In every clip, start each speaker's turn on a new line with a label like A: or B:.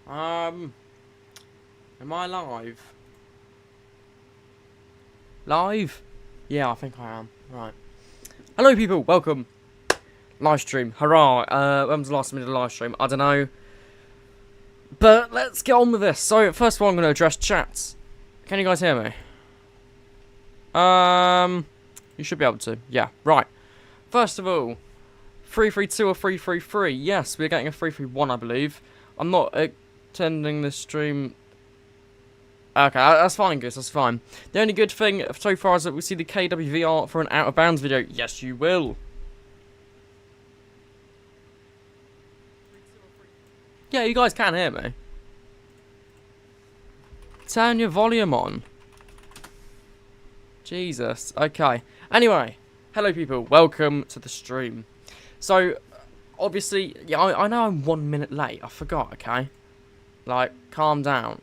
A: Am I live? Live? Yeah, I think I am. Right. Hello, people. Welcome. Live stream. Hurrah. When was the last time we did a live stream? I don't know. But let's get on with this. So, first of all, I'm going to address chats. Can you guys hear me? You should be able to. Yeah, right. First of all, 332 or 333. Yes, we're getting a 331, I believe. I'm not attending this stream. Okay, that's fine, Gus, that's fine. The only good thing so far is that we see the KWVR for an out of bounds video. Yes, you will. Yeah, you guys can hear me. Turn your volume on. Jesus. Okay. Anyway, hello people. Welcome to the stream. So, obviously, yeah, I know I'm 1 minute late. I forgot, okay? Like, calm down.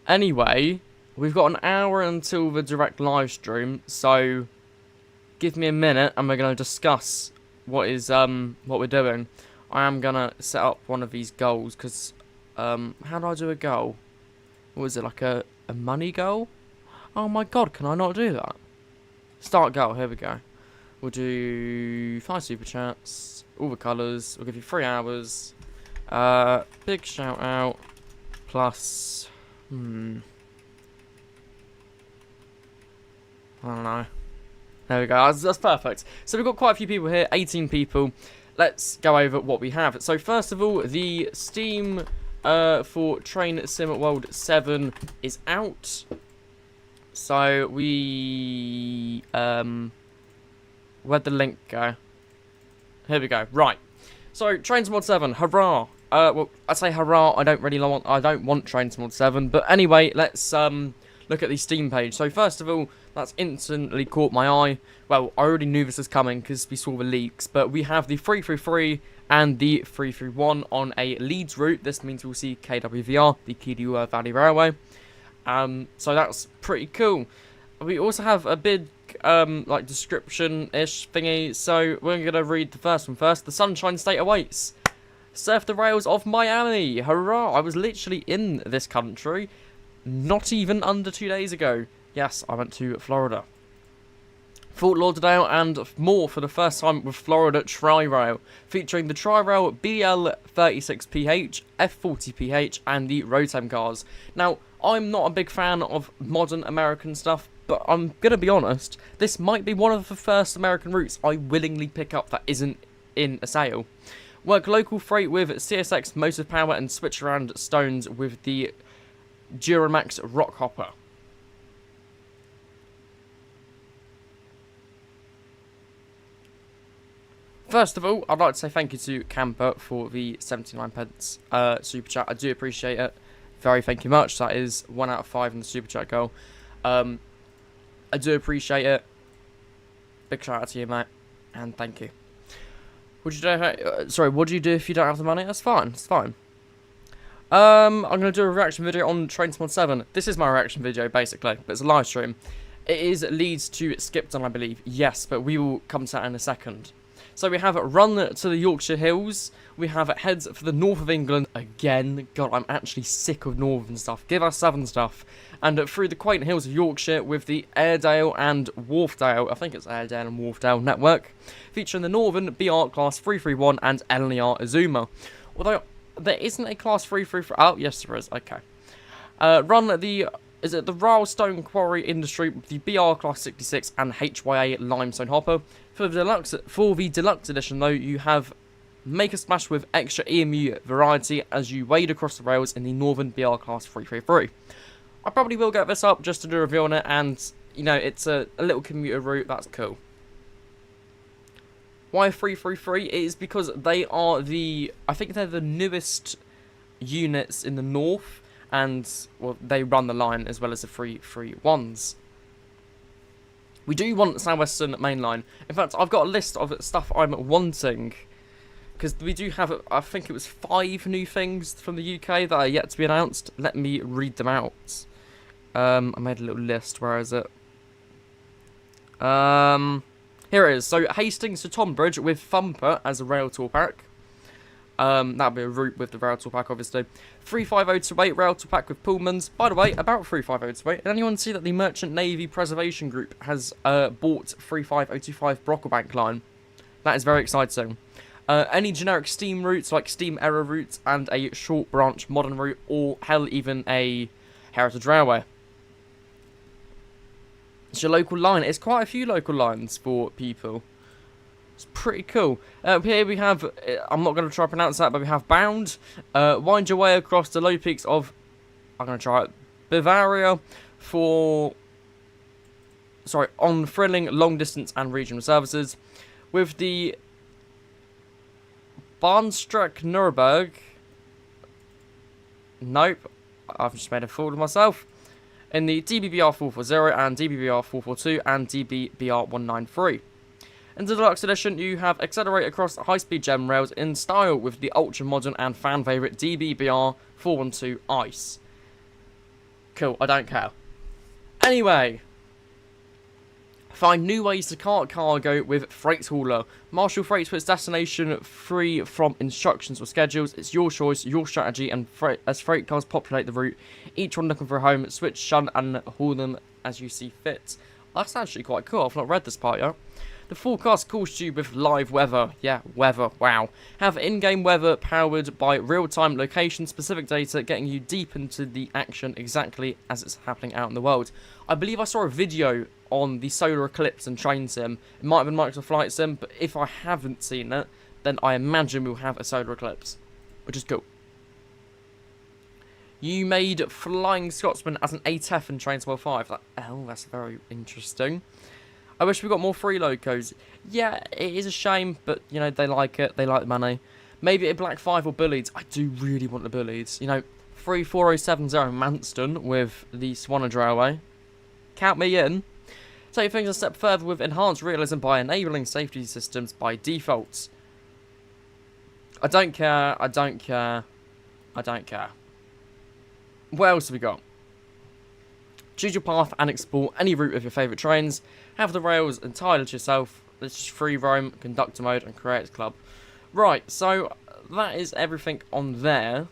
A: Anyway, we've got an hour until the direct live stream, so give me a minute and we're going to discuss what we're doing. I am going to set up one of these goals, because, how do I do a goal? What is it, like a money goal? Oh my god, can I not do that? Start goal, here we go. We'll do 5 super chats, all the colours, we'll give you 3 hours, big shout out, plus, I don't know. There we go, that's perfect. So we've got quite a few people here, 18 people. Let's go over what we have. So first of all, the Steam for Train Sim World 7 is out. So we where'd the link go? Here we go. Right. So Train Sim World 7, hurrah! Well, I say hurrah. I don't want Train Sim World 7, but anyway, let's look at the Steam page. So first of all, that's instantly caught my eye. Well, I already knew this was coming because we saw the leaks, but we have the 333 and the 331 on a Leeds route. This means we'll see KWVR, the Kew Valley Railway. So that's pretty cool. We also have a big like description-ish thingy, so we're going to read the first one first. The Sunshine State awaits. Surf the rails of Miami. Hurrah! I was literally in this country not even under 2 days ago. Yes, I went to Florida. Fort Lauderdale and more for the first time with Florida Tri-Rail, featuring the Tri-Rail BL36PH, F40PH, and the Rotem cars. Now, I'm not a big fan of modern American stuff, but I'm gonna be honest, this might be one of the first American routes I willingly pick up that isn't in a sale. Work local freight with CSX motive power and switch around stones with the Duramax Rockhopper. First of all, I'd like to say thank you to Camper for the 79 pence super chat. I do appreciate it. Very thank you much. That is 1 out of 5 in the super chat goal. I do appreciate it. Big shout out to you, mate. And thank you. Would you do? Sorry, what do you do if you don't have the money? That's fine. It's fine. I'm going to do a reaction video on Train Sim World 7. This is my reaction video, basically, but it's a live stream. It leads to Skipton, I believe. Yes, but we will come to that in a second. So we have Run to the Yorkshire Hills. We have Heads for the North of England again. God, I'm actually sick of northern stuff. Give us southern stuff. And through the quaint hills of Yorkshire with the Airedale and Wharfdale, I think it's Airedale and Wharfdale network, featuring the Northern BR Class 331 and LNER Azuma. Although there isn't a Class 333. Oh, yes there is. Okay. Is it the Rylestone Quarry Industry, the BR Class 66 and HYA Limestone Hopper. For the deluxe edition, though, you have Make a Smash with extra EMU variety as you wade across the rails in the Northern BR Class 333. I probably will get this up just to do a review on it, and, you know, it's a little commuter route, that's cool. Why 333? It is because they are I think they're the newest units in the north, and, well, they run the line as well as the 331s. We do want South Western Main Line. In fact, I've got a list of stuff I'm wanting, because we do have, I think it was 5 new things from the UK that are yet to be announced. Let me read them out. I made a little list. Where is it? Here it is. So Hastings to Tonbridge with Thumper as a rail tour pack. That'd be a route with the rail tool pack, obviously. 35028 rail tool pack with Pullmans. By the way, about 35028, did anyone see that the Merchant Navy Preservation Group has bought 35025 Brocklebank line? That is very exciting. Any generic steam routes, like steam error routes, and a short branch modern route, or hell, even a heritage railway. It's your local line. It's quite a few local lines for people. It's pretty cool. Here we have, I'm not going to try to pronounce that, but we have Bound. Wind your way across the low peaks of, I'm going to try it, Bavaria for, on thrilling long distance and regional services. With the Bahnstreck Nuremberg. Nope, I've just made a fool of myself. In the DBBR 440 and DBBR 442 and DBBR 193. In the deluxe edition, you have accelerate across high-speed gem rails in style with the ultra-modern and fan-favourite DBBR 412 Ice. Cool, I don't care. Anyway, find new ways to cart cargo with Freight Hauler. Marshall Freight for its destination free from instructions or schedules. It's your choice, your strategy, and as freight cars populate the route, each one looking for a home, switch, shun, and haul them as you see fit. That's actually quite cool. I've not read this part yet. The forecast calls to you with live weather. Yeah, weather, wow. Have in-game weather powered by real-time location-specific data, getting you deep into the action exactly as it's happening out in the world. I believe I saw a video on the solar eclipse and train sim. It might have been Microsoft Flight Sim, but if I haven't seen it, then I imagine we'll have a solar eclipse, which is cool. You made Flying Scotsman as an ATF in Train 5. Oh, that's very interesting. I wish we got more free locos. Yeah, it is a shame, but, you know, they like it. They like the money. Maybe a Black 5 or Bullies. I do really want the Bullies. You know, 34070 Manston with the Swanage Railway. Count me in. Take things a step further with enhanced realism by enabling safety systems by default. I don't care. I don't care. I don't care. What else have we got? Choose your path and explore any route of your favourite trains. Have the rails entirely to yourself. Let's just free roam, conductor mode, and create a club. Right, so that is everything on there.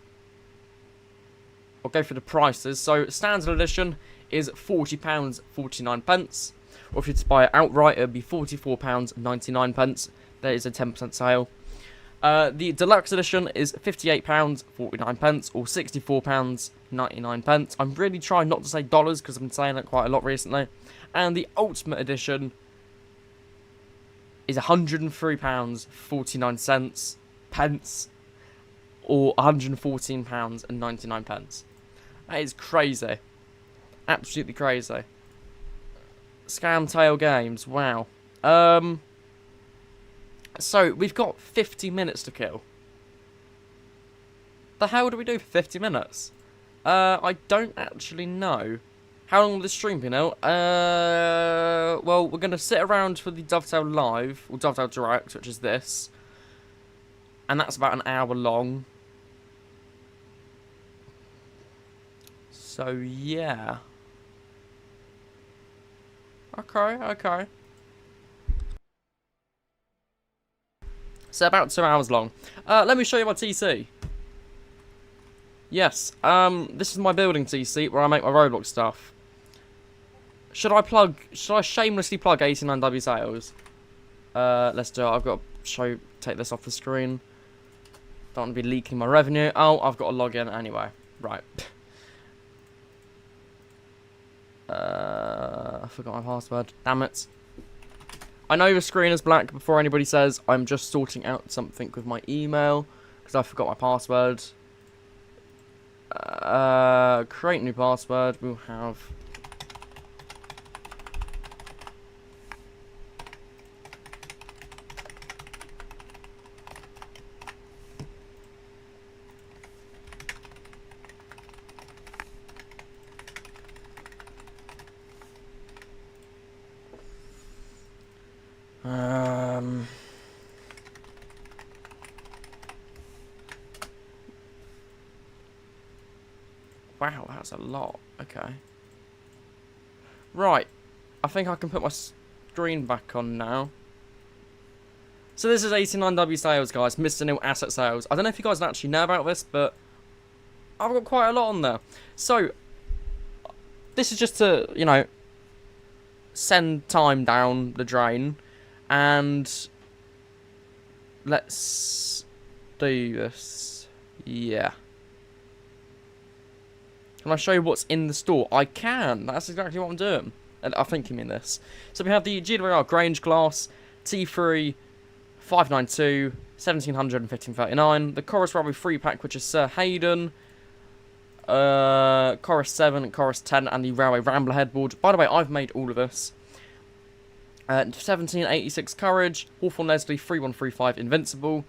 A: I'll go through the prices. So standard edition is £40.49. Or if you buy it outright, it would be £44.99. There is a 10% sale. The deluxe edition is £58.49 or £64.99. I'm really trying not to say dollars because I've been saying it quite a lot recently. And the ultimate edition is £103.49 or £114.99. That is crazy. Absolutely crazy. Scam Tail Games, wow. So, we've got 50 minutes to kill. The hell do we do for 50 minutes? I don't actually know. How long will this stream be now? Well, we're going to sit around for the Dovetail Live, or Dovetail Direct, which is this. And that's about an hour long. So, yeah. Okay. So about 2 hours long. Let me show you my TC. Yes, this is my building TC where I make my Roblox stuff. Should I shamelessly plug 89W sales? Let's do it. I've got to take this off the screen. Don't want to be leaking my revenue. Oh, I've got to log in anyway. Right. I forgot my password. Damn it. I know the screen is black before anybody says I'm just sorting out something with my email because I forgot my password. Create new password. We'll have wow, that's a lot. Okay. Right. I think I can put my screen back on now. So this is 89W sales, guys. Mr. Nil asset sales. I don't know if you guys actually know about this, but I've got quite a lot on there. So this is just to, you know, send time down the drain. And let's do this. Yeah. Can I show you what's in the store? I can. That's exactly what I'm doing. And I think you mean this. So we have the GWR Grange glass, T3, 592, 1700 and 1539. The Chorus Railway 3-pack, which is Sir Hayden. Chorus 7, Chorus 10, and the Railway Rambler headboard. By the way, I've made all of this. 1786 Courage, Hawthorne Leslie 3135 Invincible,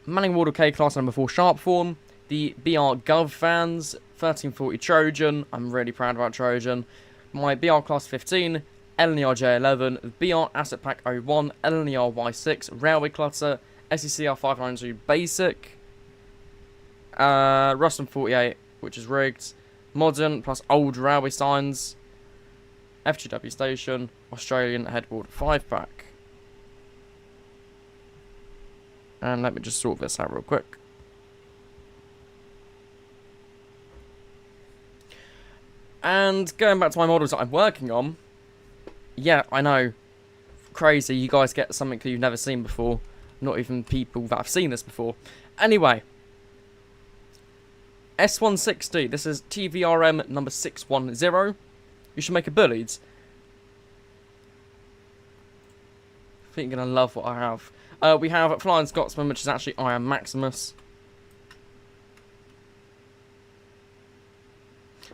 A: Manning Wardle K class number 4 Sharpthorn, the BR Gov fans 1340 Trojan. I'm really proud about Trojan. My BR class 15, LNR J11, BR Asset Pack 01, LNR Y6 Railway Clutter, SECR 592 Basic, Ruston 48, which is rigged, Modern plus old railway signs, FGW Station, Australian Headboard 5-pack. And let me just sort this out real quick. And going back to my models that I'm working on, yeah, I know, crazy, you guys get something that you've never seen before, not even people that have seen this before. Anyway, S160, this is TVRM number 610. You should make a bullied. I think you're going to love what I have. We have Flying Scotsman, which is actually Iron Maximus.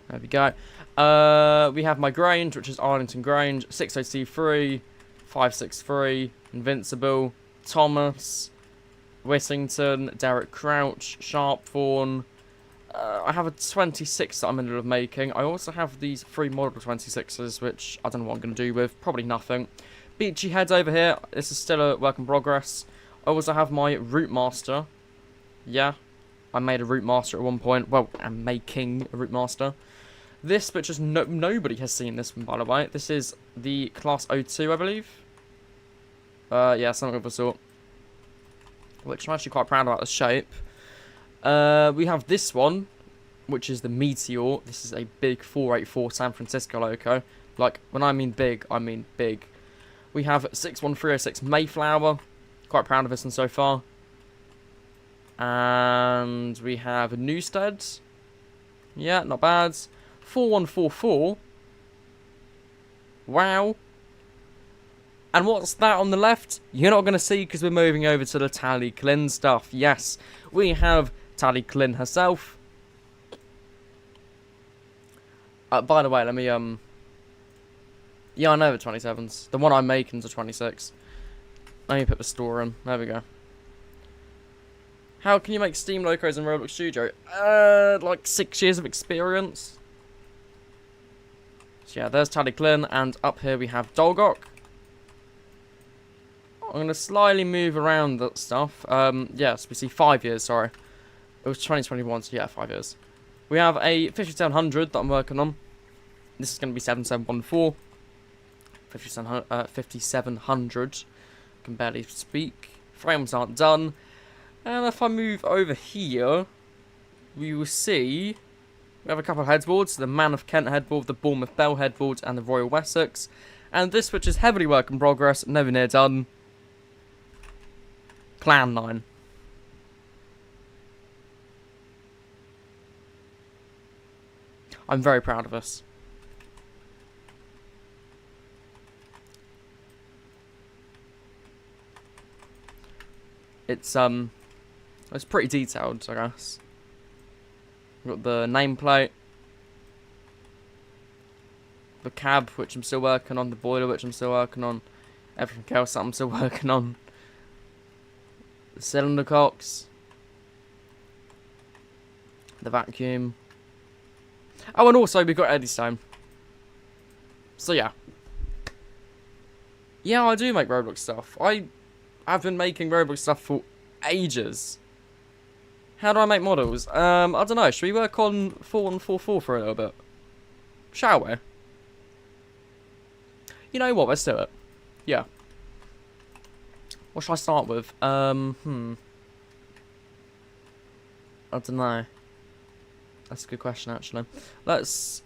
A: There we go. We have my Grange, which is Arlington Grange. 60C3, 563, Invincible, Thomas, Whittington, Derek Crouch, Sharpthorn. I have a 26 that I'm in the middle of making. I also have these 3 model 26s, which I don't know what I'm going to do with. Probably nothing. Beachy Heads over here. This is still a work in progress. I also have my Route Master. Yeah, I made a Route Master at one point. Well, I'm making a Route Master. This, which is nobody has seen this one, by the way. This is the Class 02, I believe. Yeah, something of the sort. Which I'm actually quite proud about the shape. We have this one, which is the Meteor. This is a big 484 San Francisco loco. Like, when I mean big, I mean big. We have 61306 Mayflower. Quite proud of this one so far. And we have Newstead. Yeah, not bad. 4144. Wow. And what's that on the left? You're not going to see because we're moving over to the Tally Klin stuff. Yes, we have Tally Klin herself. By the way, let me, yeah, I know the 27s. The one I'm making is a 26. Let me put the store in. There we go. How can you make Steam locos in Roblox Studio? Like 6 years of experience. So yeah, there's Tally Klin, and up here we have Dolgok. I'm going to slightly move around that stuff. Yes, we see 5 years, sorry. It was 2021, so yeah, 5 years. We have a 5700 that I'm working on. This is going to be 7714. 5700. Can barely speak. Frames aren't done. And if I move over here, we will see we have a couple of headboards. The Man of Kent headboard, the Bournemouth Bell headboard, and the Royal Wessex. And this, which is heavily work in progress, never near done. Clan 9. I'm very proud of us. It's pretty detailed, I guess. We've got the nameplate, the cab, which I'm still working on, the boiler, which I'm still working on, everything else that I'm still working on. The cylinder cocks, the vacuum. Oh, and also we've got Eddystone. So yeah. Yeah, I do make Roblox stuff. I've been making Roblox stuff for ages. How do I make models? I don't know. Should we work on 4144 for a little bit? Shall we? You know what? Let's do it. Yeah. What should I start with? I don't know. That's a good question, actually. Let's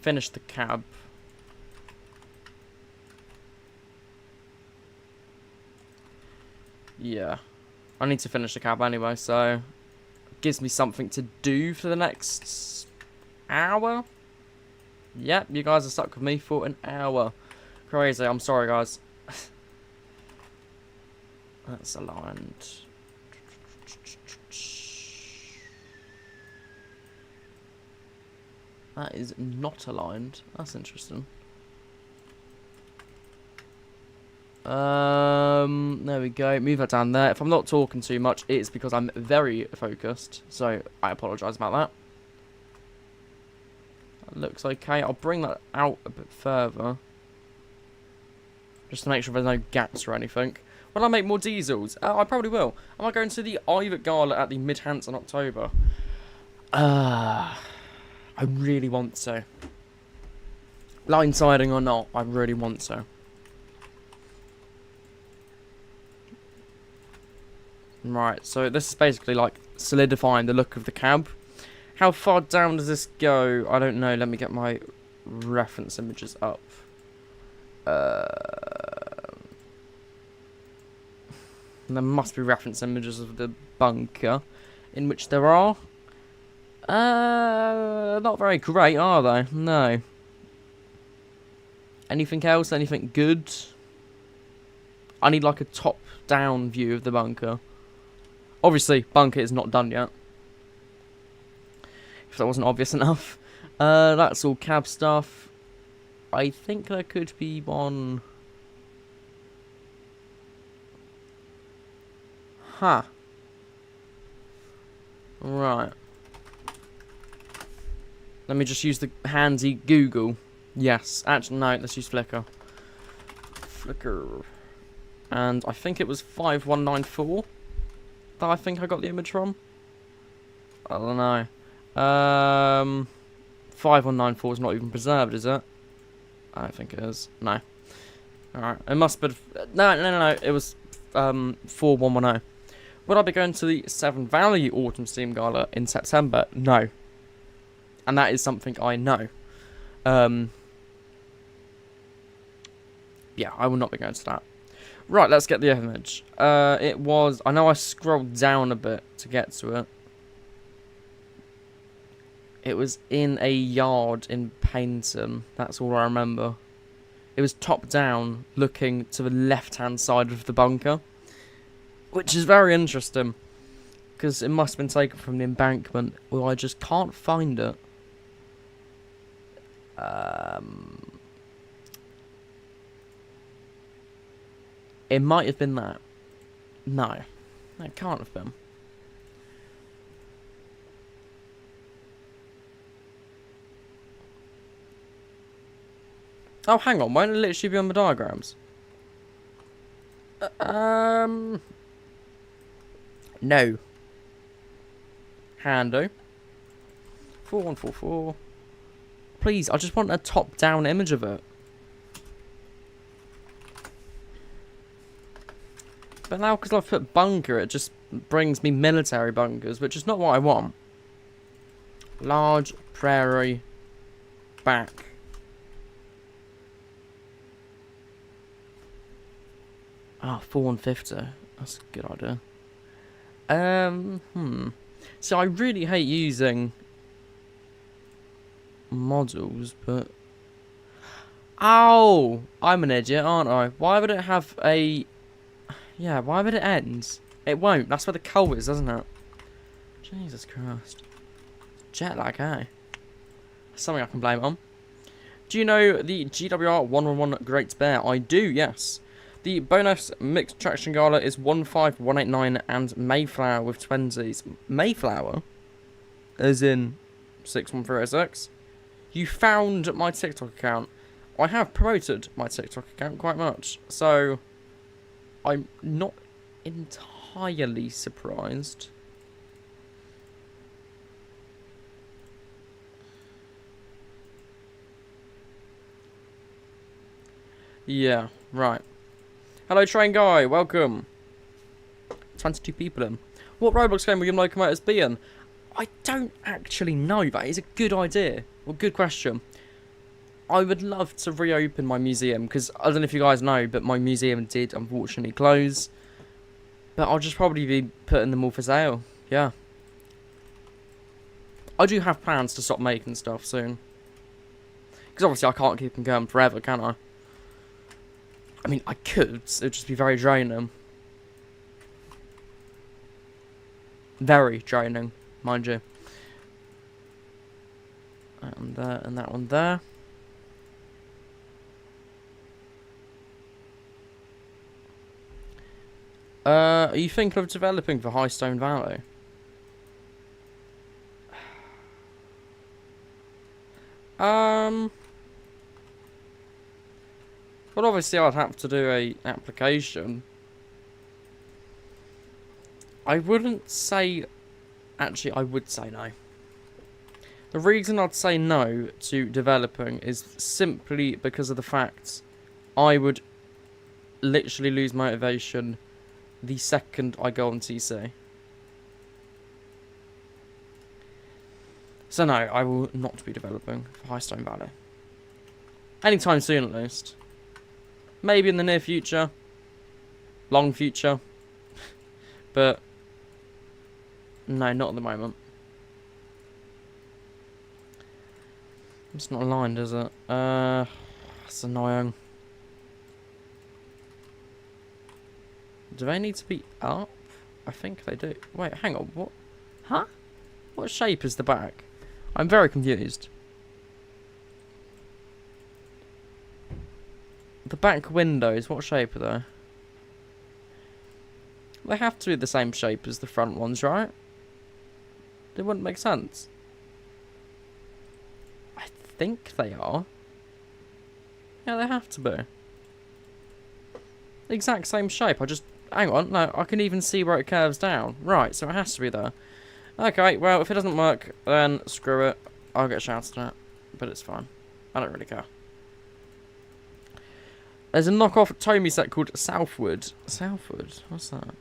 A: finish the cab. Yeah. I need to finish the cab anyway, so it gives me something to do for the next hour. Yep, you guys are stuck with me for an hour. Crazy, I'm sorry, guys. That's aligned. That is not aligned. That's interesting. There we go. Move that down there. If I'm not talking too much, it's because I'm very focused. So I apologise about that. That looks okay. I'll bring that out a bit further, just to make sure there's no gaps or anything. Will I make more diesels? I probably will. Am I going to the Ivet Gala at the Mid-Hants in October? I really want to. Line siding or not, I really want to. Right, so this is basically like solidifying the look of the cab. How far down does this go? I don't know. Let me get my reference images up. There must be reference images of the bunker, in which there are. Not very great, are they? No. Anything else? Anything good? I need like a top-down view of the bunker. Obviously, bunker is not done yet. If that wasn't obvious enough. That's all cab stuff. I think there could be one. Huh. Right. Let me just use the handy Google. Yes. Actually, no. Let's use Flickr. Flickr. And I think it was 5194 that I think I got the image from. I don't know. 5194 is not even preserved, is it? I don't think it is. No. Alright. It must be. No. It was 4110. Would I be going to the Severn Valley Autumn Steam Gala in September? No. And that is something I know. Yeah, I will not be going to that. Right, let's get the image. It was. I know I scrolled down a bit to get to it. It was in a yard in Paynton. That's all I remember. It was top down, looking to the left-hand side of the bunker, which is very interesting, because it must have been taken from the embankment. Well, I just can't find it. It might have been that. No, it can't have been. Oh, hang on. Won't it literally be on the diagrams? No. Hando. 4144. Please, I just want a top-down image of it. But now, because I've put bunker, it just brings me military bunkers, which is not what I want. Large prairie back. Ah, 4150. That's a good idea. So I really hate using models, but... Oh! I'm an idiot, aren't I? Why would it have a... Yeah, why would it end? It won't. That's where the coal is, isn't it? Jesus Christ. Jet lag, eh? Something I can blame it on. Do you know the GWR 111 Great Bear? I do, yes. The bonus mixed traction gala is 15189 and Mayflower with 20s. Mayflower? As in 61306? You found my TikTok account. I have promoted my TikTok account quite much, so I'm not entirely surprised. Yeah, right. Hello, train guy. Welcome. 22 people in. What Roblox game will your locomotives be in? I don't actually know. That is a good idea. Well, good question. I would love to reopen my museum, because I don't know if you guys know, but my museum did unfortunately close. But I'll just probably be putting them all for sale. Yeah. I do have plans to stop making stuff soon. Because obviously I can't keep them going forever, can I? I mean, I could. It would just be very draining. Very draining, mind you. And there, and that one there. Are you thinking of developing for High Stone Valley? Well, obviously I'd have to do a application. I wouldn't say... Actually, I would say no. The reason I'd say no to developing is simply because of the fact I would literally lose motivation the second I go on TC. So no, I will not be developing for High Stone Valley. Anytime soon at least. Maybe in the near future. Long future. But no, not at the moment. It's not aligned, is it? That's annoying. Do they need to be up? I think they do. Wait, hang on. What? Huh? What shape is the back? I'm very confused. The back windows, what shape are they? They have to be the same shape as the front ones, right? They wouldn't make sense. I think they are. Yeah, they have to be. The exact same shape. Hang on, no, I can even see where it curves down. Right, so it has to be there. Okay, well, if it doesn't work, then screw it. I'll get shouted at. But it's fine. I don't really care. There's a knockoff Tomy set called Southwood. Southwood? What's that?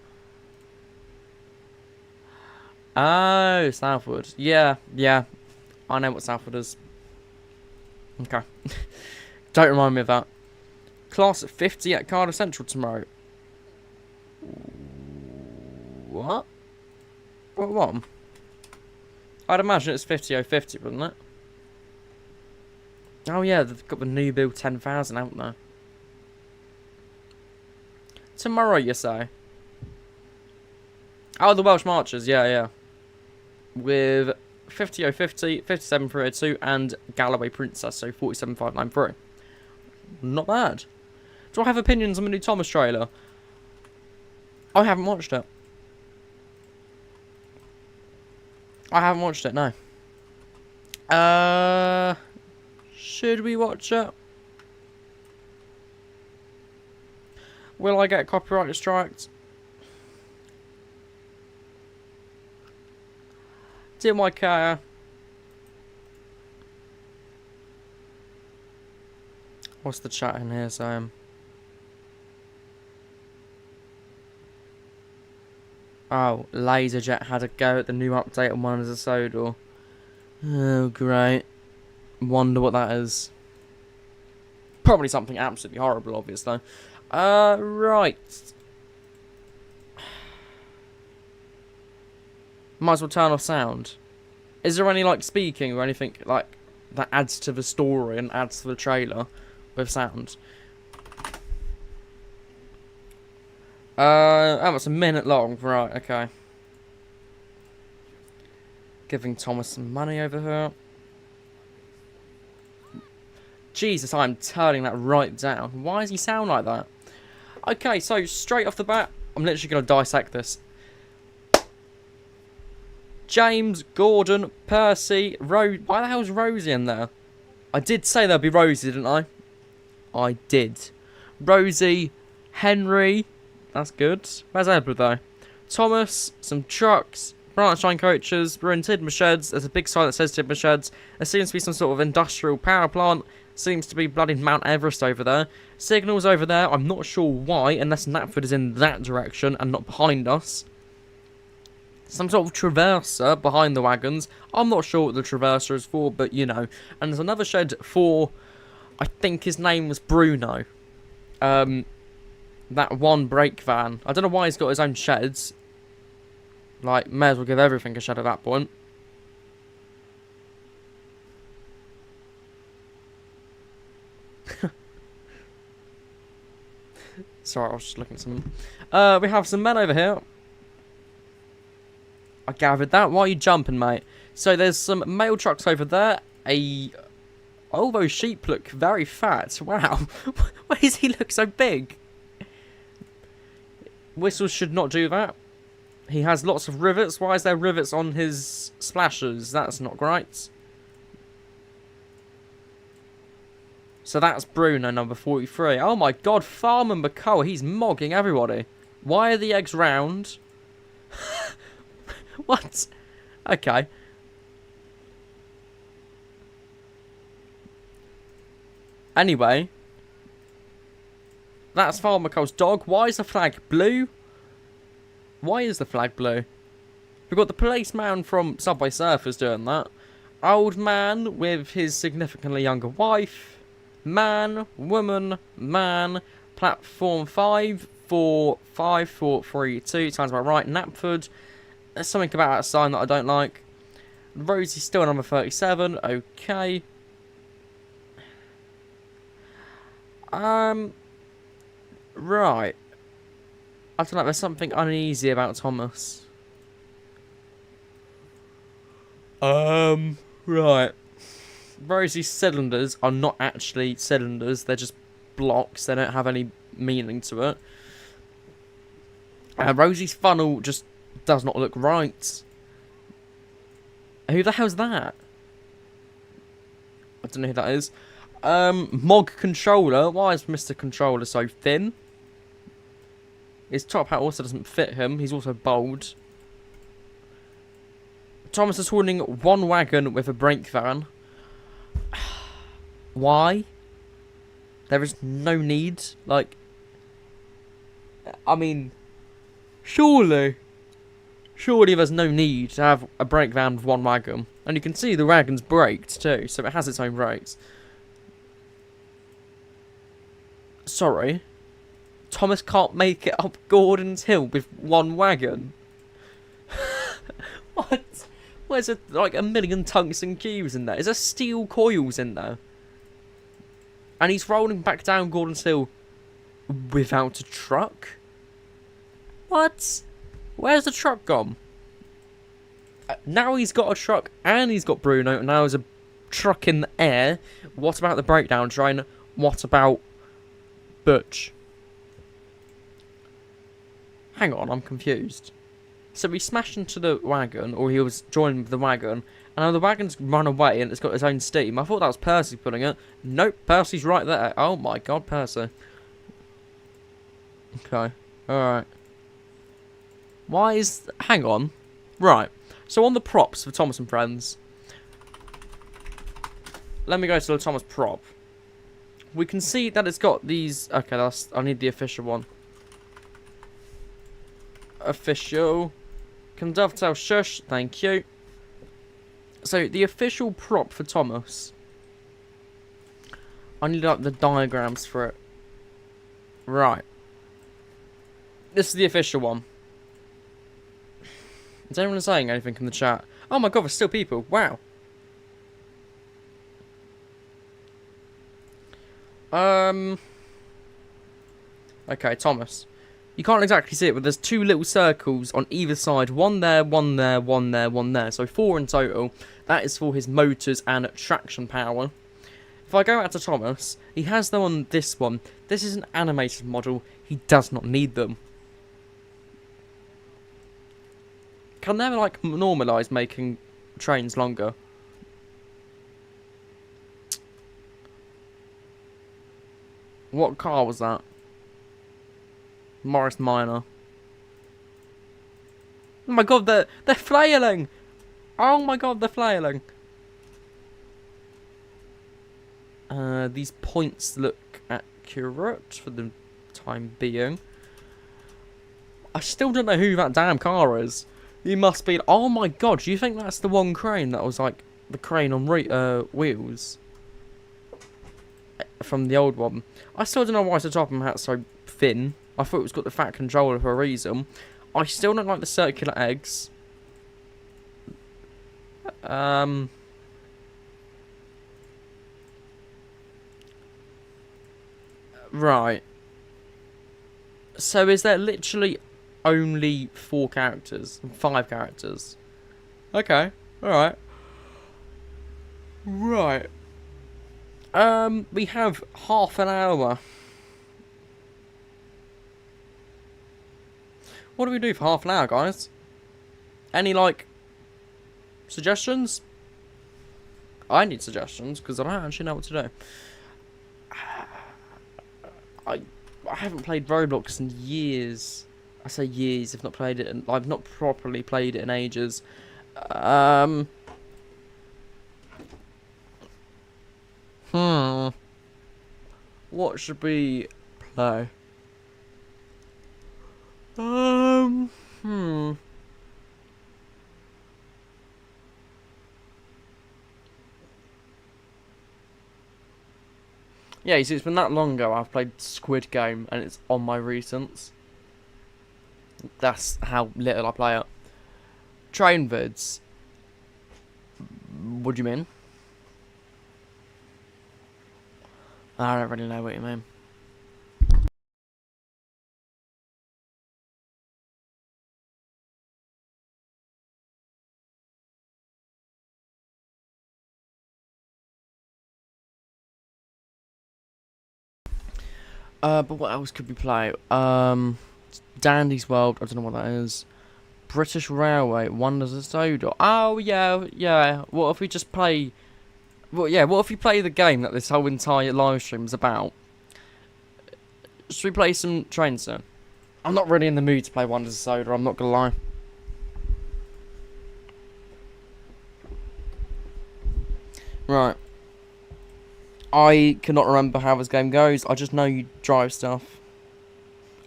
A: Oh, Southwood. Yeah. I know what Southwood is. Okay. Don't remind me of that. Class at 50 at Cardiff Central tomorrow. What? What one? I'd imagine it's 50-0-50, wouldn't it? Oh yeah, they've got the new build 10,000, haven't they? Tomorrow, you say? Oh, the Welsh Marchers, yeah. With 50-0-50, 57-302, and Galloway Princess, so 47-593. Not bad. Do I have opinions on the new Thomas trailer? I haven't watched it. No. Should we watch it? Will I get copyright striked? Do I care? What's the chat in here, Sam? Oh, Laserjet had a go at the new update on one as a Sodor. Oh, great. Wonder what that is. Probably something absolutely horrible, obviously. Right. Might as well turn off sound. Is there any, like, speaking or anything, like, that adds to the story and adds to the trailer with sound? Oh, it's a minute long. Right, okay. Giving Thomas some money over here. Jesus, I'm turning that right down. Why does he sound like that? Okay, so straight off the bat, I'm literally going to dissect this. James, Gordon, Percy, Rose. Why the hell is Rosie in there? I did say there'd be Rosie, didn't I? I did. Rosie, Henry. That's good. Where's Edward, though? Thomas, some trucks, branch line coaches. We're in Tidmouth Sheds. There's a big sign that says Tidmouth Sheds. There seems to be some sort of industrial power plant. Seems to be bloody Mount Everest over there. Signals over there. I'm not sure why, unless Knapford is in that direction and not behind us. Some sort of traverser behind the wagons. I'm not sure what the traverser is for, but you know. And there's another shed for, I think his name was Bruno. That one brake van. I don't know why he's got his own sheds. Like, may as well give everything a shed at that point. Sorry, I was just looking at some... we have some men over here. I gathered that. Why are you jumping, mate? So there's some mail trucks over there. Oh, those sheep look very fat. Wow. Why does he look so big? Whistles should not do that. He has lots of rivets. Why is there rivets on his splashers? That's not great. So that's Bruno, number 43. Oh my god, Farmer McCullough. He's mogging everybody. Why are the eggs round? What? Okay. Anyway. That's Farmer McCullough's dog. Why is the flag blue? Why is the flag blue? We've got the policeman from Subway Surfers doing that. Old man with his significantly younger wife. Man, woman, man. Platform 5, 4, 5, 4, 3, 2. Sounds about right. Knapford. There's something about that sign that I don't like. Rosie's still number 37. Okay. Right. I don't know, there's something uneasy about Thomas. Right. Rosie's cylinders are not actually cylinders, they're just blocks, they don't have any meaning to it. Rosie's funnel just does not look right. Who the hell's that? I don't know who that is. Mog Controller. Why is Mr. Controller so thin? His top hat also doesn't fit him. He's also bald. Thomas is holding one wagon with a brake van. Why? There is no need. Like, I mean, surely there's no need to have a brake van with one wagon. And you can see the wagon's braked too, so it has its own brakes. Sorry. Thomas can't make it up Gordon's Hill with one wagon. What? Where's like a million tungsten cubes in there? Is there steel coils in there? And he's rolling back down Gordon's Hill without a truck? What? Where's the truck gone? Now he's got a truck and he's got Bruno. And now there's a truck in the air. What about the breakdown train? What about Butch? Hang on, I'm confused. So he smashed into the wagon, or he was joined with the wagon, and now the wagon's run away and it's got its own steam. I thought that was Percy putting it. Nope, Percy's right there. Oh my god, Percy. Okay, alright. Why is... Hang on. Right, so on the props for Thomas and Friends, let me go to the Thomas prop. We can see that it's got these... Okay, that's... I need the official one. Official. Can Dovetail shush? Thank you. So, the official prop for Thomas. I need like the diagrams for it. Right. This is the official one. Is anyone saying anything in the chat? Oh my god, there's still people. Wow. Okay, Thomas. You can't exactly see it, but there's two little circles on either side. One there, one there, one there, one there. So 4 in total. That is for his motors and traction power. If I go out to Thomas, he has them on this one. This is an animated model. He does not need them. Can they, like, normalise making trains longer? What car was that? Morris Minor. Oh my god, they're flailing! Oh my god, they're flailing. These points look accurate for the time being. I still don't know who that damn car is. He must be... Oh my god, do you think that's the one crane that was like the crane on wheels? From the old one. I still don't know why the top of my hat's so thin. I thought it was got the fat controller for a reason. I still don't like the circular eggs. Right. So is there literally only 4 characters? 5 characters? Okay. Alright. Right. We have half an hour. What do we do for half an hour, guys? Any, like, suggestions? I need suggestions, because I don't actually know what to do. I haven't played Roblox in years. I say years, I've not played it, and I've not properly played it in ages. What should we play? Yeah, you see, it's been that long ago I've played Squid Game, and it's on my recents. That's how little I play it. Train vids. What do you mean? I don't really know what you mean. But what else could we play? Dandy's World, I don't know what that is. British Railway, Wonders of Sodor. Oh, yeah. What if we just play... Well, yeah, what if we play the game that this whole entire live stream is about? Should we play some train sim? I'm not really in the mood to play Wonders of Sodor, I'm not gonna lie. Right. I cannot remember how this game goes. I just know you drive stuff.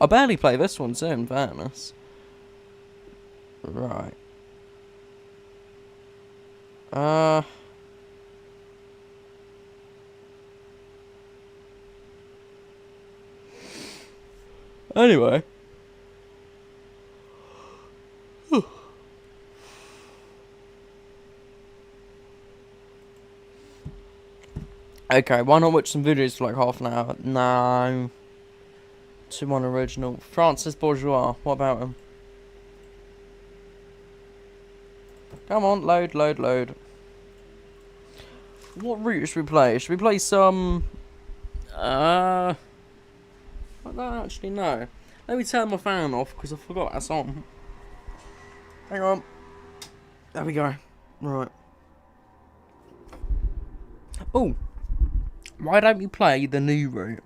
A: I barely play this one too, in fairness. Right. Anyway. Okay, why not watch some videos for like half an hour? No. 2-1 original. Francis Bourgeois. What about him? Come on, load. What route should we play? Should we play some... I don't actually know. Let me turn my fan off, because I forgot that's on. Hang on. There we go. Right. Oh. Why don't we play the new route?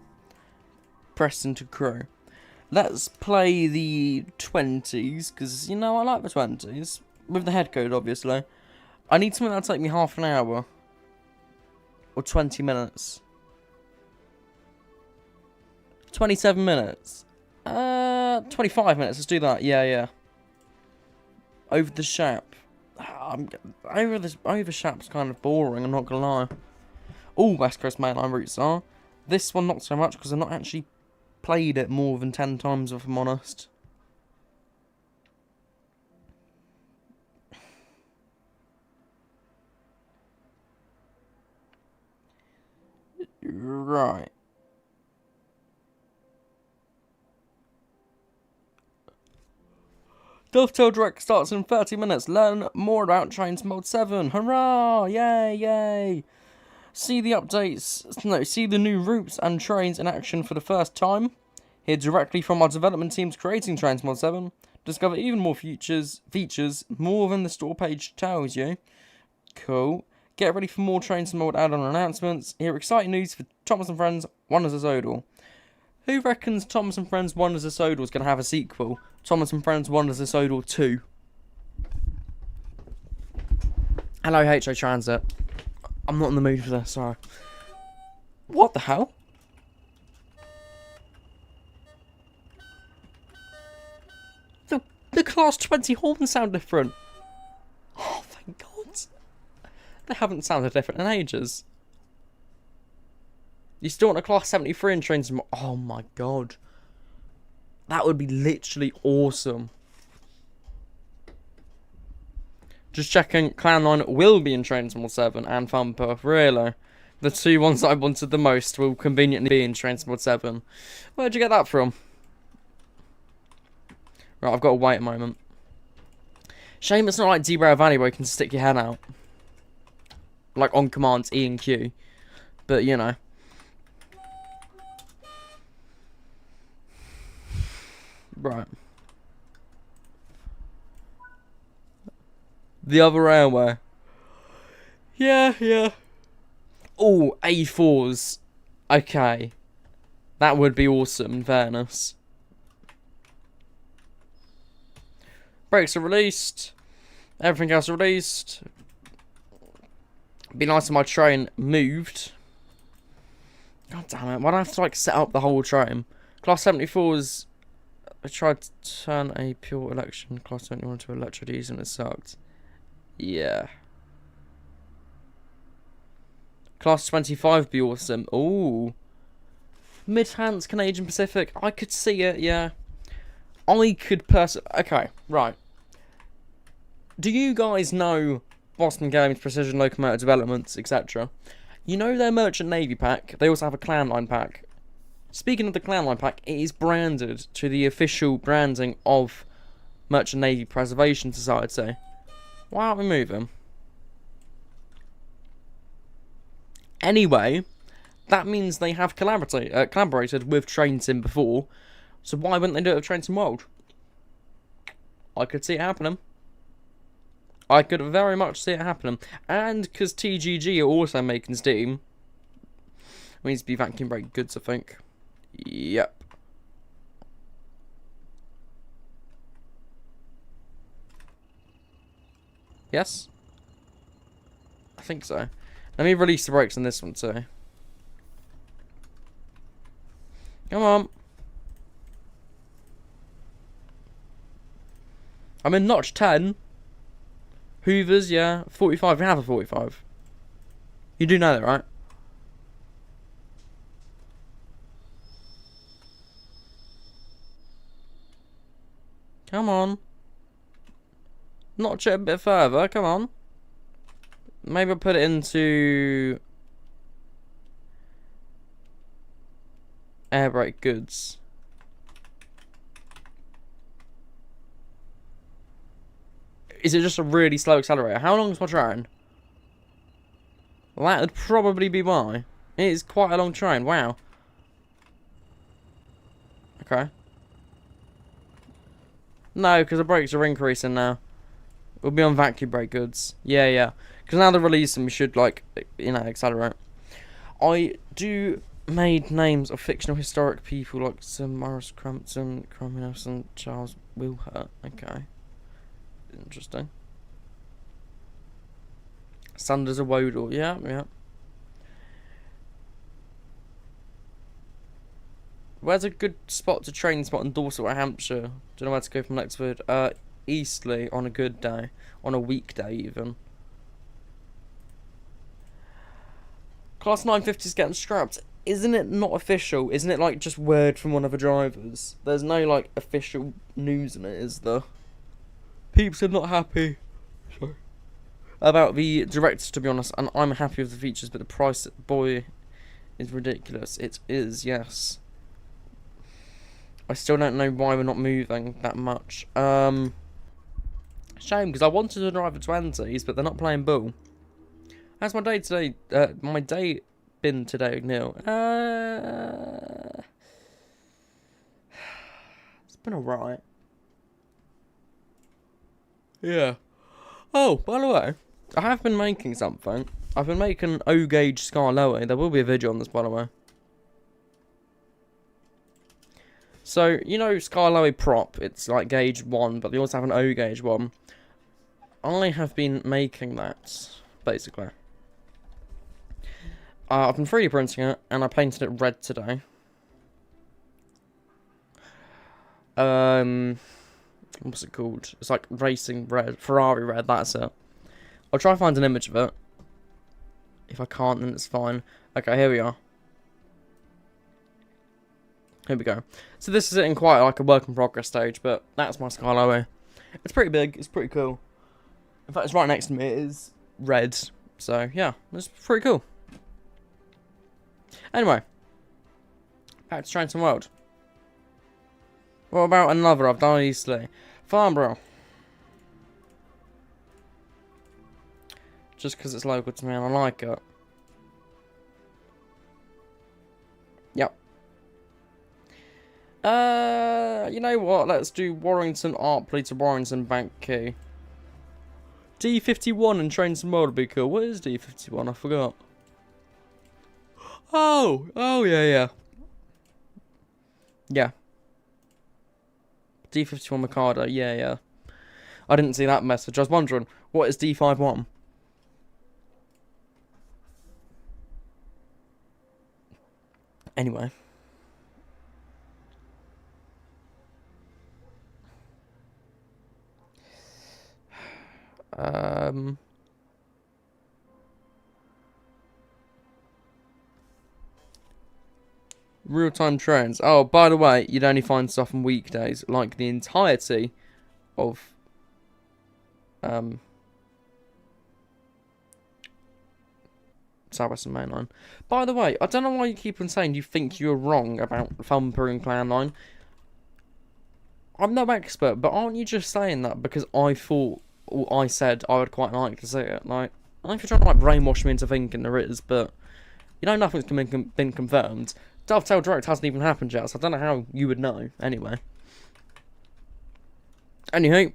A: Preston to Crewe. Let's play the 20s, because, you know, I like the 20s. With the head code, obviously. I need something that'll take me half an hour. Or 20 minutes. 27 minutes. 25 minutes, let's do that. Yeah. Over the Shap. Over Shap's kind of boring, I'm not gonna lie. All West Coast mainline routes are. This one not so much, because I've not actually played it more than 10 times, if I'm honest. Right. Dovetail Direct starts in 30 minutes. Learn more about Trains Mod 7. Hurrah! Yay! See the updates. No, see the new routes and trains in action for the first time. Hear directly from our development teams creating Trains Mod 7. Discover even more features more than the store page tells you. Cool. Get ready for more Trains Mod add-on announcements. Hear exciting news for Thomas and Friends Wonders of Sodor. Who reckons Thomas and Friends Wonders of Sodor is going to have a sequel? Thomas and Friends Wonders of Sodor 2. Hello, HO Transit. I'm not in the mood for this, sorry. What the hell? The Class 20 horns sound different. Oh, thank God. They haven't sounded different in ages. You still want a Class 73 in trains? Oh my God. That would be literally awesome. Just checking, Clan 9 will be in Trains Mod 7 and Thumper. Really? The two ones that I wanted the most will conveniently be in Trains Mod 7. Where'd you get that from? Right, I've got to wait a moment. Shame it's not like Derail Valley where you can stick your head out. Like on commands E and Q. But, you know. Right. The other railway. Yeah. Oh, A4s. Okay. That would be awesome, in fairness. Brakes are released. Everything else released. Be nice if my train moved. God damn it. Why do I have to like set up the whole train? Class 74s. I tried to turn a pure election Class 71 to electro diesel and it sucked. Yeah. Class 25 would be awesome. Ooh. Mid-Hans Canadian Pacific. I could see it, yeah. I could okay, right. Do you guys know Boston Games, Precision Locomotive Developments, etc.? You know their Merchant Navy pack? They also have a Clan Line pack. Speaking of the Clan Line pack, it is branded to the official branding of Merchant Navy Preservation Society. Why aren't we moving? Anyway, that means they have collaborated with Train Sim before, so why wouldn't they do it with Train Sim World? I could see it happening. I could very much see it happening. And because TGG are also making Steam, it needs to be vacuum brake goods, I think. Yep. Yes? I think so. Let me release the brakes on this one too. Come on. I'm in notch 10. Hoovers, yeah. 45. We have a 45. You do know that, right? Come on. Notch it a bit further. Come on. Maybe I'll put it into air brake goods. Is it just a really slow accelerator? How long is my train? Well, that would probably be why. It is quite a long train. Wow. Okay. No, because the brakes are increasing now. We'll be on vacuum brake goods. Yeah. Because now they're releasing, we should, like, you know, accelerate. I do made names of fictional historic people like Sir Maurice Crampton, Cromulus, and Charles Wilhurt. Okay. Interesting. Sanders of Wodor. Yeah. Where's a good spot to train spot in Dorset or Hampshire? Don't know where to go from Lexford. Eastleigh on a good day. On a weekday even. Class 950 is getting scrapped. Isn't it not official? Isn't it like just word from one of the drivers? There's no like official news in it, is there? Peeps are not happy. Sorry. About the director, to be honest, and I'm happy with the features, but the price, boy, is ridiculous. It is, yes. I still don't know why we're not moving that much. Shame, because I wanted to drive the 20s, but they're not playing ball. How's my day today? My day been today, Neil? It's been alright. Yeah. Oh, by the way, I have been making something. I've been making O-gauge Scarlowy. There will be a video on this, by the way. So, you know Scarlowy prop, it's like gauge 1, but they also have an O-gauge one. I have been making that, basically. I've been 3D printing it, and I painted it red today. What's it called? It's like racing red, Ferrari red, that's it. I'll try to find an image of it. If I can't, then it's fine. Okay, here we are. Here we go. So this is it in quite like a work in progress stage, but that's my Skyloway. It's pretty big, it's pretty cool. In fact, it's right next to me, it is red. So, yeah, it's pretty cool. Anyway. Back to Train Sim World. What about another I've done recently? Farnborough. Just because it's local to me and I like it. Yep. You know what? Let's do Warrington Artley to Warrington Bank Quay. D51 and Train Sim World would be cool. What is D51? I forgot. Oh, yeah. Yeah. D51 Mikado, yeah. I didn't see that message. I was wondering, what is D51? Anyway. Real-time trends. Oh, by the way, you'd only find stuff on weekdays, like the entirety of Southwestern Main Line. By the way, I don't know why you keep on saying you think you're wrong about Thumper and Clan Line. I'm no expert, but aren't you just saying that because I thought, or I said I would quite like to see it? Like, I don't know if you're trying to like brainwash me into thinking there is, but you know nothing's been confirmed. Dovetail Direct hasn't even happened yet, so I don't know how you would know. Anyway. Anywho.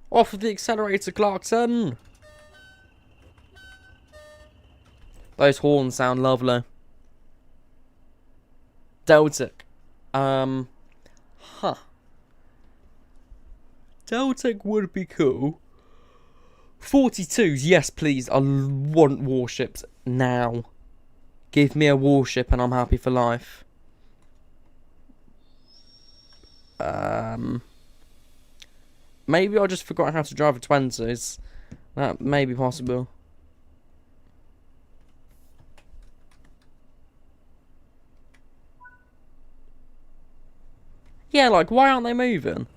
A: Off of the accelerator, Clarkson! Those horns sound lovely. Deltic. Deltic would be cool. 42s, yes please. I want warships now. Give me a warship and I'm happy for life. Maybe I just forgot how to drive a 20s. That may be possible. Yeah, like, why aren't they moving?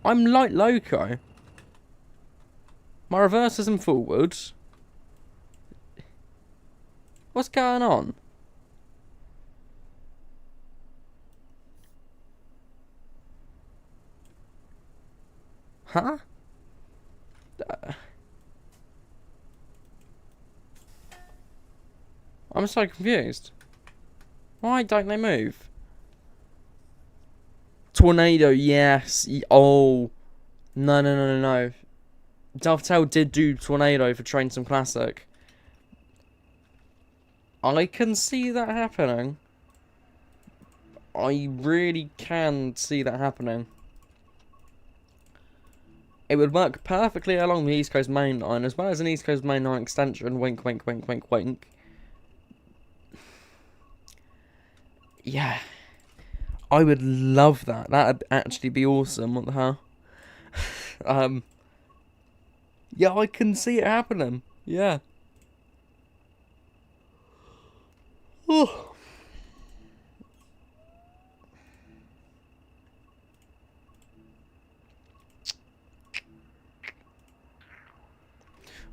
A: I'm like loco. My reverse isn't forward. What's going on? Huh? I'm so confused. Why don't they move? Tornado, yes. Oh. No. Dovetail did do Tornado for Train Sim Classic. I can see that happening. I really can see that happening. It would work perfectly along the East Coast Main Line, as well as an East Coast Main Line extension. Wink, wink, wink, wink, wink. Yeah. I would love that. That'd actually be awesome. What the hell? Yeah, I can see it happening. Yeah. Oh.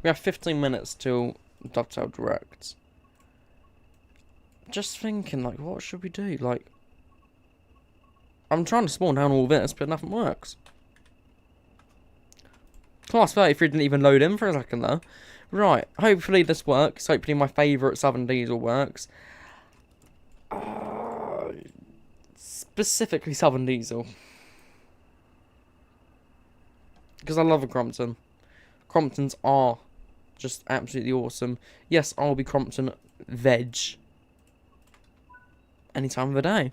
A: We have 15 minutes till Dovetail Direct. Just thinking, like, what should we do? Like, I'm trying to spawn down all this, but nothing works. Class 33 didn't even load in for a second, though. Right, hopefully this works. Hopefully my favourite Southern Diesel works. Specifically Southern Diesel. Because I love a Crompton. Cromptons are just absolutely awesome. Yes, I'll be Crompton veg. Any time of the day.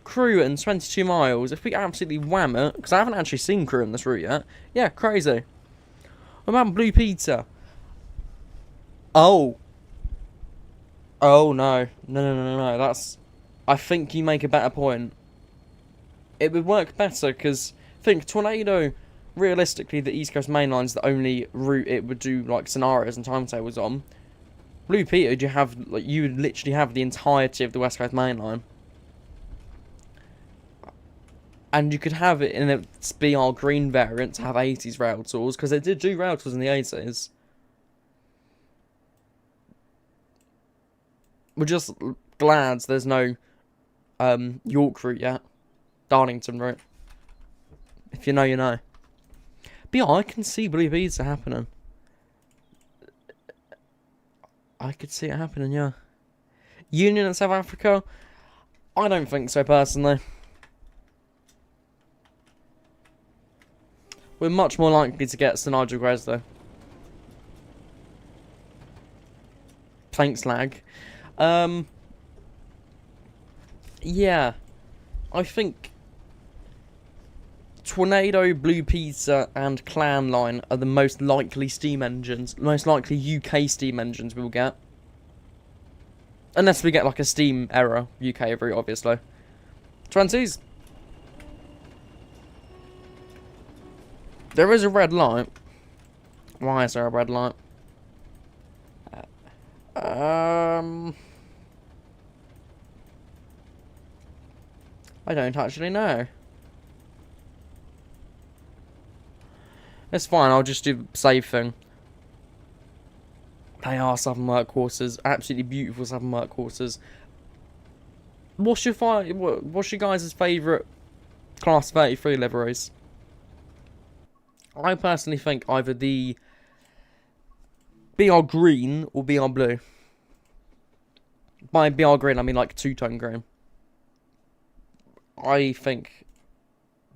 A: Crewe in 22 miles. If we absolutely wham it, because I haven't actually seen Crewe in this route yet. Yeah, crazy. What about blue pizza? Oh. Oh, no. No. That's... I think you make a better point. It would work better, because... Think, Tornado... Realistically, the East Coast Main Line's the only route it would do, like, scenarios and timetables on. Blue Peter, you would literally have the entirety of the West Coast Main Line. And you could have it in its BR Green variant to have 80s rail tours, because they did do rail tours in the 80s. We're just glad there's no York route yet. Darlington route. If you know, you know. But yeah, I can see Blue Pizza happening. I could see it happening, yeah. Union in South Africa? I don't think so, personally. We're much more likely to get Sir Nigel Grez, though. Thanks, lag. Yeah. I think... Tornado, Blue Pizza, and Clan Line are the most likely steam engines. Most likely UK steam engines we'll get. Unless we get, like, a steam error UK route, obviously. 20s. There is a red light. Why is there a red light? I don't actually know. It's fine, I'll just do the safe thing. They are Southern workhorses. Absolutely beautiful Southern workhorses. What's your guys' favourite Class 33 liveries? I personally think either the BR Green or BR Blue. By BR Green, I mean like two-tone green. I think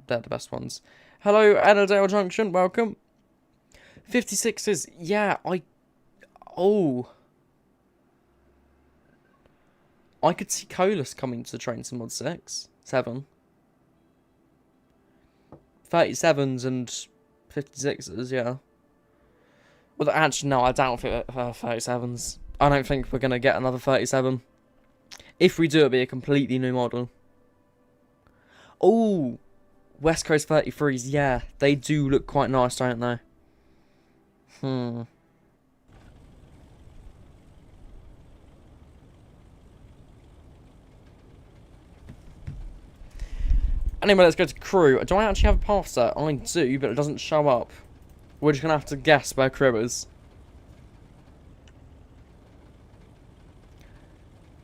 A: they're the best ones. Hello, Annandale Junction, welcome. 56s, yeah, I could see Colas coming to the Train Sim Mod 6, 7. 37s and 56s, yeah. Well, actually, no, I doubt 37s. I don't think we're going to get another 37. If we do, it'll be a completely new model. Oh, West Coast 33s, yeah. They do look quite nice, don't they? Anyway, let's go to crew. Do I actually have a path set? I do, but it doesn't show up. We're just going to have to guess where crew is.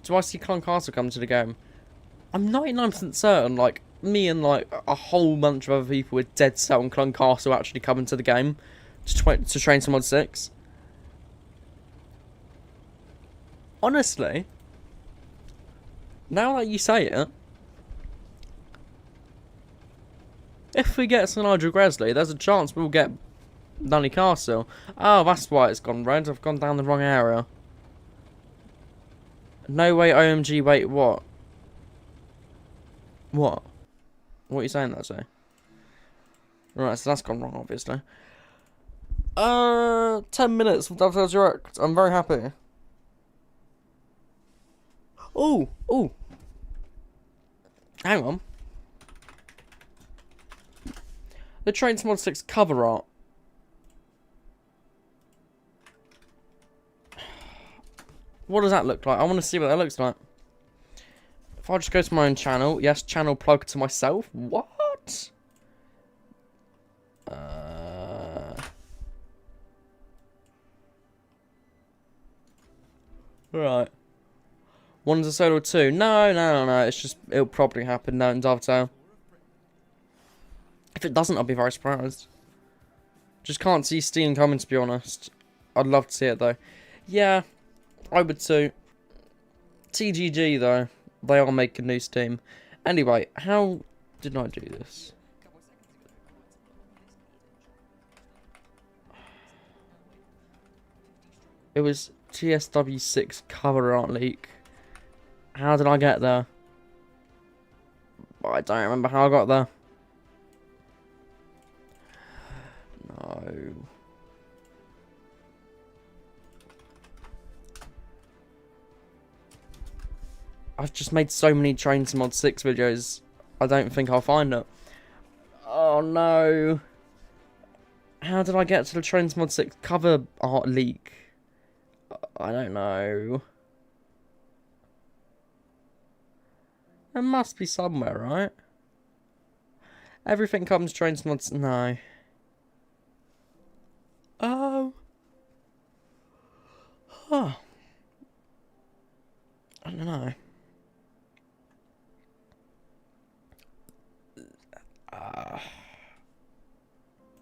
A: Do I see Cloncastle come to the game? I'm 99% certain, like, me and, like, a whole bunch of other people were dead set on Cloncastle actually coming to the game to Train Sim Mod 6. Honestly, now that you say it, if we get Sir Nigel Gresley, there's a chance we'll get Dunny Castle. Oh, that's why it's gone red. I've gone down the wrong area. No way, OMG, wait, what? What? What are you saying that, say? Right, so that's gone wrong, obviously. 10 minutes from Dovetail Direct. I'm very happy. Oh, oh. Hang on. The Train Sim Mod 6 cover art. What does that look like? I want to see what that looks like. If I just go to my own channel. Yes, channel plug to myself. What? Right. One's a Sodor 2. No. It's just, it'll probably happen now in Dovetail. If it doesn't, I'll be very surprised. Just can't see Steam coming, to be honest. I'd love to see it, though. Yeah, I would too. TGG, though. They are making new Steam. Anyway, how did I do this? It was TSW6 cover art leak. How did I get there? I don't remember how I got there. No. I've just made so many Train Sim Mod 6 videos, I don't think I'll find it. Oh no. How did I get to the Train Sim Mod 6 cover art leak? I don't know. It must be somewhere, right? Everything comes Train Sim Mod... No. Oh. Huh. I don't know.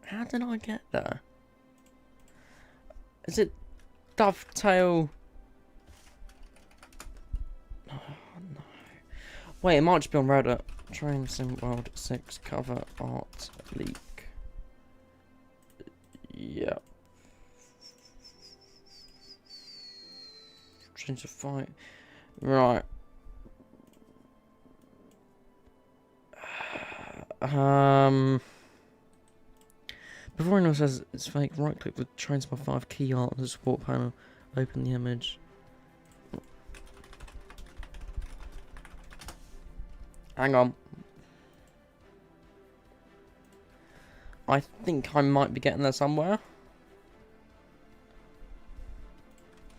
A: How did I get there? Is it Dovetail? Oh, no. Wait, it might just be on Reddit. Train Sim World 6 cover art leak. Yep. Change the fight. Right. Before anyone says it's fake, right click the Train Sim 5 key art on the support panel. Open the image. Hang on. I think I might be getting there somewhere.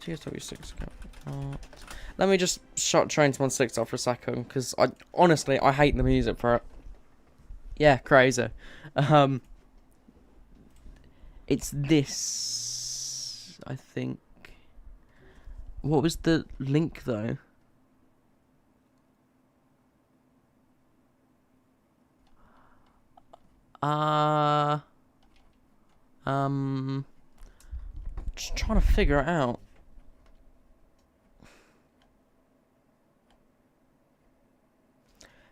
A: TSW6. Let me just shut Train Sim 6 off for a second, because honestly I hate the music for it. Yeah, crazy. It's this, I think. What was the link though? Just trying to figure it out.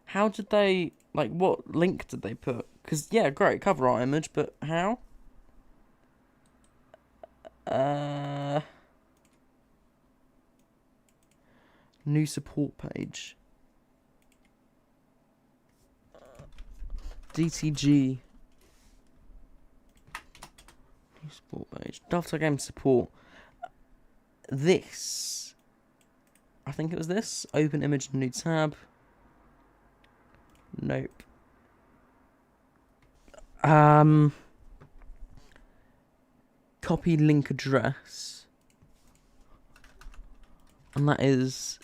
A: How did they, like, what link did they put? Because, yeah, great cover art image, but how? New support page. DTG. New support page. Dovetail game support. This. I think it was this. Open image, new tab. Nope. Copy link address. And that is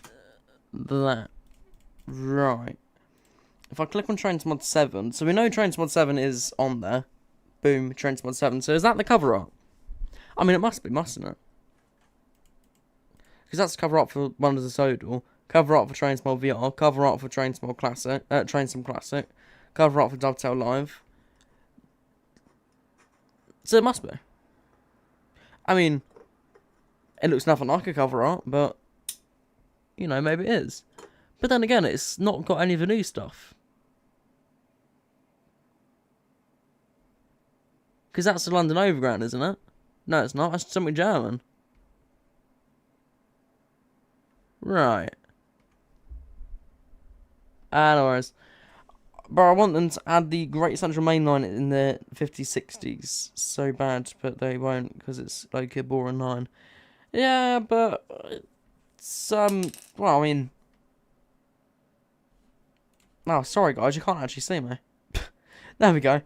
A: that. Right. If I click on Train Sim Mod 7, so we know Train Sim Mod 7 is on there. Boom, Train Sim Mod 7. So is that the cover art? I mean, it must be, mustn't it? Because that's the cover art for Wonders of Sodor. Cover art for Train Sim Mod VR. Cover art for Train Sim Classic. Train Sim Classic. Cover art for Dovetail Live. So it must be. I mean, it looks nothing like a cover art, but, you know, maybe it is. But then again, it's not got any of the new stuff. Because that's the London Overground, isn't it? No, it's not. That's something German. Right. No worries. But I want them to add the Great Central Main Line in the 50s, 60s so bad, but they won't because it's like a boring line. Yeah, but it's, well, I mean... Oh, sorry guys, you can't actually see me. There we go.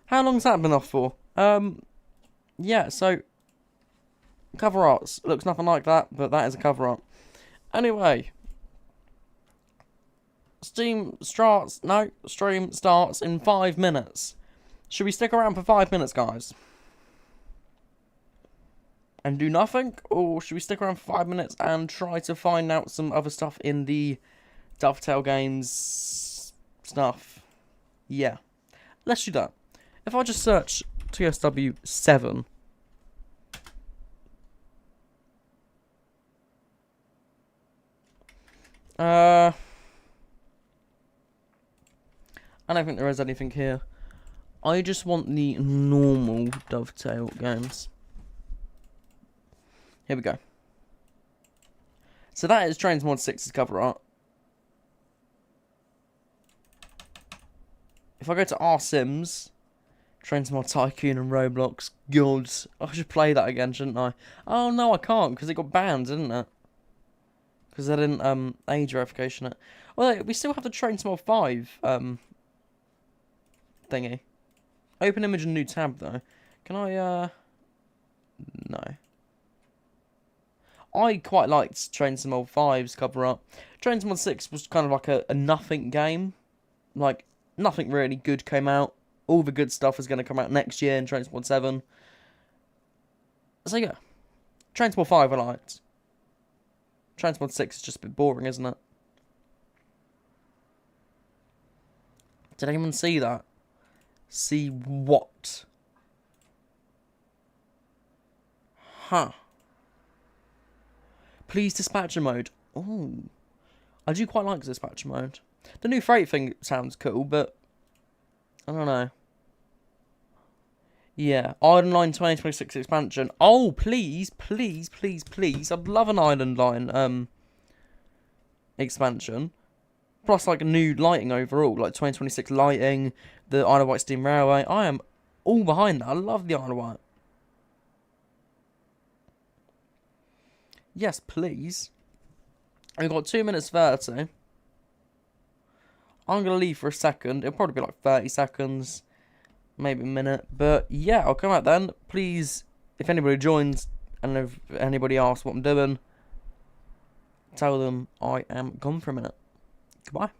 A: How long's that been off for? Yeah, so... Cover arts. Looks nothing like that, but that is a cover art. Anyway... Stream starts in 5 minutes. Should we stick around for 5 minutes, guys? And do nothing? Or should we stick around for 5 minutes and try to find out some other stuff in the Dovetail Games stuff? Yeah. Let's do that. If I just search TSW7. I don't think there is anything here. I just want the normal Dovetail games. Here we go. So that is Train Sim Mod 6's cover art. If I go to R Sims, Train Sim Mod Tycoon and Roblox, God, I should play that again, shouldn't I? Oh no, I can't, because it got banned, didn't it? Because they didn't age verification it. Well, we still have the Train Small 5 thingy. Open image and new tab though. Can I no. I quite liked Train Sim Old 5's cover up. Train Sim 6 was kind of like a nothing game. Like, nothing really good came out. All the good stuff is going to come out next year in Train Sim 7. So yeah. Train Sim 5 I liked. Train Sim 6 is just a bit boring, isn't it? Did anyone see that? See what? Huh. Please dispatcher mode. Oh. I do quite like dispatcher mode. The new freight thing sounds cool, but I don't know. Yeah, Island Line 2026 expansion. Oh, please, please, please, please. I'd love an Island Line expansion. Plus, like, new lighting overall. Like, 2026 lighting, the Isle of Wight Steam Railway. I am all behind that. I love the Isle of Wight. Yes, please. We've got 2 minutes 30. I'm going to leave for a second. It'll probably be like 30 seconds. Maybe a minute. But yeah, I'll come out then. Please, if anybody joins and if anybody asks what I'm doing, tell them I am gone for a minute. Goodbye.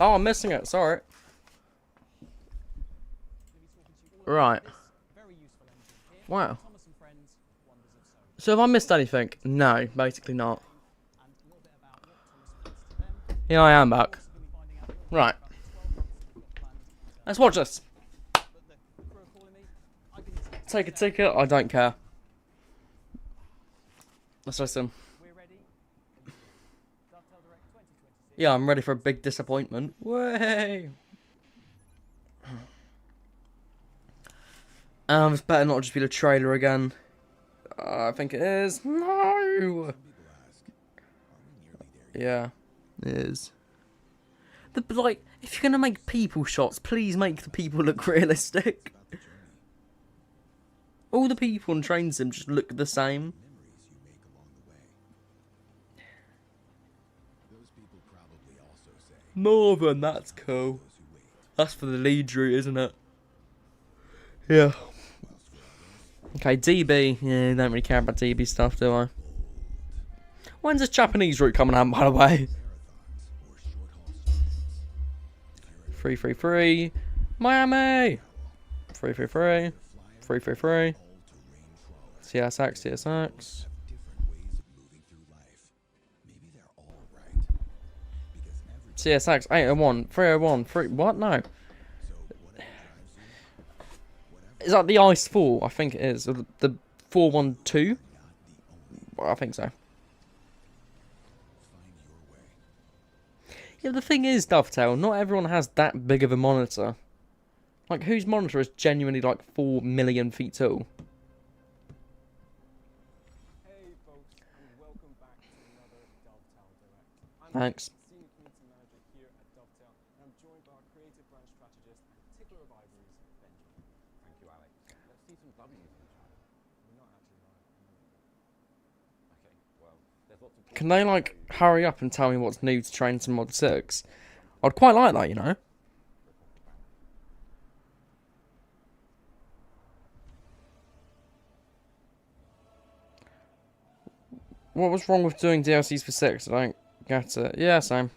A: Oh, I'm missing it. Sorry. Right. Wow. So have I missed anything? No, basically not. Yeah, I am back. Right. Let's watch this. take a ticket. I don't care. Let's listen. Yeah, I'm ready for a big disappointment. Way. This better not just be the trailer again. I think it is. No. Yeah, it is. Like, if you're gonna make people shots, please make the people look realistic. All the people in Train Sim just look the same. Northern, that's cool. That's for the lead route, isn't it? Yeah. Okay, DB. Yeah, don't really care about DB stuff, do I? When's this Japanese route coming out, by the way? 333. Miami. 333. 333. CSX, CSX. CSX 801, 301, 3. What? No. Is that the Ice 4? I think it is. The 412? I think so. Yeah, the thing is, Dovetail, not everyone has that big of a monitor. Like, whose monitor is genuinely like 4 million feet tall?
B: Hey folks, and welcome back to another Dovetail Direct.
A: Thanks.
B: Senior Community Manager here at Dovetail, and I'm joined by our Creative Brand Strategist and Tickler of Ivories, Benjamin.
C: Thank you, Alex. Let's see some W's in the chat.
B: We're not actually live.
C: Okay, well, there's lots of...
A: Can they, like, hurry up and tell me what's new to Train Sim Mod 6? I'd quite like that, you know? What was wrong with doing DLCs for 6? I don't get it. Yeah, same.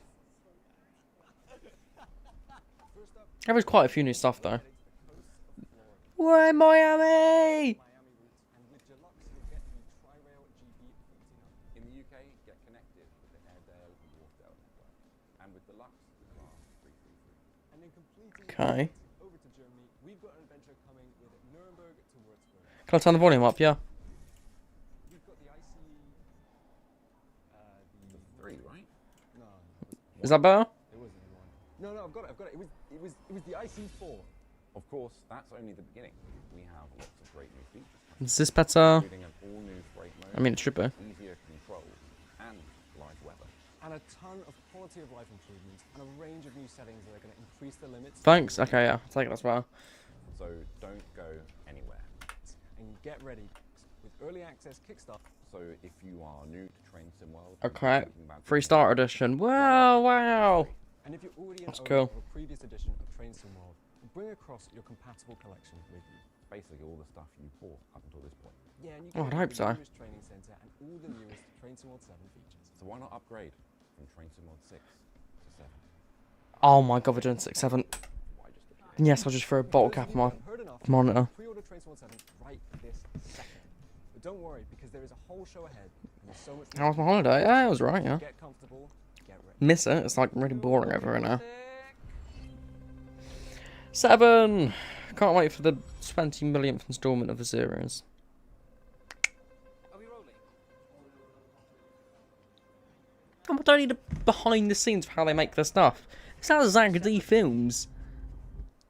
A: There was quite a few new stuff, though. Where Miami?
B: And with Deluxe, you'll get the Tri-Rail GB49.
C: In the UK, get connected with the Airedale and Wharfdale network. And with Deluxe, the Class 333.
B: And then completing
A: Okay.
B: over to Germany, we've got an adventure coming with Nuremberg to Würzburg.
A: Can I turn the volume up? Yeah.
B: We've got the IC...
C: The 3, right?
B: No,
A: Is that better?
B: it wasn't the one. No, I've got it. It was the IC4.
C: Of course, that's only the beginning. We have lots of great new features coming,
A: Is this better?
C: including an all-new freight mode,
A: I mean, it should be.
C: easier controls, and live weather.
B: And a ton of quality of life improvements and a range of new settings that are going to increase the limits.
A: Thanks. Okay, yeah. I'll take it as well.
C: So don't go anywhere.
B: And get ready with early access Kickstarter.
C: So if you are new to Train Sim World,
A: Okay. Free starter edition. Wow, wow.
B: And if you're already an
A: That's
B: owner
A: cool.
B: of a previous edition of Train Sim World, bring across your compatible collection with you.
C: basically all the stuff you bought up until this point.
B: Yeah, and you
A: Oh,
B: get
A: I'd hope
B: the
A: so.
B: newest training center and all the newest Train Sim World 7 features.
C: So why not upgrade from Train Sim World 6 to 7?
A: Oh my god, we're doing 6-7.
C: Why just the
A: Yes, I'll just throw a bottle cap on my monitor.
B: Pre-order Train Sim World 7 right this second. But don't worry, because there is a whole show ahead and there's so much
A: How was my holiday? Yeah, it was right, yeah.
B: Get comfortable, get ready.
A: Miss it, it's like really boring over here now. 7! Can't wait for the 20 millionth installment of the series.
D: Are we rolling?
A: I don't need a behind the scenes for how they make their stuff. It's how Zach D films.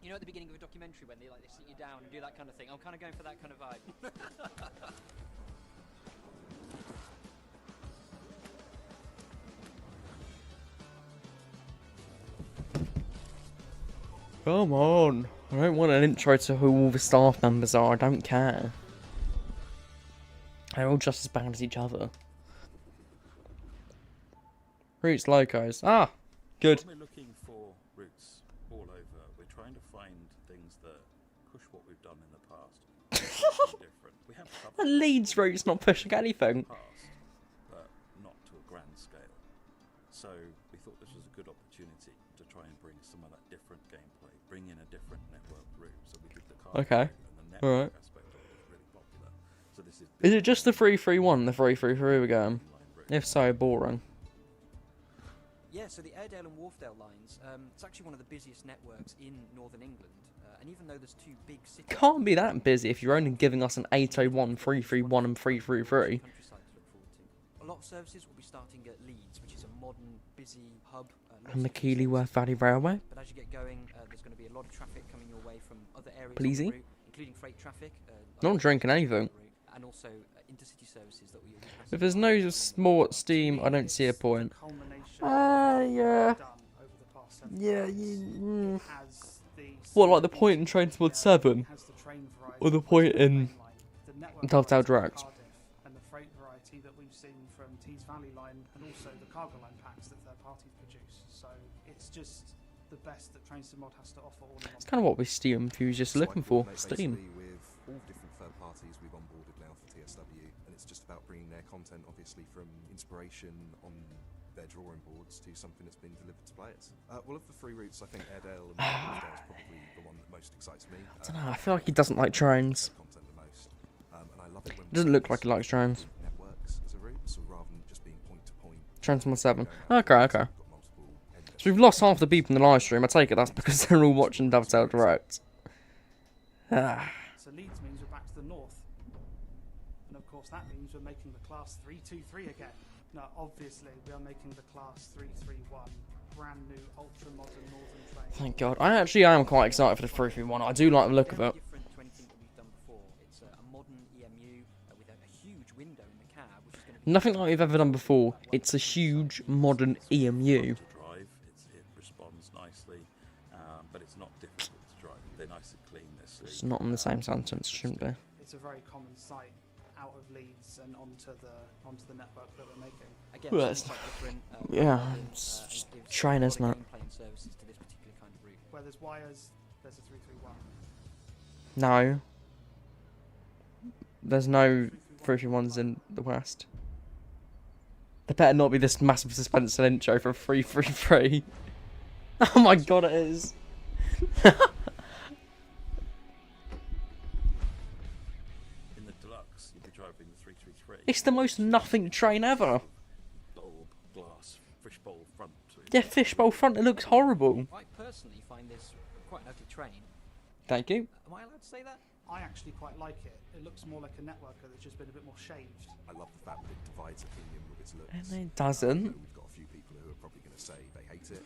D: You know, at the beginning of a documentary when they sit you down and do that kind of thing. I'm kind of going for that kind of vibe.
A: Come on. I don't want an intro to who all the staff members are. I don't care. They're all just as bad as each other. Roots locos. Ah, good.
E: When we're looking for routes all over, we're trying to find things that push what we've done in the past. Something different. We have
A: The
E: covered
A: Leeds route's not pushing anything.
E: the past, but not to a grand scale. So we thought this was a good opportunity to try and bring some of that different gameplay, bring in a different network route. So we did the car
A: Okay.
E: and the network
A: Alright.
E: aspect of it is really popular. So this is
A: Is it just the 331, the 333 again?
E: inline route.
A: If so, boring.
D: Yeah, so the Airedale and Wharfdale lines, it's actually one of the busiest networks in northern England. and even though there's two big cities,
A: Can't be that busy if you're only giving us an 801, 331, and 333.
D: countryside to look forward to. A lot of services will be starting at Leeds, which is a modern, busy hub.
A: And the Keighley-Worth Valley Railway.
D: But as you get going, there's going to be a lot of traffic coming your way from other areas of
A: Pleasey?
D: the route, including freight traffic.
A: Not drinking anything.
D: And also intercity services that we will be
A: If there's no more steam, I don't see a point. Yeah. Yeah, What, like the point in Train Sport 7? Or the point in Dovetail Direct?
B: And the freight variety that we've seen from Tees Valley Line and also the cargo line packs that third parties produce. So it's just the best that Train Sim Mod has to offer. All
A: It's kind of what we Steam enthusiasts are looking for. Steam.
F: With all different third parties we've onboarded now for TSW, and it's just about bringing their content, obviously, from inspiration on their drawing boards to something that's been delivered to players. Well, of the three routes, I think Airedale and Dovetail is probably the one that most excites me.
A: I don't know, I feel like he doesn't like trains.
F: Content the most. And I love it when
A: Doesn't look like he likes trains.
F: networks as a route, so rather than just being point to point.
A: Transformer 7. Okay. So we've lost half the people in the live stream. I take it that's because they're all watching Dovetail Direct.
B: So Leeds means we're back to the north. And of course that means we're making the class 323 again. Now obviously we are making the class 331. Brand new ultra modern northern train.
A: Thank God. I actually am quite excited for the 331. I do like the look of it.
D: Different to anything that we've done before. It's a modern EMU with a huge window in the cab, which is going to be
A: Nothing like we've ever done before. It's a huge modern EMU.
E: To drive, it responds nicely, but it's not difficult to drive. They're nice and clean.
A: It's not in the same sentence, shouldn't be.
B: It's a very common sight out of Leeds and onto the network that we're making.
D: again
A: Well,
D: something quite different.
A: yeah,
D: rather than,
A: it's
D: and
A: just
D: gives
A: train,
D: a lot
A: isn't
D: of
A: it?
D: gameplay and services to this particular kind of route.
B: Where there's wires, there's a 331.
A: No. There's no 331s in the West. There better not be this massive suspense and intro for 333. Oh my god, it is.
E: In the deluxe, you'll be driving the 333.
A: It's the most nothing train ever.
E: Bulb, glass, fishbowl front.
A: Yeah, fishbowl front, it looks horrible.
D: I personally find this quite an ugly train.
A: Thank you.
D: Am I allowed to say that?
B: I actually quite like it. It looks more like a networker that's just been a bit more shaved.
F: I love the fact that it divides opinion with its looks.
A: And it doesn't.
F: We've got a few people who are probably going to say they hate it.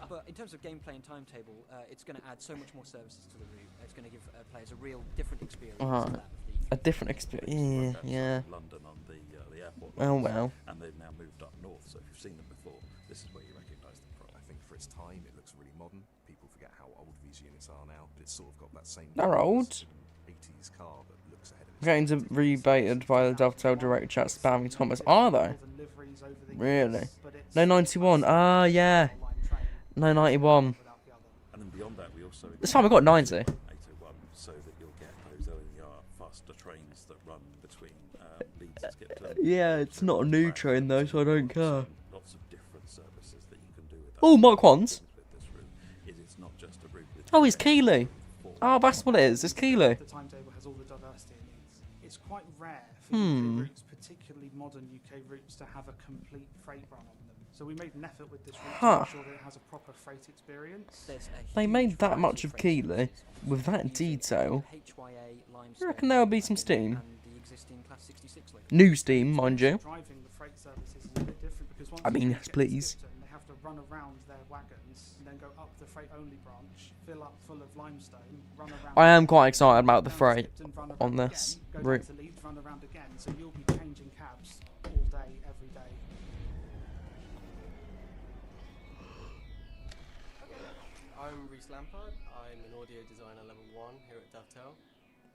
D: But in terms of gameplay and timetable, it's going to add so much more services to the route. It's going to give players a real different experience. To that of
A: A different experience. Yeah.
E: London on the airport.
A: Oh
E: lines,
A: well.
E: And they've now moved up north, so if you've seen them before, this is where you recognise them from.
F: I think for its time, it looks really modern. People forget how old these units are now, but it's sort of got that same.
A: They're old.
F: 80s car that looks ahead of its
A: Getting
F: time.
A: rebaited by the Dovetail Direct chat spamming Thomas. Are they?
B: Liveries over the
A: Really?
B: years, but it's
A: No 91. Ah, yeah.
B: line train
A: No 91.
B: without the other.
E: And then beyond that, we also
A: This time I got 90.
E: 801, so that you'll get those LER faster trains that run between Leeds and Skipton.
A: Yeah, it's not a new train though, so I don't care.
E: Lots of different services that you can do with that.
A: Oh, Mark Wands.
E: With this route. It's not just a route with
A: Oh, it's Keighley. Oh, that's what it is. It's Keighley.
B: The timetable has all the diversity it needs. It's quite rare for UK routes, particularly modern UK routes, to have a complete freight run on them. So we made an effort with this route
A: Huh.
B: to make sure that it has a proper freight experience.
D: There's a
A: They
D: huge
A: made that
D: variety
A: much of
D: freight
A: Keighley
D: services,
A: with that
D: using
A: detail.
D: HYA,
A: I
D: limestone,
A: reckon there'll be some
D: and
A: steam.
D: the existing Class 66 locomotive.
A: New steam, mind you.
B: Driving the freight services is a bit different because once
A: I mean,
B: you
A: yes,
B: get to
A: please.
B: Skipton, they have to run around their wagons and then go up the freight only branch, fill up full of limestone, run around.
A: I am quite excited about the
B: down to
A: freight
B: Skipton, run
A: on
B: around
A: this
B: again, go
A: route.
B: down to Leeds, run around again. So you'll be changing cabs all day, every day.
G: I'm Reese Lampard. I'm an audio designer level 1 here at Dovetail,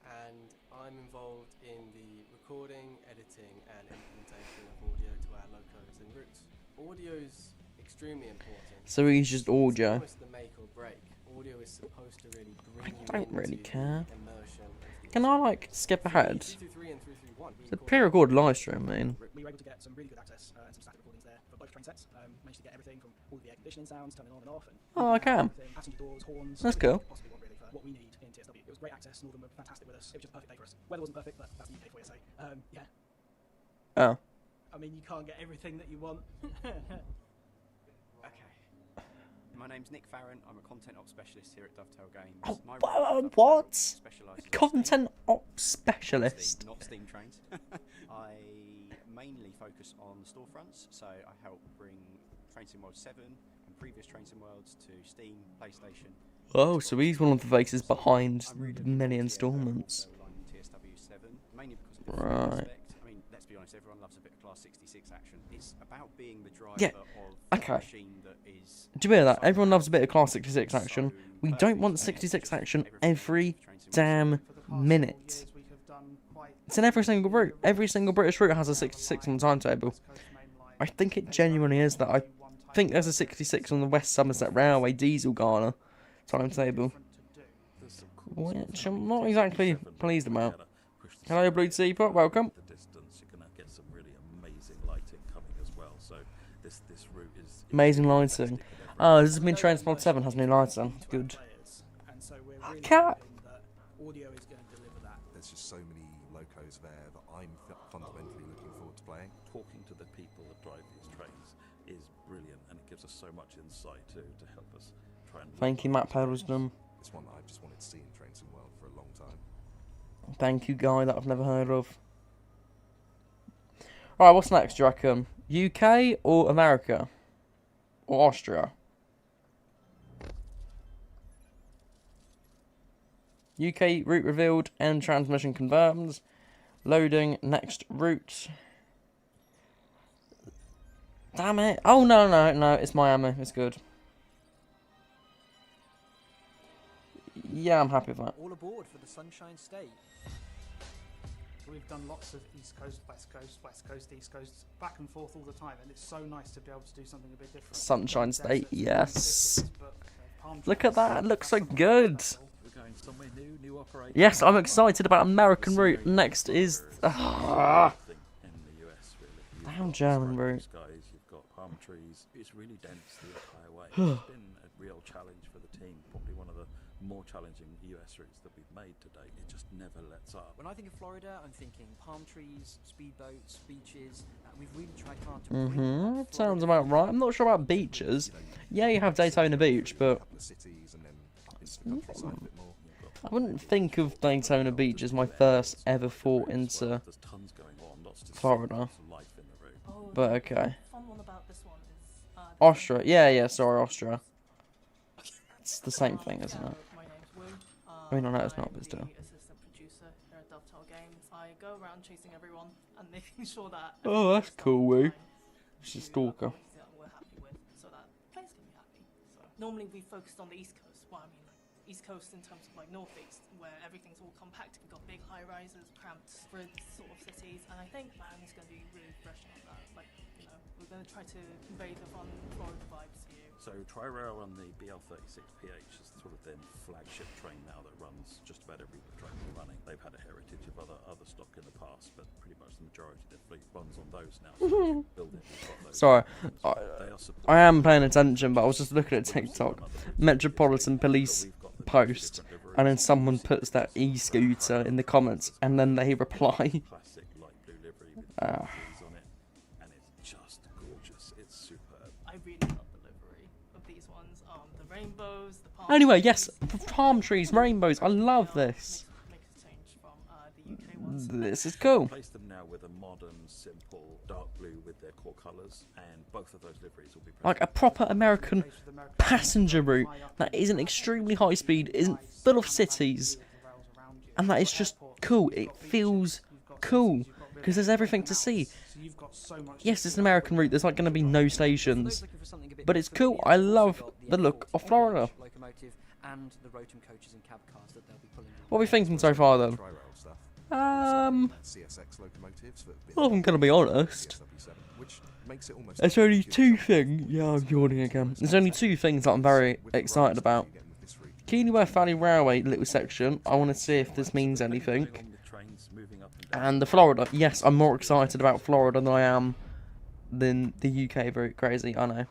G: and I'm involved in the recording, editing and implementation of audio to our locos and routes. Audio's extremely important.
A: So he's just
G: It's
A: audio.
G: almost the make or break. Audio is supposed to really bring you
A: don't really
G: into
A: care.
G: the immersion of the
A: Can I like skip ahead?
G: 323 and 331.
A: It's a pre-recorded live stream, man.
H: We were able to get some really good access and some static recordings there for both train sets. Managed to get everything from all the air conditioning sounds, turning on and off, and
A: Oh, I can.
H: everything, passenger doors, horns.
A: That's
H: everything
A: cool.
H: you could possibly want really for what we need in TSW. It was great access, and all of them were fantastic with us. It was just a perfect day for us. Weather wasn't perfect, but that's the UK for you, so yeah.
A: Oh.
H: I mean, you can't get everything that you want. Okay.
I: My name's Nick Farron. I'm a content ops specialist here at Dovetail Games.
A: Oh,
I: My role at Dovetail
A: what?
I: specialises in
A: Content ops
I: Steam,
A: specialist.
I: not Steam trains. I mainly focus on the storefronts, so I help bring Train Sim World 7 and previous Train Sim Worlds to Steam, PlayStation.
A: Oh, so he's one of the faces behind
I: I'm really
A: many
I: looking forward to
A: installments.
I: the line TSW7, mainly because of the
A: Right.
I: fun aspect. I mean, let's be honest, everyone loves a bit of Class 66 action. It's about being the driver
A: Yeah,
I: of
A: okay.
I: a machine that is...
A: Do you hear that? Everyone loves a bit of Class 66 action. We don't want 66 action every damn minute. It's in every single route. Every single British route has a 66 on the timetable. I think it genuinely is that. I think there's a 66 on the West Somerset Railway diesel Ghana timetable, which I'm not exactly pleased about. Hello, Blue Teapot, welcome.
E: The distance, you're gonna get some really amazing lighting coming as well. So this route is
A: Amazing lighting. Oh, this has been Transport 7 has new lighting. Good.
H: And so we're really
A: Cat.
H: hoping that audio is going to deliver that.
F: There's just so many locos there that I'm fundamentally looking forward to playing.
E: talking to the people that drive these trains is brilliant, and it gives us so much insight too to help us try and.
A: Thank you, Matt Pedalston.
F: It's one that I've just wanted to see in Train Sim World for a long time.
A: Thank you, guy that I've never heard of. Alright, what's next, do you reckon? UK or America? Or Austria? UK route revealed and transmission confirmed. Loading next route. Damn it. Oh, no, it's Miami. It's good. Yeah, I'm happy with that.
D: All aboard for the Sunshine State.
B: We've done lots of East Coast, West Coast, East Coast, back and forth all the time, and it's so nice to be able to do something a bit different.
A: Sunshine State, yes.
B: But, palm
A: Look at
B: trees,
A: that, it looks so good.
E: We're going somewhere new operating.
A: Yes, I'm excited about American route. Next is...
E: in the US, really.
A: Damn German route.
E: Skies, you've got palm trees. It's really dense the entire way. It's been a real challenge for the team. Probably one of the more challenging US routes that we've made to date. It just never lets up.
D: When I think of Florida, I'm thinking palm trees, speedboats, beaches. We've really tried hard to bring
A: Sounds about right. I'm not sure about beaches. Yeah, you have Daytona Beach, but...
F: A couple of cities and then up into the countryside a bit more.
A: I wouldn't think of Daytona Beach as my first ever thought into
E: There's tons going on, lots to see,
A: Florida.
E: lots of life in the route.
J: Oh,
A: But
J: the
A: okay.
J: fun one about this one is
A: Austria. Yeah, sorry, Austria. It's the same thing, isn't it?
J: My name's Wu.
A: I mean, I know it's not,
J: I'm
A: but still.
J: the assistant producer here at Dovetail Games. I go around chasing everyone and making sure that.
A: Oh, that's cool, Wu. She's a stalker.
J: That we're happy with, so that players can be happy. So normally we focused on the East Coast. Well, I mean, like East Coast in terms of like Northeast, where everything's all compact. We've got big high rises, cramped, spread sort of cities, and I think Miami's going to be really refreshing on that. Like, you know, we're going to try to convey the fun Florida vibes to you.
E: So Tri-Rail on the BL36PH is sort of their flagship train now that runs just about every train they're running. They've had a heritage of other stock in the past, but pretty much the majority of their fleet runs on those now. So as you build it, you've got those
A: Sorry,
E: trains.
A: I am paying attention, but I was just looking at TikTok. Metropolitan Police post, and then someone puts that e-scooter in the comments, and then they reply.
E: Classic light blue livery with trees on it, and it's just gorgeous. It's superb.
J: I really love the livery of these ones. The rainbows, the palm
A: Anyway,
J: trees,
A: yes, palm trees, rainbows. I love this.
J: Makes a change from the UK ones.
A: This is cool.
E: Replace them now with a modern, simple, dark blue with their core colours, and both of those liveries will be
A: Like a proper American passenger route that isn't extremely high speed, isn't full of cities, and that is just cool. It feels cool because there's everything to see. Yes, it's an American route. There's like going to be no stations, but it's cool. I love the look of Florida.
D: Locomotive and the Rotom coaches and cab cars that they'll be pulling.
A: What are we thinking so far then?
F: Tri-Rail stuff. CSX locomotives that have been
A: Well, I'm gonna be honest.
F: TSW7, which makes it almost
A: There's only two things. Yeah, I'm yawning again. There's only two things that I'm very excited about. Kenilworth Valley Railway little section. I want to see if this means anything. And the Florida. Yes, I'm more excited about Florida than I am than the UK route. Crazy, I know.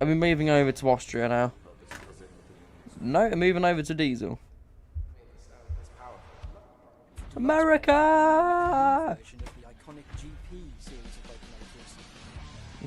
A: Are we moving over to Austria now? No, we're moving over to diesel. America!
D: Version of the iconic GP series of locomotives.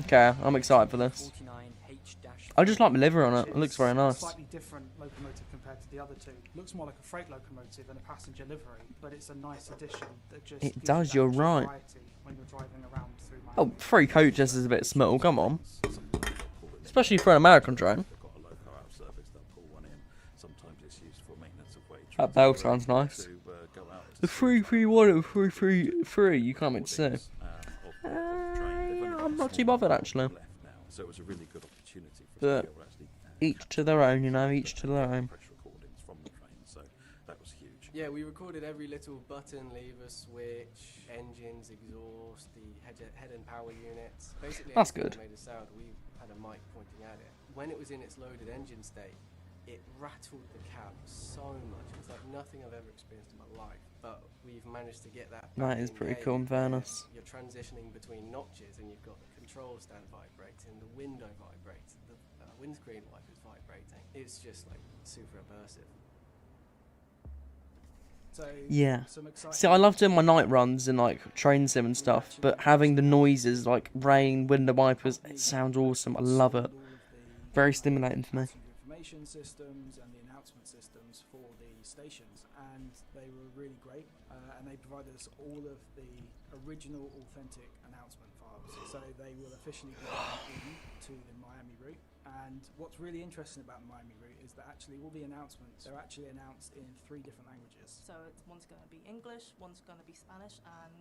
A: Okay, I'm excited for this.
D: 49H-.
A: I just like my liver on it. It
B: It's
A: looks very
B: a
A: nice.
B: slightly different locomotive compared to the other two. Looks more like a freight locomotive than a passenger livery, but it's a nice addition that just
A: It
B: gives
A: does,
B: you
A: you're
B: that
A: right.
B: variety when you're driving around through
A: Oh,
B: Miami.
A: 3 coaches is a bit small, come on.
E: Sometimes they'll pull in.
A: Especially for an American train.
E: They've got a loco out of service, they'll pull one in. Sometimes it's used for maintenance of wage.
A: That bell sounds nice.
E: To, go out to
A: The
E: sea
A: 331 and 333, you can't mean to say.
E: of the train. They've only got
A: I'm
E: a
A: not too
E: small
A: bothered,
E: amount
A: actually.
E: left now, so it was a really good opportunity for
A: But
E: us to be able to actually
A: each to their own, you know, each to their own.
E: press recordings from the train, so that was huge.
G: Yeah, we recorded every little button, lever, switch, engines, exhaust, the head and power units. Basically,
A: That's
G: anything
A: good.
G: that made a sound, we had a mic pointing at it. When it was in its loaded engine state, it rattled the cab so much. It was like nothing I've ever experienced in my life. But we've managed to get that back
A: That is
G: in
A: pretty
G: game
A: cool in
G: where
A: fairness.
G: You're transitioning between notches and you've got the control stand vibrating, the window vibrating, the windscreen wipers vibrating. It's just like super immersive.
B: So,
A: Yeah.
B: some exciting
A: See, I love doing my night runs in like train sim and stuff, but having the noises like rain, window wipers, it sounds awesome. I love it. Very stimulating for me.
H: Information systems and the announcement systems for the stations, and they were really great. And they provided us all of the original, authentic announcement files. So they will officially be going into the Miami route. And what's really interesting about the Miami route is that actually all the announcements are actually announced in 3 different languages.
J: So one's going to be English, one's going to be Spanish, and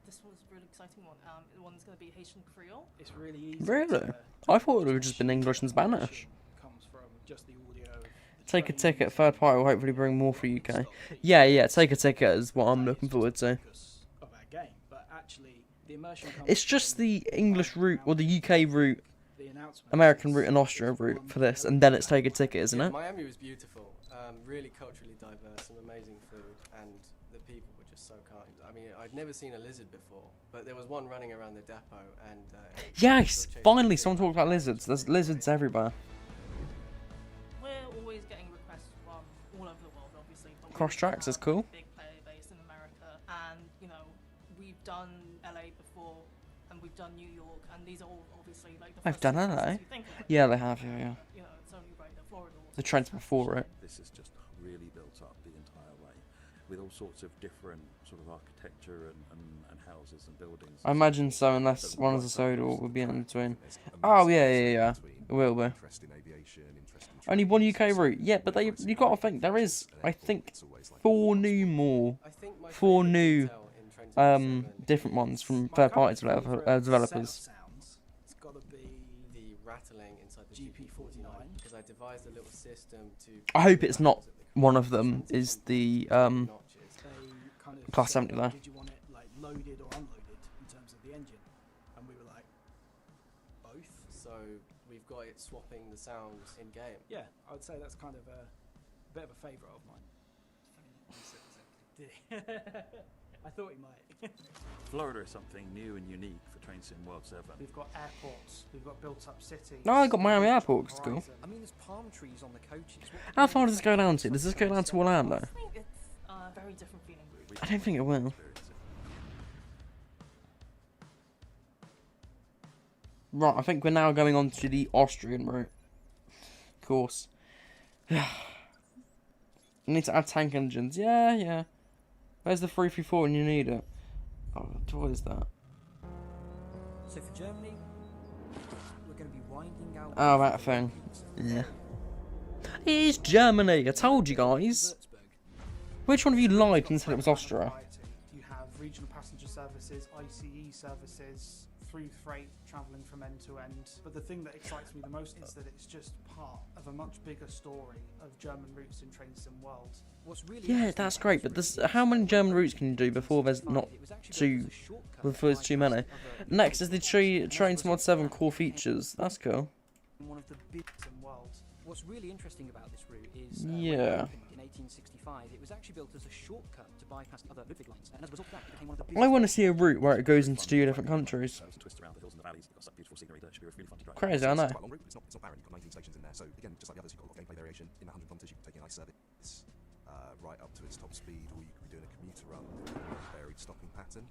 J: this one's a really exciting one. One's going to be Haitian Creole.
H: It's really easy.
A: Really?
H: to-
A: I thought it would have just been English and Spanish.
H: Comes from just the audio. the
A: Take a
H: trains,
A: ticket, third party will hopefully bring more for UK. Yeah, take a ticket is what I'm looking forward to.
H: focus of our game, but actually the immersion comes
A: It's just
H: from
A: the English route or the UK route,
H: the announcement.
A: American route and Austria route for this, and then it's take a ticket, isn't
G: Yeah,
A: it?
G: Miami was beautiful, really culturally diverse, some amazing food, and the people were just so kind. I mean, I'd never seen a lizard before, but there was one running around the depot, and
A: Yes, finally someone talked about lizards. There's lizards everywhere.
J: We're always getting requests from all over the world, obviously. But we
A: Cross tracks is cool.
J: Big player base in America, and you know, we've done LA before, and we've done New York, and these are all obviously like the
A: I've
J: first
A: done
J: two places
A: LA.
J: you think of.
A: Yeah, they have, yeah.
J: You know, it's only right that Florida.
A: The trends before it.
E: This is just really built up the entire way with all sorts of different sort of architecture and houses and buildings.
A: I imagine so, unless one is a Sodor will be in between. Oh, yeah. It will be.
F: Interest in aviation, interest in
A: Only one UK route. Yeah, but you got to think, there is, I think, 4 new more.
G: I think my
A: 4
G: favourite
A: new
G: detail in Train Sim 7
A: different ones from
H: My
A: third-party
H: company for
A: developers.
H: sounds, it's got to be
G: the rattling inside the
H: GP49,
G: because I devised a little system to.
A: I hope it's not one of them is the
G: notches.
H: they kind of
A: Class
H: said,
A: 70 there.
H: did you want it like loaded or unloaded in terms of the engine? And we were like, both.
G: So we've got it swapping the sounds in game.
H: Yeah, I would say that's kind of a bit of a favourite of mine. Did he? I thought he might.
E: Florida is something new and unique for Train Sim World 7.
B: We've got airports, we've got built-up cities.
A: No, I got Miami Airport, it's cool.
B: Horizon.
D: I mean, there's palm trees on the coaches. What could
A: How
D: you
A: far does this
D: expect?
A: go down to? Does this go down to Orlando?
J: I think it's a very different feeling.
A: I don't think it will. Right, I think we're now going on to the Austrian route. Of course. You need to add tank engines. Yeah. Where's the 334 when you need it? Oh, what is that?
D: So for Germany, we're going to be winding out.
A: Oh, that thing. Yeah. It's Germany, I told you guys. Which one of you lied and said it was Austria?
B: You have regional passenger services, ICE services, through freight travelling from end to end. But the thing that excites me the most is that it's just part of a much bigger story of German routes in Train Sim World.
D: What's really
A: Yeah,
D: interesting
A: that's
D: about
A: great,
D: this
A: but
D: route
A: there's,
D: is
A: how many
D: that
A: German routes can you do before there's not
D: it was actually
A: too,
D: built as a shortcut
A: before there's
D: to
A: too many?
D: bypass other
A: Next is the
D: routes.
A: Train Mod 7 core features. That's cool.
B: One of the big Sim World.
D: What's really interesting about this route is when it
A: Yeah.
D: opened in 1865, it was actually built as a shortcut to bypass other Ludwig lines, and as a result of that, it became one of the
A: I
D: busiest.
A: want to see a route where it goes into 2 different countries.
E: Turns and twists around the hills and the valleys. You've got some beautiful scenery that should be really fun to drive.
A: Crazy, I know.
F: It's quite a long route, but it's not barren. You've got 19 stations in there. So again, just like the others, you've got a lot of gameplay variation. In the 100 kilometers, you can take an ice service right up to its top speed, or you could be doing a commuter run with a varied stopping pattern.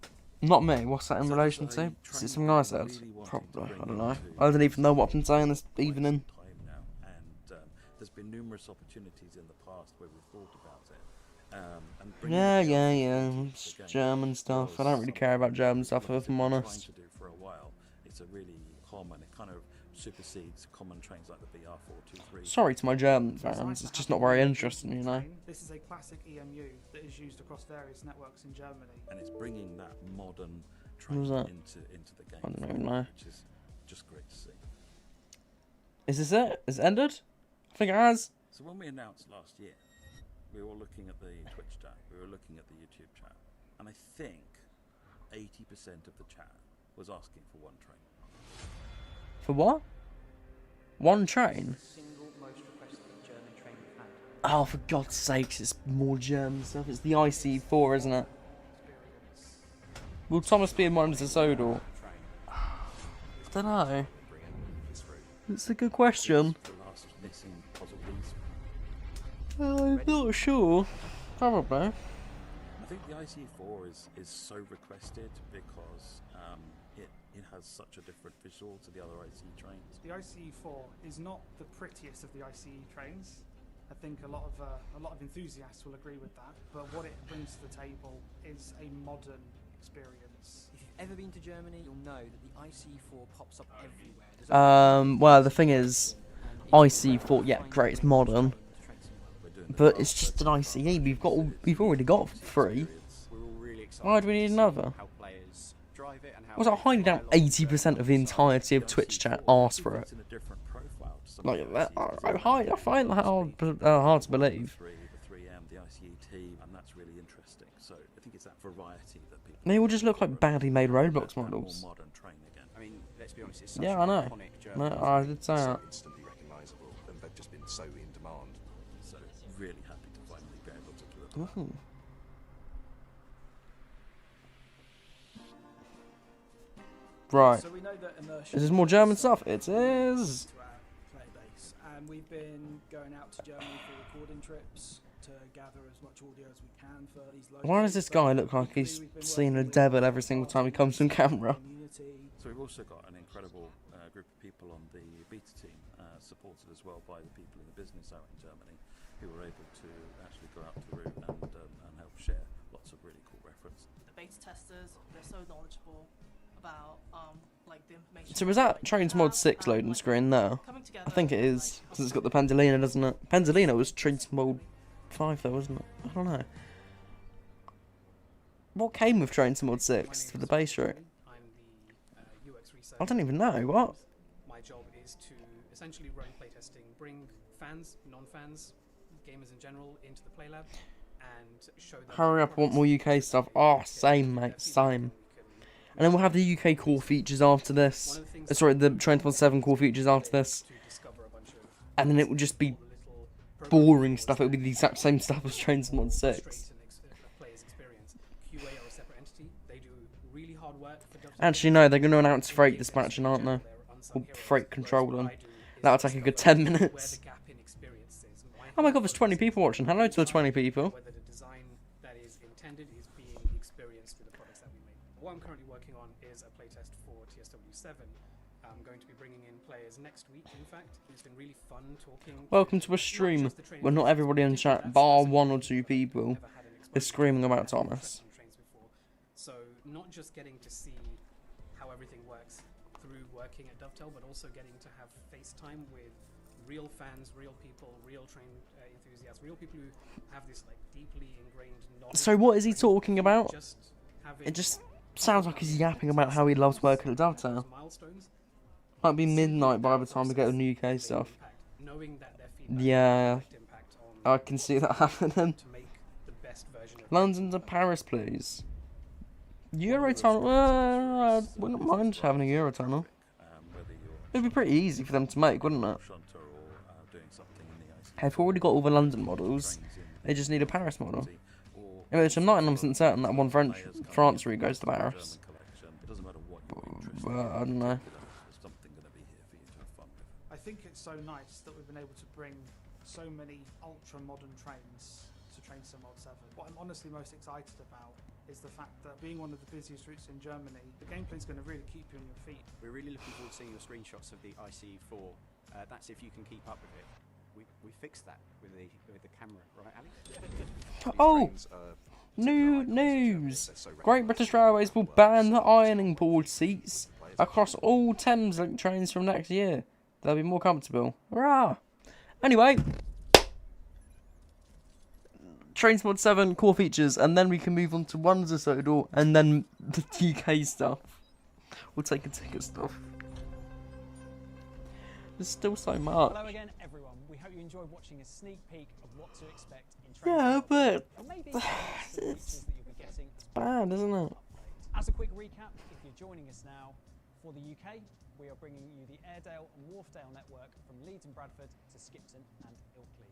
A: Not me. What's that in
E: So
A: relation
E: there's a
A: to? Is it
E: train
A: something
E: that
A: I
E: we're
A: said?
E: really wanting to
A: Probably.
E: bring
A: I don't know.
E: into
A: I don't even know what I've been saying this
E: quite some
A: evening.
E: time now, and there's been numerous opportunities in the past where we've thought about it. And bringing
A: Yeah,
E: the
A: yeah,
E: VR
A: yeah.
E: into
A: It's
E: the game
A: German stuff. I
E: was
A: don't really care
E: something
A: about German
E: that
A: stuff,
E: like
A: if
E: we've
A: I'm
E: been trying
A: honest.
E: to do for a while. It's a really common. It kind of supersedes common trains like the BR423.
A: Sorry to my German
B: So it's
A: fans.
B: nice to
A: It's just
B: have
A: not very
B: one
A: interesting, you know.
B: train. This is a classic EMU that is used across various networks in Germany.
E: And it's bringing that modern
A: What was
E: train
A: that?
E: into the game.
A: I don't even know.
E: Which is just great to see.
A: Is this it? Is it ended? I think it has.
E: So when we announced last year, we were all looking at the Twitch chat, we were looking at the YouTube chat, and I think 80% of the chat was asking for one train.
A: For what? One train?
D: Single most requested German train we've had.
A: Oh, for God's sakes, it's more German stuff. It's the IC4, isn't it? Will Thomas be in one of the Sodor? I don't know. It's a good question.
E: The last missing puzzle piece.
A: I'm not sure. Probably.
E: I think the ICE4 is so requested because it has such a different visual to the other ICE trains.
B: The ICE4 is not the prettiest of the ICE trains. I think a lot of enthusiasts will agree with that. But what it brings to the table is a modern experience.
D: If you've ever been to Germany, you'll know that the IC4 pops up everywhere. There's
A: Well, the thing is, IC4, yeah, great, it's modern. But it's just an ICE. We've already got three.
I: We're all really excited
A: Why do we need
I: to see
A: another?
I: how players drive it and how
A: Was I highly doubt 80% of the entirety of Twitch chat asked for it.
E: It's in a different profile to some
A: Like
E: of the
A: that,
E: ICE
A: I find that hard to believe.
E: The 3M, the ICE team, and that's really interesting. So I think it's that variety that people.
A: They all just look like badly made Roblox
E: More
A: models.
E: modern train again.
I: I mean, let's be honest, it's such
A: Yeah,
I: an
A: I know.
I: iconic German
A: No, I did say
F: So
A: that.
F: instantly recognisable, and they've just been so in demand.
E: So really happy to finally be able to deliver.
A: Ooh. Right.
H: So we know that immersion.
A: Is this more German stuff? It is.
H: To our player base, and we've been going out to Germany for recording trips to gather as much audio as we can for these.
A: Why does this guy look like he's seen a devil every single time he comes on camera?
E: So we've also got an incredible group of people on the beta team, supported as well by the people in the business out in Germany, who were able to actually go out to the route and help share lots of really cool reference.
J: The beta testers, they're so knowledgeable about like the information.
A: So is that Trains Mod 6 loading screen there?
J: Coming together,
A: I think it is, because it's got the Pendolino, doesn't it? Pendolino was Trains Mod 5 though, wasn't it? I don't know. What came with Trains Mod 6 for the base rate?
K: I'm the UX researcher.
A: I don't even know, what?
K: My job is to essentially run playtesting, bring fans, non-fans, gamers in general into the play lab and show them.
A: Hurry up, I want more UK stuff. Oh, same mate, same. And then we'll have the UK core features after this. Sorry, the Trains Mod 7 core features after this. And then it will just be boring stuff. It will be the exact same stuff as Trains Mod 6. Actually, no, they're going to announce freight dispatching, aren't they? Or freight controlling. That'll take a good 10 minutes. Oh my god, there's 20 people watching. Hello to the 20 people.
K: Whether the design that is intended is being experienced with the products that we make. What I'm currently working on is a playtest for TSW7. I'm going to be bringing in players next week, in fact. It's been really fun talking.
A: Welcome to a stream where not everybody in chat, bar 1 or 2 people, is screaming about Thomas.
K: So not just getting to see how everything works through working at Dovetail, but also getting to have FaceTime with real fans, real people, real train enthusiasts, real people who have this like deeply ingrained knowledge.
A: So what is he talking about? It just sounds like he's yapping about how he loves working at Dovetail. Might be midnight by the time we get the new UK stuff. Yeah, I can see that happening. London to Paris, please. Eurotunnel? I wouldn't mind having a Eurotunnel. It'd be pretty easy for them to make, wouldn't it? They've already got all the London models. They just need a Paris model. In which I'm 99% certain that one France route goes to Paris. But I don't know.
B: I think it's so nice that we've been able to bring so many ultra modern trains to Train Sim Mod 7. What I'm honestly most excited about is the fact that being one of the busiest routes in Germany, the gameplay is going to really keep you on your feet.
I: We're really looking forward to seeing your screenshots of the ICE4. That's if you can keep up with it. We fixed that with the camera, right, Alex?
A: Oh! New news! Great British Railways will ban the ironing board seats across all Thameslink trains from next year. They'll be more comfortable. Hurrah! Anyway, Trains Mod 7 core features, and then we can move on to Wonders of Sodor, and then the UK stuff. We'll take a ticket stuff. There's still so much.
L: Hello again, everyone. We hope you enjoyed watching a sneak peek of what to expect in Trains
A: Yeah,
L: Mod
A: but
L: 7, or maybe
A: it's bad, isn't it?
L: As a quick recap, if you're joining us now, for the UK, we are bringing you the Airedale and Wharfdale network from Leeds and Bradford to Skipton and Ilkley.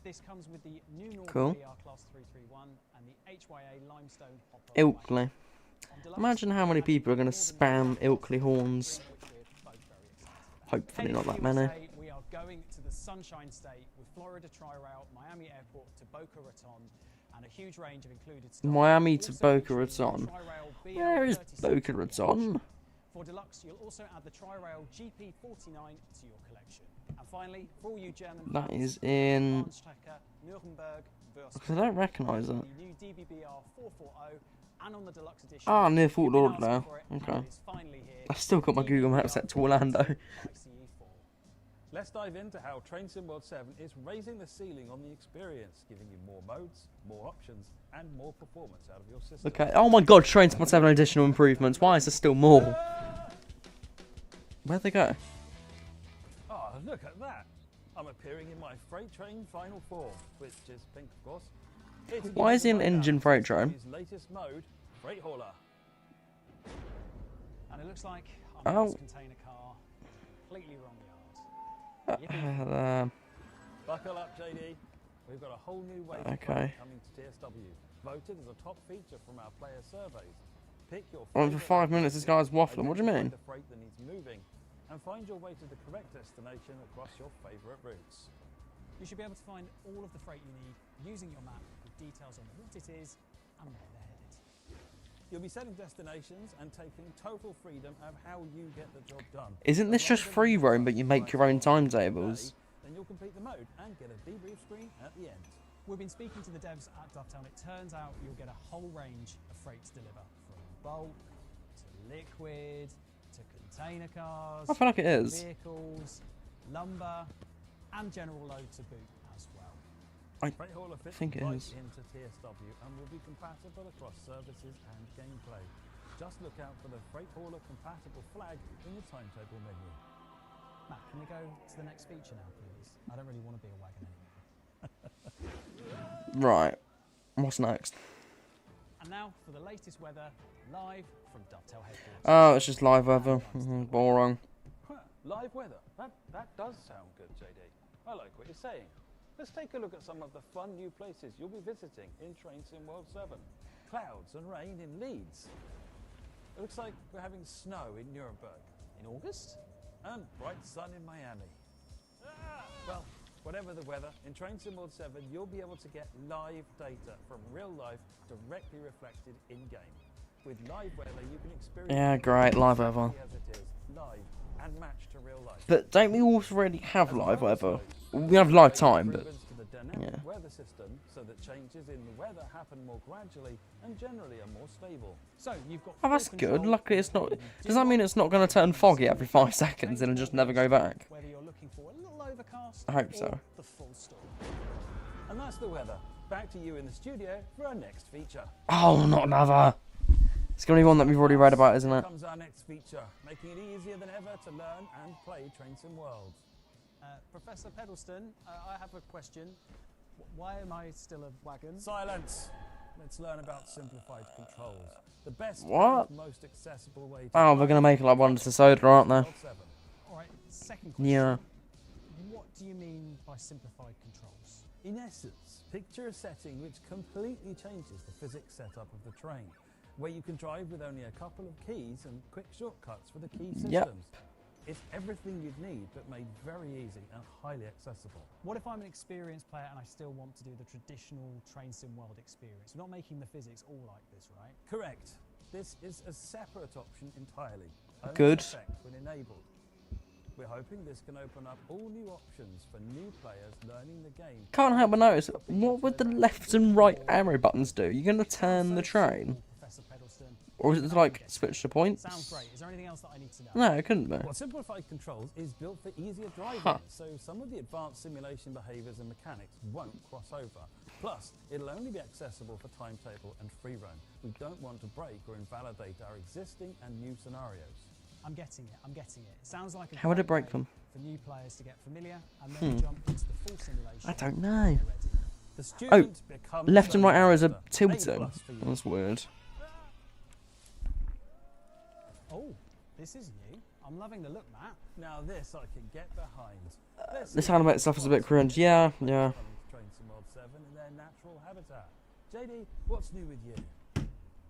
L: This comes with the new Northern BR Class 331 and the HYA Limestone Hopper.
A: Ilkley. Imagine how many people are going to spam Ilkley horns. Hopefully not that many.
L: We are going to the Sunshine State with Florida Tri-Rail, Miami Airport to Boca Raton, and a huge range of included
A: Miami to Boca Raton. Where is Boca Raton?
L: For Deluxe, you'll also add the Tri-Rail GP49 to your collection. And finally, for all you German
A: That
L: fans,
A: is in...
L: Nuremberg
A: Because I don't recognise it.
L: the new DBBR 440, and on the Deluxe edition.
A: Ah, near Fort
L: You've been
A: Lauderdale.
L: asking for it, and
A: Okay.
L: it is finally here.
A: I've still got my Google Maps set to Orlando.
E: Let's dive into how Train Sim World 7 is raising the ceiling on the experience, giving you more modes, more options, and more performance out of your system.
A: Okay. Oh my god, Trains Mod 7 additional improvements. Why is there still more? Where'd they go?
E: Oh, look at that! I'm appearing in my freight train final form, which is pink, of course. Here to give
A: Why
E: you
A: is he
E: the
A: an
E: rundown
A: engine
E: of
A: freight train?
E: TSW's latest mode, Freight Hauler.
L: And it looks like I'm in this container car, completely wrong yard.
E: Buckle up, JD. We've got a whole new wave of
A: Okay.
E: freight coming to TSW, voted as a top feature from our player surveys. Pick your
A: Oh, for
E: favourite
A: 5 minutes this guy's
E: option,
A: waffling. What do you
E: identify
A: mean?
E: the freight that needs moving, and find your way to the correct destination across your favourite routes.
L: You should be able to find all of the freight you need using your map with details on what it is and where they're headed.
E: You'll be setting destinations and taking total freedom of how you get the job done.
A: Isn't this just free roam, but you make your own timetables?
E: Then you'll complete the mode and get a debrief screen at the end.
L: We've been speaking to the devs at Dovetail, and it turns out you'll get a whole range of freight to deliver, from bulk to liquid to container cars,
A: I feel like it is.
L: vehicles, lumber, and general load to boot as well.
E: Freight Hauler fits
A: think it
E: right
A: is.
E: into TSW and will be compatible across services and gameplay. Just look out for the Freight Hauler compatible flag in the timetable menu.
L: Matt, can we go to the next feature now, please? I don't really want to be a wagon anymore.
A: Right. What's next?
L: And now for the latest weather, live from Dovetail headquarters.
A: Oh, it's just live weather. Boring.
E: Live weather. That does sound good, JD. I like what you're saying. Let's take a look at some of the fun new places you'll be visiting in Train Sim World 7. Clouds and rain in Leeds. It looks like we're having snow in Nuremberg.
L: In August?
E: And bright sun in Miami. Well, whatever the weather, in Train Sim World 7 you'll be able to get live data from real life directly reflected in-game. With live weather you can experience
A: Yeah, great, live weather.
E: as it is, live and matched to real life.
A: But don't we already have live weather? We have live time, but...
E: To the dynamic
A: Yeah.
E: weather system so that changes in the weather happen more gradually and generally are more stable.
L: So you've got
A: Oh, that's good. Luckily it's not... Does that mean it's not going to turn foggy every 5 seconds and just never go back?
L: whether you're looking for a little overcast
A: I hope
L: or
A: so.
L: the full storm.
E: And that's the weather. Back to you in the studio for our next feature.
A: Oh, not another. It's going to be one that we've already read about, isn't
E: Here
A: it?
E: comes our next feature, making it easier than ever to learn and play Train Sim World.
L: Professor Pedalston, I have a question. Why am I still a wagon?
E: Silence! Let's learn about simplified controls. The best
A: What?
E: and most accessible way to
A: Oh, they're going to make it like Wonders of Sodor, aren't they?
L: Alright, second question.
A: Yeah.
L: What do you mean by simplified controls?
E: In essence, picture a setting which completely changes the physics setup of the train, where you can drive with only a couple of keys and quick shortcuts for the key systems.
A: Yep.
M: It's everything you'd need, but made very easy and highly accessible.
L: What if I'm an experienced player and I still want to do the traditional Train Sim World experience? We're not making the physics all like this, right?
M: Correct. This is a separate option entirely. Only
A: Good.
M: effect when enabled. We're hoping this can open up all new options for new players learning the game.
A: Can't help but notice, what would the left and right arrow buttons do? You're going to turn the train? Or is it like switch the points?
L: Sounds great. Is there anything else that I need to know?
A: No, it couldn't be.
M: Well, simplified controls is built for easier driving, so some of the advanced simulation behaviours and mechanics won't cross over. Plus, it'll only be accessible for timetable and free roam. We don't want to break or invalidate our existing and new scenarios.
L: I'm getting it. I'm getting it. It sounds like a
A: How would it
L: great
A: break
L: way
A: them?
L: for new players to get familiar and then jump into the full simulation.
A: I don't know.
M: The
A: Oh,
M: student becomes
A: left and right arrows are
M: A+
A: tilting.
M: for you.
A: That's weird.
L: Oh, this is new. I'm loving the look, Matt.
M: Now this I can get behind.
A: This animated stuff is a bit cringe. Yeah, yeah.
M: Train Sim World 7 in their natural habitat. JD, what's new with you?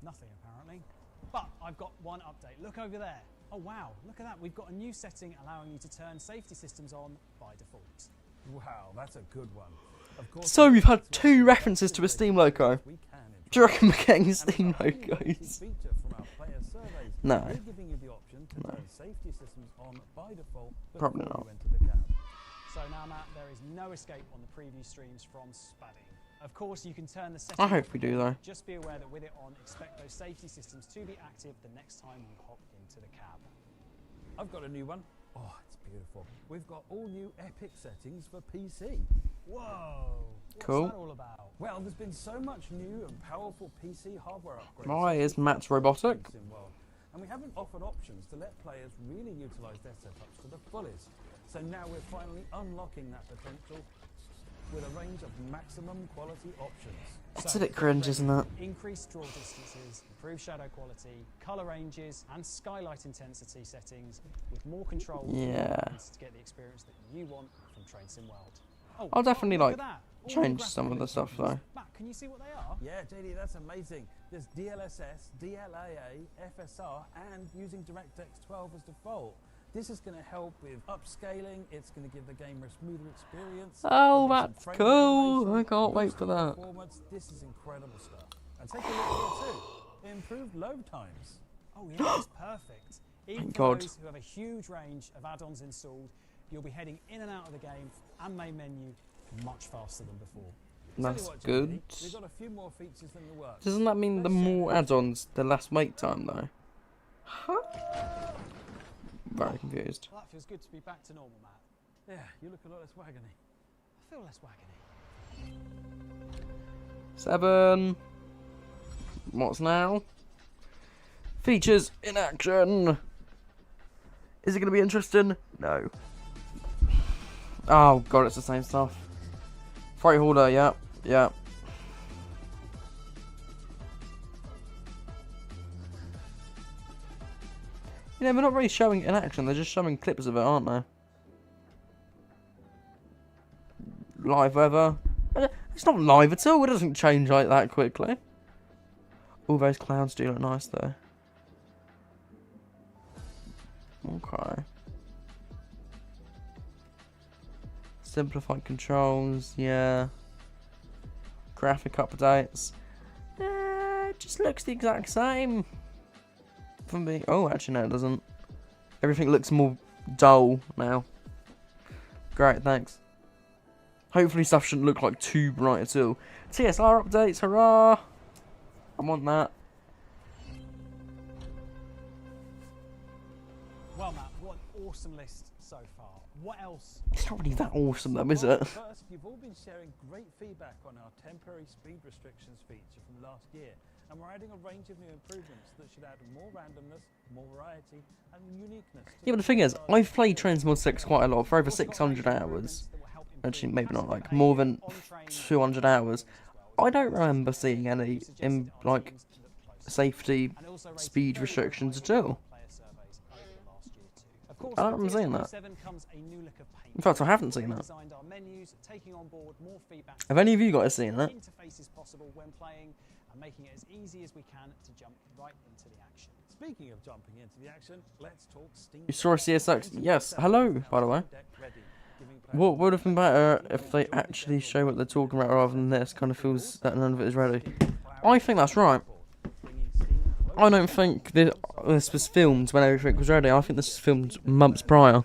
L: Nothing, apparently. But I've got one update. Look over there. Oh, wow. Look at that. We've got a new setting allowing you to turn safety systems on by default.
M: Wow, that's a good one. Of course,
A: So we've had 2 references to a Steam logo. Do you reckon we're getting Steam logos? No.
M: We're giving you the option to turn safety systems on by default
A: Probably
M: before
A: not.
M: you enter the cab.
L: So now, Matt, there is no escape on the preview streams from spadding. Of course, you can turn the setting
A: I hope
L: off
A: we do, though.
L: Just be aware that with it on, expect those safety systems to be active the next time you hop into the cab.
M: I've got a new one. Oh, it's beautiful. We've got all new epic settings for PC.
L: Whoa!
A: Cool.
L: What's that all about?
M: Well, there's been so much new and powerful PC hardware upgrades.
A: Why is Matt's robotic?
M: And we haven't offered options to let players really utilise their setups to the fullest. So now we're finally unlocking that potential with a range of maximum quality options.
A: It's a bit cringe, isn't it?
L: Increased draw distances, improved shadow quality, colour ranges, and skylight intensity settings with more control
A: Yeah.
L: to get the experience that you want from Train Sim World. Oh,
A: I'll definitely
L: look
A: like
L: at that. All
A: change
L: the
A: some of the
L: graphical
A: stuff though.
L: improvements. Matt, can you see what they are?
M: Yeah, JD, that's amazing. There's DLSS, DLAA, FSR, and using DirectX 12 as default. This is going to help with upscaling. It's going to give the game a smoother experience.
A: Oh,
M: There'll be
A: that's
M: some frame
A: cool.
M: generation,
A: I can't wait
M: boosted
A: for that.
M: performance. This is incredible stuff. And take a look here too. Improved load times.
L: Oh yeah, that's perfect. Even
A: Thank
L: for
A: God.
L: those who have a huge range of add-ons installed, you'll be heading in and out of the game and main menu much faster than before.
A: That's
M: Tell you what,
A: good.
M: JD, we've got a few more features in the works.
A: Doesn't that mean the more add-ons, the less wait time though? Huh? Very confused.
L: Well, that feels good to be back to normal, Matt.
M: Yeah, you look a lot less waggony.
L: I feel less waggony.
A: 7. What's now? Features in action. Is it going to be interesting? No. Oh god, it's the same stuff. Freight holder, yeah, yeah. You know, they're not really showing it in action, they're just showing clips of it, aren't they? Live weather. It's not live at all, it doesn't change like that quickly. All those clouds do look nice though. Okay. Simplified controls, yeah. Graphic updates. It just looks the exact same. For me. Oh, actually no it doesn't. Everything looks more dull now. Great, thanks. Hopefully stuff shouldn't look like too bright at all. TSR updates, hurrah! I want that.
L: Well, Matt, what an awesome list so far. What else?
A: It's not really that awesome though, is it?
M: First, you've all been sharing great feedback on our temporary speed restrictions feature from last year, and we're adding a range of new improvements that should add more randomness, more variety, and uniqueness.
A: Yeah, but the thing is, I've played Train Sim World 6 quite a lot, for over 600 hours. Actually, maybe not, like, more than 200 hours. I don't remember seeing any, like, safety speed restrictions at all. I don't remember seeing that. In fact, I haven't seen that. Have any of you guys seen that?
L: Interfaces possible when playing, and making it as easy as we can to jump right into the action.
M: Speaking of jumping into the action, let's talk Steam.
A: You saw a CSX? Yes. Hello, by the way. What would have been better if they actually show what they're talking about rather than this? Kind of feels that none of it is ready. I think that's right. I don't think this was filmed when everything was ready. I think this was filmed months prior.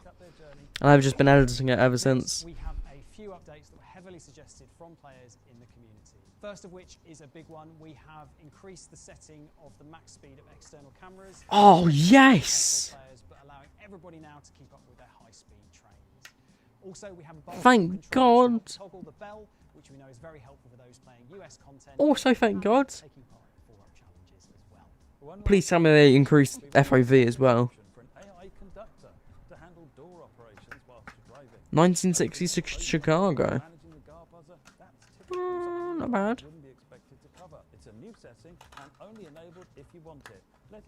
A: And I've just been editing it ever since.
L: We have a few updates that were heavily suggested from players in the community. First of which is a big one. We have increased the setting of the max speed of external cameras.
A: Oh, yes!
L: Players, but allowing everybody now to keep up with their high-speed trains. Also, we have a
A: thank God.
L: Toggle the bell, which we know is very helpful for those playing US content.
A: Also, thank God.
L: Taking part in forum challenges as well.
A: Please tell me they increased FOV as well. 1966 Chicago. Not bad.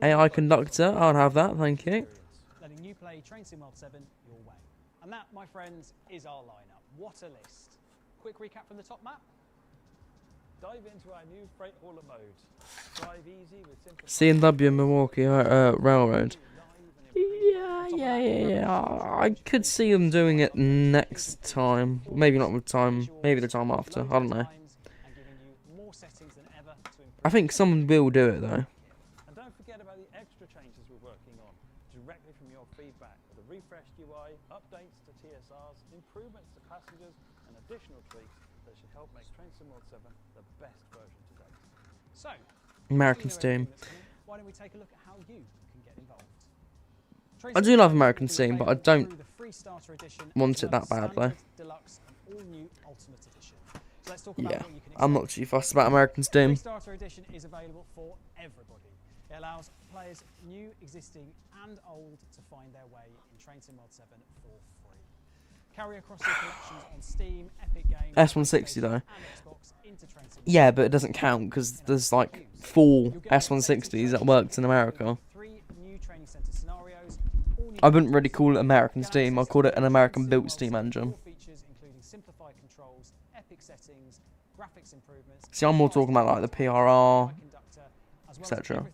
A: AI conductor, I'll have that, thank you.
L: Letting you play Train Sim World 7 your way. And that, my friends, is our lineup. What a list. Quick recap from the top map.
M: Dive into our new freight hauler mode. Drive easy with simple
A: C&W Milwaukee Railroad. Yeah. I could see them doing it next time. Maybe not with time. Maybe the time after. I don't know. I think someone will do it though.
M: And don't forget about the extra changes we're working on, directly from your feedback. The refreshed UI, updates to TSRs, improvements to passengers, and additional tweaks that should help make Train Sim World 7 the best version to date.
L: So,
A: American Steam.
L: why don't we take a look at how you can get involved?
A: I do love American Steam, but I don't want it that badly. Yeah, I'm not too fussed about American Steam.
L: Starter Edition is available for everybody. It allows players new, existing, and old to find their way in Train Sim World 7 for free. Carry across your collections on Steam, Epic Games,
A: S160 though. Yeah, but it doesn't count because there's like 4 S160s that worked in America. I wouldn't really call it American Steam. I'll call it an American-built steam engine. See, I'm more talking about like the PRR, etc.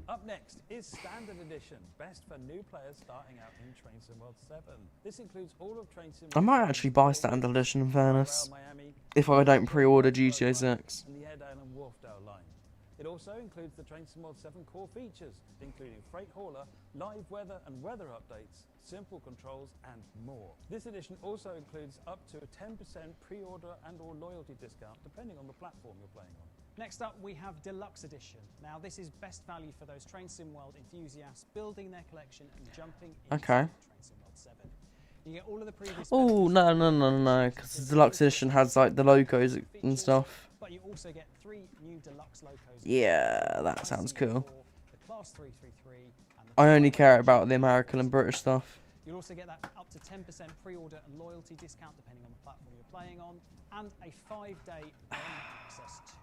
M: Up next is Standard Edition, best for new players starting out in Train Sim World 7. This includes all of Train Sim World.
A: I might actually buy Standard Edition in fairness, if I don't pre-order GTA 6.
M: And the Airedale and Wharfdale line. It also includes the Train Sim World 7 core features, including freight hauler, live weather and weather updates, simple controls, and more. This edition also includes up to a 10% pre-order and or loyalty discount, depending on the platform you're playing on.
L: Next up, we have Deluxe Edition. Now, this is best value for those Train Sim World enthusiasts building their collection and jumping into Train Sim World 7. You get all of the previous.
A: Oh no! Because the Deluxe Edition has like the logos and stuff.
L: But you also get 3 new Deluxe logos.
A: Yeah, that sounds cool.
L: The Class 333 and
A: I only care about the American and British stuff.
L: You'll also get that up to 10% pre-order and loyalty discount depending on the platform you're playing on, and a 5-day early access to.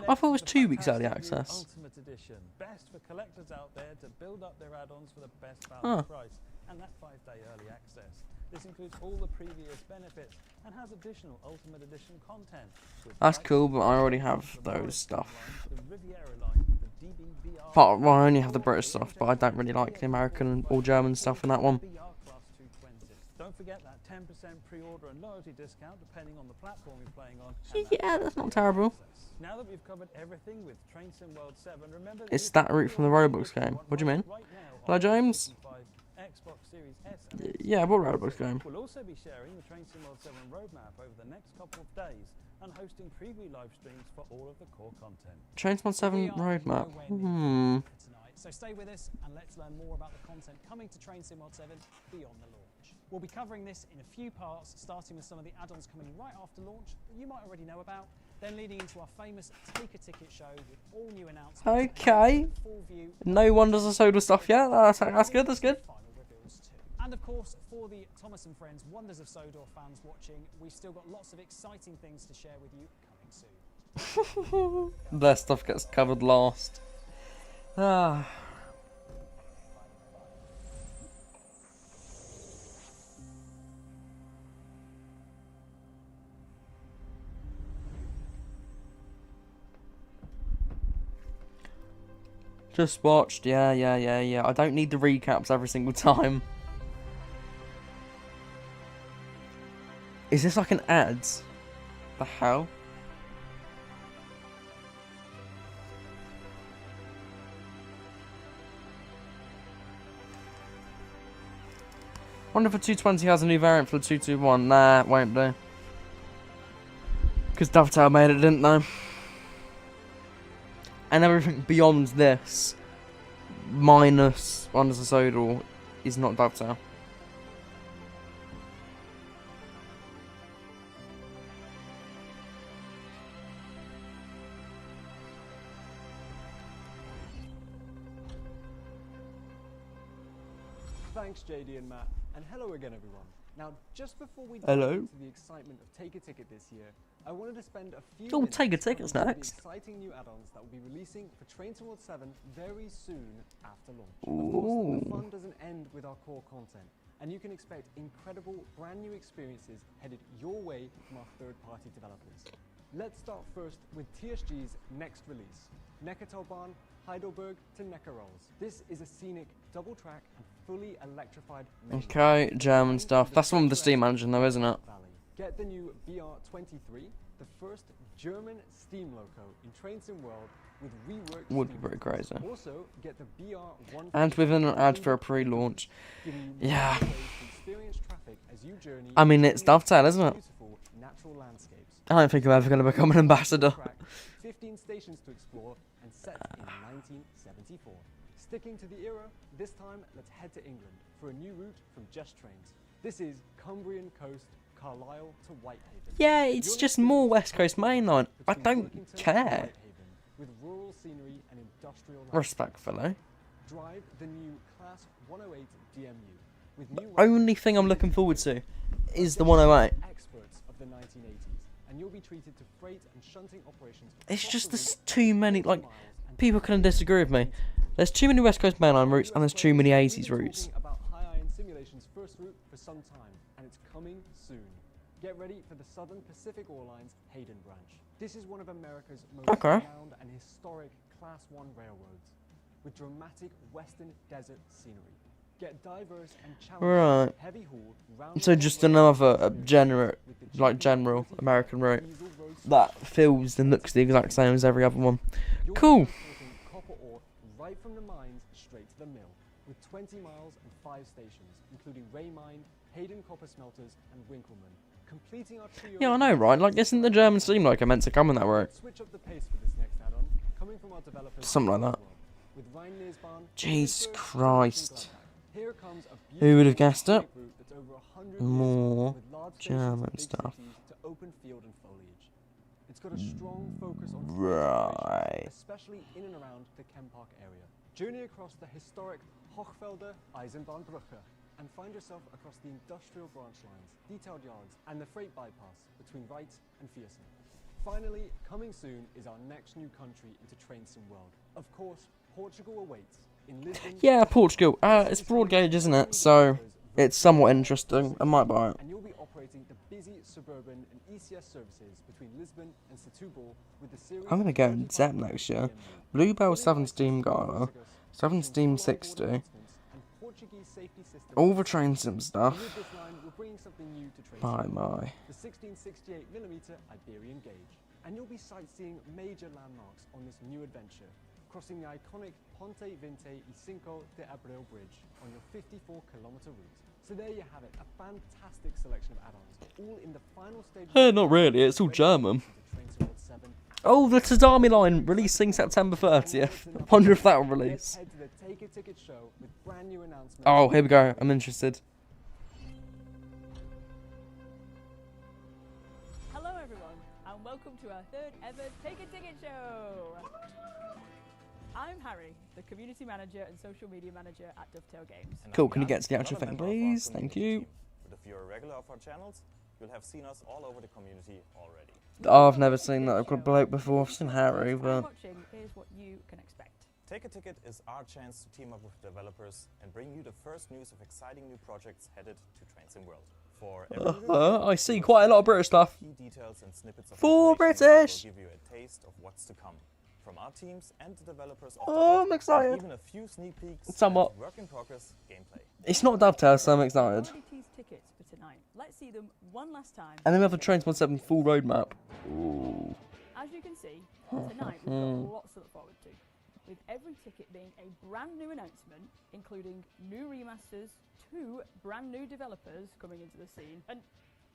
A: I thought it was 2 weeks early access.
M: Ultimate Edition, best for collectors out there to build up their add-ons for the best value price, and that 5-day early access. This includes all the previous benefits and has additional Ultimate Edition content.
A: That's cool, but I already have those stuff. Well, I only have the British stuff, but I don't really like the American or German stuff in that one.
M: Don't forget that 10% pre-order and loyalty discount depending on the platform you're playing on.
A: Yeah, that's not terrible.
M: Now that we've covered everything with Train Sim World 7, remember
A: It's that route from the Roblox game. What do you mean? Hello, James?
M: Xbox Series S
A: yeah, what Roblox game?
M: We'll also be sharing the Train Sim World 7 roadmap over the next couple of days and hosting preview live streams for all of the core content.
A: Train Sim World 7 roadmap.
L: So stay with us and let's learn more about the content coming to Train Sim World 7 beyond the launch. We'll be covering this in a few parts, starting with some of the add-ons coming right after launch that you might already know about, then leading into our famous Take a Ticket show with all new announcements.
A: Okay. No Wonders of Sodor stuff yet. That's good, that's good.
L: And of course, for the Thomas and Friends Wonders of Sodor fans watching, we've still got lots of exciting things to share with you coming soon.
A: Their stuff gets covered last. Just watched. Yeah. I don't need the recaps every single time. Is this like an ad? The hell? Wonder if a 220 has a new variant for the 221. Nah, it won't do. Because Dovetail made it, didn't they? And everything beyond this, minus Wonders of Sodor, is not Dovetail.
N: Thanks, JD and Matt, and hello again, everyone. Now, just before we dive
A: Hello.
N: into the excitement of Take a Ticket this year, I wanted to spend a few
A: Oh,
N: minutes
A: Take a Ticket's
N: talking about
A: next.
N: the exciting new add-ons that will be releasing for Train Sim World 7 very soon after launch. Of
A: Ooh.
N: course, the fun doesn't end with our core content, and you can expect incredible brand new experiences headed your way from our third-party developers. Let's start first with TSG's next release, Neckartalbahn, Heidelberg to Neckarolls. This is a scenic, double-track and fully electrified main
A: Okay, German stuff. That's the one with the steam engine though, isn't it?
N: Valley. Get the new BR23, the first German steam loco in Train Sim World with reworked
A: Would be
N: steam
A: pretty
N: motors.
A: crazy.
N: Also, get the BR1
A: And within an ad for a pre-launch.
N: giving you
A: Yeah.
N: multiple ways to experience traffic as you journey
A: I mean, it's
N: through
A: Dovetail, isn't it?
N: beautiful natural landscapes.
A: I don't think I'm ever going to become an ambassador.
N: Track, 15 stations to explore and set in 1974. Sticking to the era, this time let's head to England for a new route from Just Trains. This is Cumbrian Coast, Carlisle to Whitehaven.
A: Yeah, it's just more West Coast mainline. I don't care.
N: With rural scenery and industrial
A: Respectfully.
N: Drive the new Class 108 DMU with new
A: Only thing I'm looking forward to is the 108.
N: experts of the 1980s, and you'll be treated to freight and shunting operations.
A: It's just there's too many, like, people can disagree with me. There's too many West Coast mainline routes and there's too many 80s routes.
N: Talking about High Iron Simulation's first route for some time, and it's coming soon. Get ready for the Southern Pacific Airlines Hayden branch. This is one of America's most renowned and historic Class 1 railroads, with dramatic western desert scenery. Get diverse and challenging heavy haul round
A: So just another general American route that feels and looks the exact same as every other one. Cool.
N: copper ore right from the mines straight to the mill, with 20 miles and 5 stations, including Ray Mine, Hayden Copper Smelters, and Winkleman. Completing our trio.
A: Yeah, I know, right? Like, isn't the German steam loco meant to come on that route?
N: Switch up the pace for this next add-on, coming from our developers.
A: Something like that.
N: With Rhein-Meersbahn,
A: Jesus Christ.
N: Here comes a
A: Who would have guessed it?
N: route that's over 100
A: More
N: with large stations,
A: German
N: big
A: stuff.
N: cities to open field and foliage. It's got a strong focus on
A: Right.
N: especially in and around the Ken Park area. Journey across the historic Hochfelder Eisenbahnbrücke and find yourself across the industrial branch lines, detailed yards, and the freight bypass between Wright and Viersen. Finally, coming soon is our next new country into Train Sim World. Of course, Portugal awaits. In Lisbon,
A: Yeah, Portugal. It's broad gauge, isn't it? So it's somewhat interesting. I might buy it.
N: and you'll be operating the busy suburban and ECS services between Lisbon and Setúbal with the series.
A: I'm gonna go in depth next year. Bluebell 7 Steam Gala, 7 Steam 60, all the Train Sim stuff. Bye bye.
N: The 1668mm Iberian gauge, and you'll be sightseeing major landmarks on this new adventure, crossing the iconic Ponte 20 y Cinco de Abril bridge on your 54-kilometer route. So there you have it, a fantastic selection of add-ons, all in the final stage.
A: Not really. It's all German. Oh, the Tadami line releasing September 30th. I wonder if that will release.
N: Head to the Take a Ticket show with brand new announcements.
A: Oh, here we go. I'm interested.
O: Hello everyone, and welcome to our third ever Take a Ticket show! I'm Harry, the Community Manager and Social Media Manager at Dovetail Games.
A: Cool, can you get to the actual thing, please? Thank you.
P: But if you're a regular of our channels, you'll have seen us all over the community already.
A: Oh, I've never seen that. I've got bloke before. I've seen Harry, but...
O: Watching, here's what you can expect.
P: Take a Ticket is our chance to team up with developers and bring you the first news of exciting new projects headed to Train Sim World. For
A: I see quite a lot of British stuff.
P: Key details and snippets of
A: For
P: information
A: British!
P: will give you a taste of what's to come. from our teams and the developers of
A: Oh, I'm excited.
P: even a few sneak peeks
A: Somewhat.
P: and work in progress gameplay.
A: It's not Dovetail, so I'm excited.
O: Already teased tickets for tonight. Let's see them one last time.
A: And then we have the Train 7 full roadmap. Ooh.
O: As you can see, tonight we've got lots to look forward to, with every ticket being a brand new announcement, including new remasters, 2 brand new developers coming into the scene. And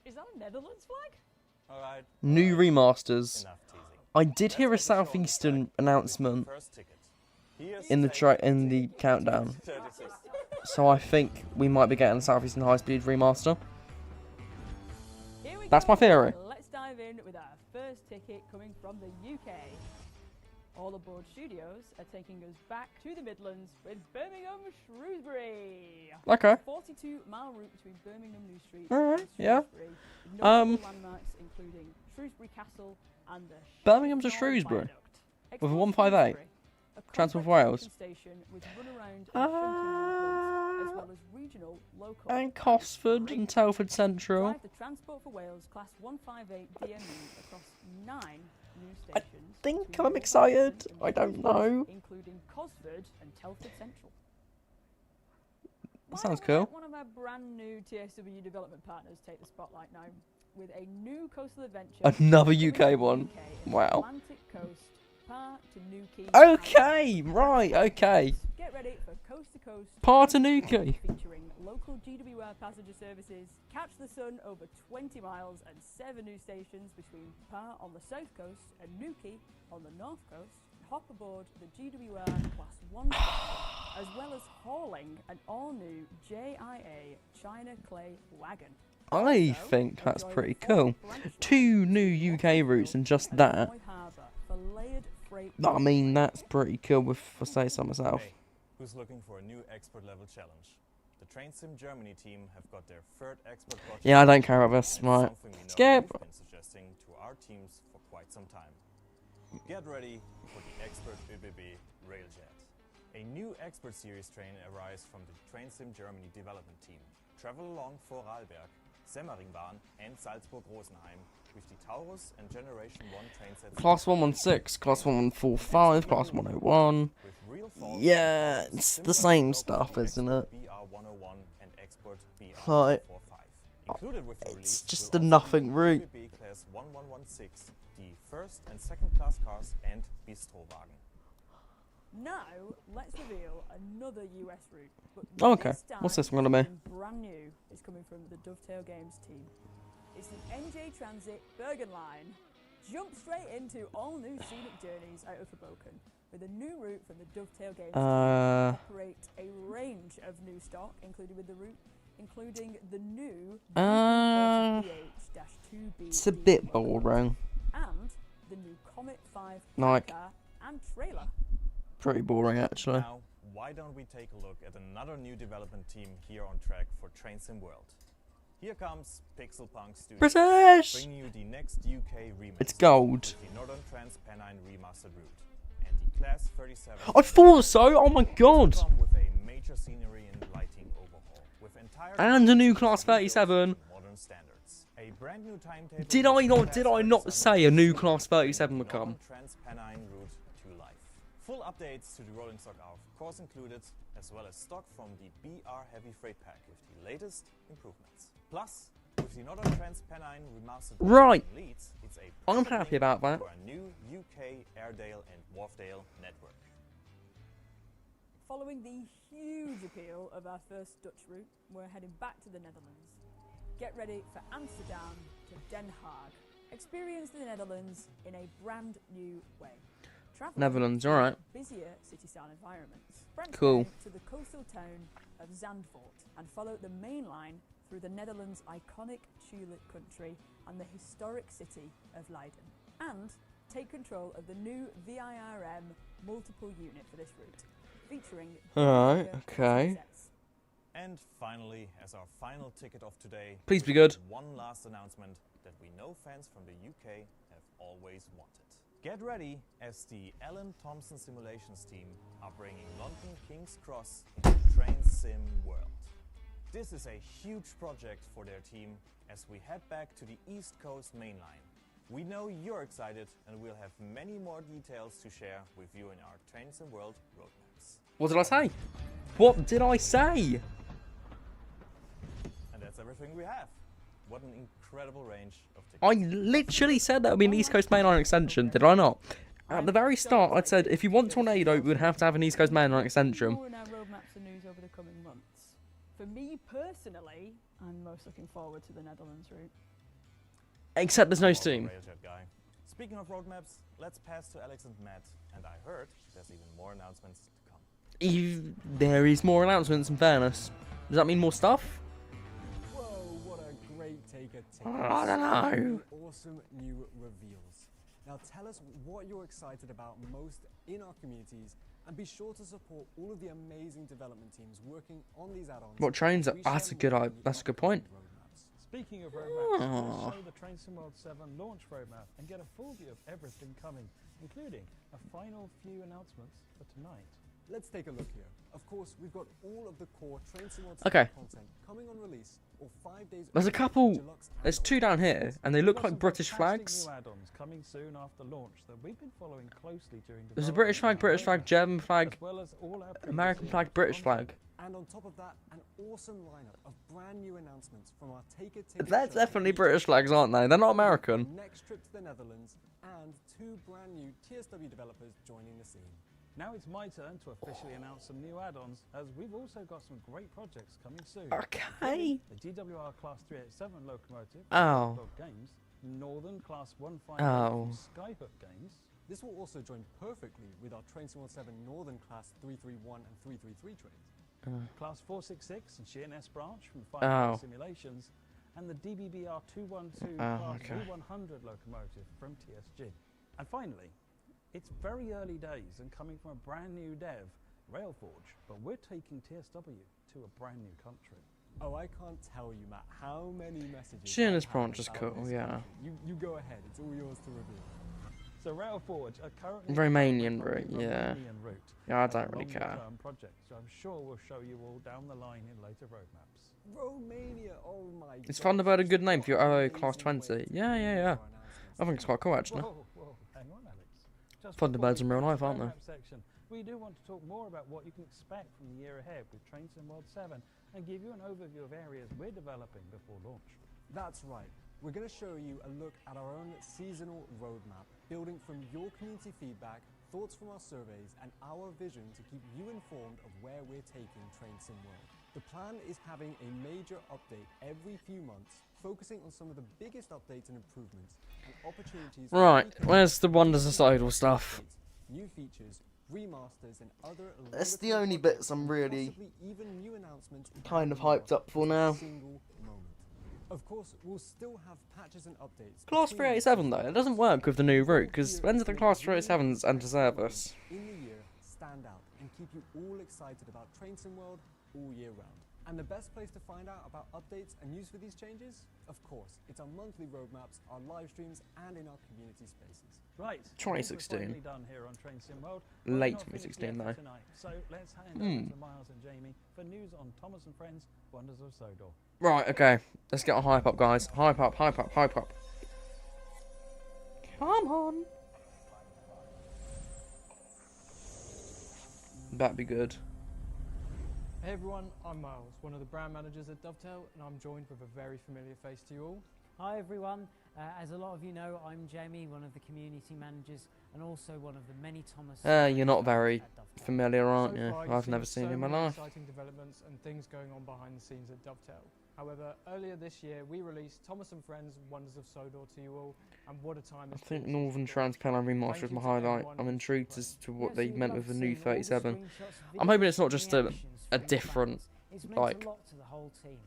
O: is that a Netherlands flag?
P: Alright.
A: New remasters.
P: Enough teasing.
A: I did hear a Southeastern announcement in the countdown. So I think we might be getting a Southeastern high-speed remaster. That's my theory.
O: Let's dive in with our first ticket coming from the UK. All Aboard Studios are taking us back to the Midlands with Birmingham Shrewsbury.
A: Okay.
O: 42-mile route between Birmingham New Street
A: Alright,
O: and
A: yeah.
O: Shrewsbury. Notable landmarks including Shrewsbury Castle and the
A: Birmingham to
O: Shrewsbury
A: Shrewsbury
O: Viaduct.
A: with a 158. Transport for Wales.
O: Station with runaround and shunting movements, as well as regional, local,
A: And Cosford and Telford Central.
O: Drive the Transport for Wales Class 158 DME across 9 new stations.
A: I think I'm excited. I don't know.
O: Including Cosford and Telford Central.
A: That sounds cool.
O: One of our brand new TSW development partners take the spotlight now with a new coastal adventure.
A: Another UK one. Wow.
O: Atlantic Coast, Par to Newquay.
A: Okay, right, okay.
O: Get ready for Coast to Coast.
A: Par to Newquay.
O: Featuring local GWR passenger services, catch the sun over 20 miles and 7 new stations between Par on the south coast and Newquay on the north coast. Hop aboard the GWR Class 1 as well as hauling an all-new JIA China Clay wagon.
A: I think that's pretty cool. 2 new UK routes and just that. I mean, that's pretty cool if I say so myself.
P: Hey, who's looking for a new expert level challenge? The Train Sim Germany team have got their 3rd expert project.
A: Yeah, I don't care about this. Right. Skip.
P: We've been suggesting to our teams for quite some time. Get ready for the Expert ÖBB Railjet. A new expert series train arrives from the Train Sim Germany development team. Travel along Vorarlberg, Semmeringbahn and Salzburg-Rosenheim with the Taurus and Generation 1 train sets.
A: Class 116, Class 1145, Class 101. Yeah, it's the same stuff, isn't it?
P: BR101 and Expert
A: Right.
P: BR145. Included with the
A: It's
P: release
A: just
P: will
A: a
P: also
A: nothing
P: be
A: route.
P: ÖBB Class 1116, the 1st and 2nd class cars and Bistrowagen.
O: Now, let's reveal another US route. But
A: Oh, okay.
O: this time,
A: What's this one gonna be?
O: something brand new is coming from the Dovetail Games team. It's the NJ Transit Bergen Line. Jump straight into all new scenic journeys out of Hoboken with a new route from the Dovetail Games team. Operate a range of new stock included with the route, including the new PH-2B
A: It's a bit boring.
O: and the new Comet 5
A: Like-
O: car and trailer.
A: Pretty boring, actually.
P: Now, why don't we take a look at another new development team here on track for Train Sim World? Here comes Pixel Punk Studios,
A: British!
P: bringing you the next UK remake.
A: It's gold.
P: With the Northern Trans-Pennine remastered route and the Class 37.
A: I thought so! Oh my god!
P: Come with a major scenery and lighting overhaul, with entire
A: And a new Class 37.
P: modern standards. A brand new timetable.
A: Did I not say a new Class 37 would come?
P: Trans-Pennine route to life. Full updates to the rolling stock are of course included, as well as stock from the BR Heavy Freight Pack with the latest improvements. Plus, with the Northern Trans-Pennine remastered
A: Right.
P: in Leeds, it's a
A: I'm
P: perfect
A: happy
P: link
A: about that.
P: for a new UK Airedale and Wharfdale network.
O: Following the huge appeal of our first Dutch route, we're heading back to the Netherlands. Get ready for Amsterdam to Den Haag. Experience the Netherlands in a brand new way. Travel
A: Netherlands,
O: to
A: alright.
O: busier city-style environments. Branch
A: Cool.
O: down to the coastal town of Zandvoort and follow the main line through the Netherlands' iconic tulip country and the historic city of Leiden. And take control of the new VIRM multiple unit for this route, featuring
A: Alright,
O: bigger
A: okay.
O: sets.
P: And finally, as our final ticket of today,
A: Please be good.
P: one last announcement that we know fans from the UK have always wanted. Get ready, as the Alan Thompson Simulations team are bringing London King's Cross into Train Sim World. This is a huge project for their team as we head back to the East Coast mainline. We know you're excited, and we'll have many more details to share with you in our Train Sim World roadmaps.
A: What did I say? What did I say?
P: And that's everything we have. What an incredible range of tickets.
A: I literally said that would be an East Coast mainline extension, did I not? At the very start, I said if you want Tornado, we would have to have an East Coast mainline extension.
O: More in our roadmaps and news over the coming months. For me personally, I'm most looking forward to the Netherlands route.
A: Except there's no
P: I'm
A: Steam.
P: also a Railjet guy. Speaking of roadmaps, let's pass to Alex and Matt. And I heard there's even more announcements to come.
A: There is more announcements, in fairness. Does that mean more stuff?
N: Whoa, what a great take of tickets.
A: I don't know.
N: Awesome new reveals. Now tell us what you're excited about most in our communities, and be sure to support all of the amazing development teams working on these add-ons.
A: What trains are? That's a good point.
M: Speaking of roadmaps, let's show the Train Sim World 7 launch roadmap and get a full view of everything coming, including a final few announcements for tonight.
N: Let's take a look here. Of course, we've got all of the core Train Sim World
A: Okay.
N: content coming on release, or 5 days.
A: There's a couple. There's two down here, and they look like British flags.
M: New add-ons coming soon after launch that we've been following closely during
A: There's a British flag, German flag,
M: as well as all our
A: American flag, British flag.
N: And on top of that, an awesome lineup of brand new announcements from our Take a Ticket.
A: They're definitely British flags, aren't they? They're not American.
N: Next trip to the Netherlands, and 2 brand new TSW developers joining the scene.
M: Now it's my turn to officially announce some new add-ons, as we've also got some great projects coming soon.
A: Okay.
M: The GWR Class 387 locomotive
A: Oh.
M: from Games, Northern Class 158
A: Oh.
M: from Skyhook Games.
N: This will also join perfectly with our Train Sim World 7 Northern Class 331 and 333 trains.
M: Class 466 and Sheerness branch from
A: Oh.
M: Fire Simulations, and the DBBR 212 Class
A: okay.
M: V100 locomotive from TSG. And finally, it's very early days and coming from a brand new dev, Railforge, but we're taking TSW to a brand new country.
N: Oh, I can't tell you, Matt, how many messages.
A: Sheerness
N: I've had
A: branch is
N: about
A: cool,
N: this
A: yeah.
N: country. You go ahead, it's all yours to reveal.
M: So Railforge are currently
A: Romanian
M: developing
A: route,
M: a
A: yeah.
M: Romanian route
A: Yeah, I
M: as a
A: don't really care.
M: longer-term project, so I'm sure we'll show you all down the line in later roadmaps.
N: Romania, oh my
A: Is
N: gosh,
A: Thunderbird a good name for your
N: what an
A: OO Class
N: amazing way
A: 20? Yeah. I think it's quite cool, actually.
M: Whoa, hang on, Alex. Just
A: Thunderbirds
M: before
A: in real
M: we
A: life,
M: finish
A: aren't
M: the
A: they?
M: roadmap section, we do want to talk more about what you can expect from the year ahead with Train Sim World 7 and give you an overview of areas we're developing before launch.
N: That's right. We're going to show you a look at our own seasonal roadmap, building from your community feedback, thoughts from our surveys, and our vision to keep you informed of where we're taking Train Sim World. The plan is having a major update every few months, focusing on some of the biggest updates and improvements, and opportunities.
A: Right, where's the Wonders of Sodor stuff?
N: New features, remasters, and other.
A: That's the only bits I'm really
N: possibly even new announcements
A: kind of hyped up for now.
N: single moment. Of course, we'll still have patches and updates.
A: Class 387 though, it doesn't work with the new route, because when do the Class 387s enter service?
N: In the year, stand out and keep you all excited about Train Sim World all year round. And the best place to find out about updates and news for these changes? Of course, it's our monthly roadmaps, our live streams, and in our community spaces.
M: Right,
A: 2016.
M: We're finally done here on Train Sim World.
A: Late
M: We're not finished
A: 2016
M: yet
A: though.
M: for tonight, so let's hand over to Miles and Jamie for news on Thomas and Friends, Wonders of Sodor.
A: Right, okay, let's get a hype up, guys. Hype up. Come on. That'd be good.
Q: Hey everyone, I'm Miles, one of the brand managers at Dovetail, and I'm joined with a very familiar face to you all.
R: Hi everyone, as a lot of you know, I'm Jamie, one of the community managers and also one of the many Thomas.
A: You're not very familiar, aren't
Q: So
A: you?
Q: far, you've
A: I've
Q: seen
A: never seen
Q: so
A: you in my
Q: many
A: life.
Q: exciting developments and things going on behind the scenes at Dovetail. However, earlier this year we released Thomas and Friends Wonders of Sodor to you all, and what a time
A: I
Q: it's
A: think
Q: been.
A: Northern Transpennine Remaster was my highlight. I'm intrigued as to what they meant with the new 37.
R: screenshots,
A: I'm hoping it's not
R: videos,
A: just
R: reactions
A: a
R: from the
A: different,
R: fans. It's meant
A: like,
R: a lot to the whole team.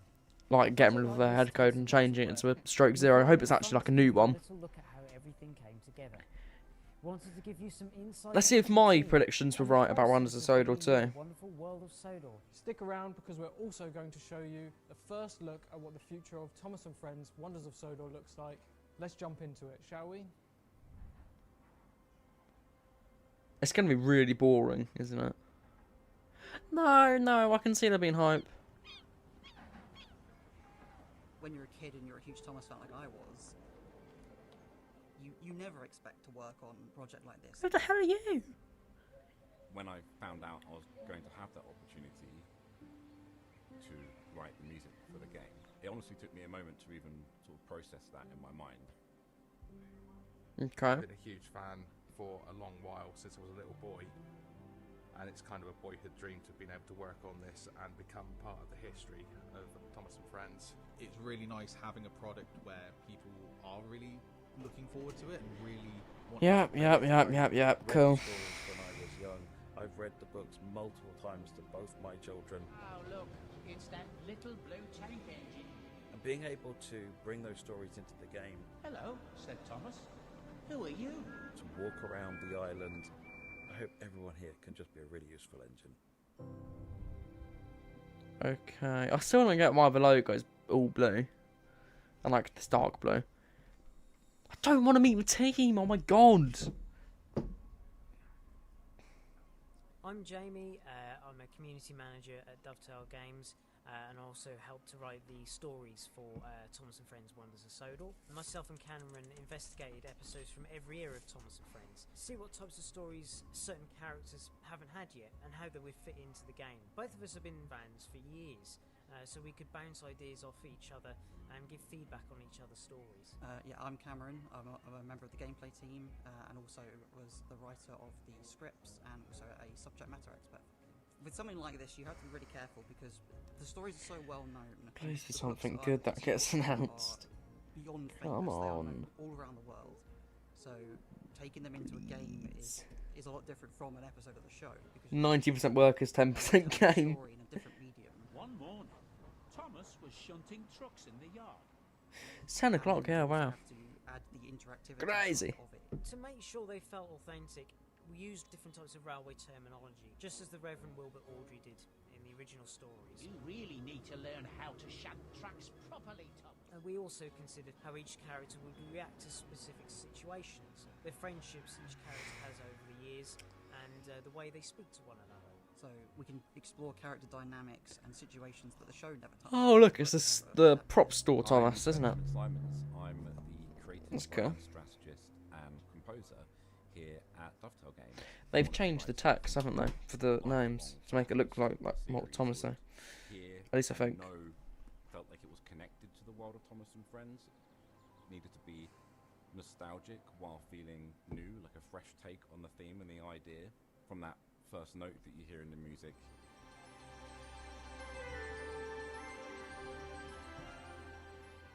A: like getting rid of their head code and changing it into a stroke zero. I hope it's actually like a new one.
R: Little look at how everything came together. Wanted to give you some insight.
A: Let's see if my predictions were right about Wonders of Sodor too.
R: Wonderful world of Sodor.
Q: Stick around because we're also going to show you the first look at what the future of Thomas and Friends Wonders of Sodor looks like. Let's jump into it, shall we?
A: It's going to be really boring, isn't it? No, I can see there being hype.
D: When you're a kid and you're a huge Thomas fan like I was, You never expect to work on a project like this.
A: Who the hell are you?
C: When I found out I was going to have that opportunity to write the music for the game, it honestly took me a moment to even sort of process that in my mind.
A: Okay.
S: I've been a huge fan for a long while, since I was a little boy, and it's kind of a boyhood dream to have been able to work on this and become part of the history of Thomas and Friends.
T: It's really nice having a product where people are really looking forward to it and really want
A: Yep. Cool.
E: When I was young, I've read the books multiple times to both my children.
U: Oh, look, it's that little blue tank engine.
E: And being able to bring those stories into the game,
U: Hello, said Thomas. Who are you?
E: to walk around the island, I hope everyone here can just be a really useful engine.
A: Okay. I still don't get why the logo is all blue. And like this dark blue. I don't want to meet the team. Oh my god.
R: I'm Jamie, I'm a community manager at Dovetail Games and also help to write the stories for Thomas and Friends Wonders of Sodor. Myself and Cameron investigated episodes from every era of Thomas and Friends to see what types of stories certain characters haven't had yet and how they would fit into the game. Both of us have been fans for years, so we could bounce ideas off each other and give feedback on each other's stories.
D: Yeah, I'm Cameron. I'm a member of the gameplay team and also was the writer of the scripts and also a subject matter expert. With something like this, you have to be really careful because the stories are so well known.
A: Please be
D: The
A: something
D: books
A: good
D: are
A: that gets announced.
D: Beyond famous.
A: Come
D: They are
A: on.
D: known all around the world. So taking them into a game is a lot different from an episode of the show. Because
A: 90% workers, 10% game.
D: story in a different medium.
U: One morning, Thomas was shunting trucks in the yard.
A: It's 10 o'clock, yeah, wow.
D: Add the interactivity
A: Crazy.
D: of it.
R: To make sure they felt authentic, we used different types of railway terminology, just as the Reverend Wilbur Audrey did in the original stories.
U: You really need to learn how to shunt trucks properly, Thomas.
R: And we also considered how each character would react to specific situations, the friendships each character has over the years, and the way they speak to one another.
D: So we can explore character dynamics and situations that the show never touched.
A: Oh, look, it's the prop store, Thomas, isn't it?
C: Simons. I'm the creative
A: That's cool.
C: strategist and composer here at Dovetail Games.
A: They've changed the text, haven't they, for the names to make it look like what Thomas said.
C: Here,
A: At least I think.
C: Felt like it was connected to the world of Thomas and Friends. Needed to be nostalgic while feeling new, like a fresh take on the theme and the idea from that first note that you hear in the music.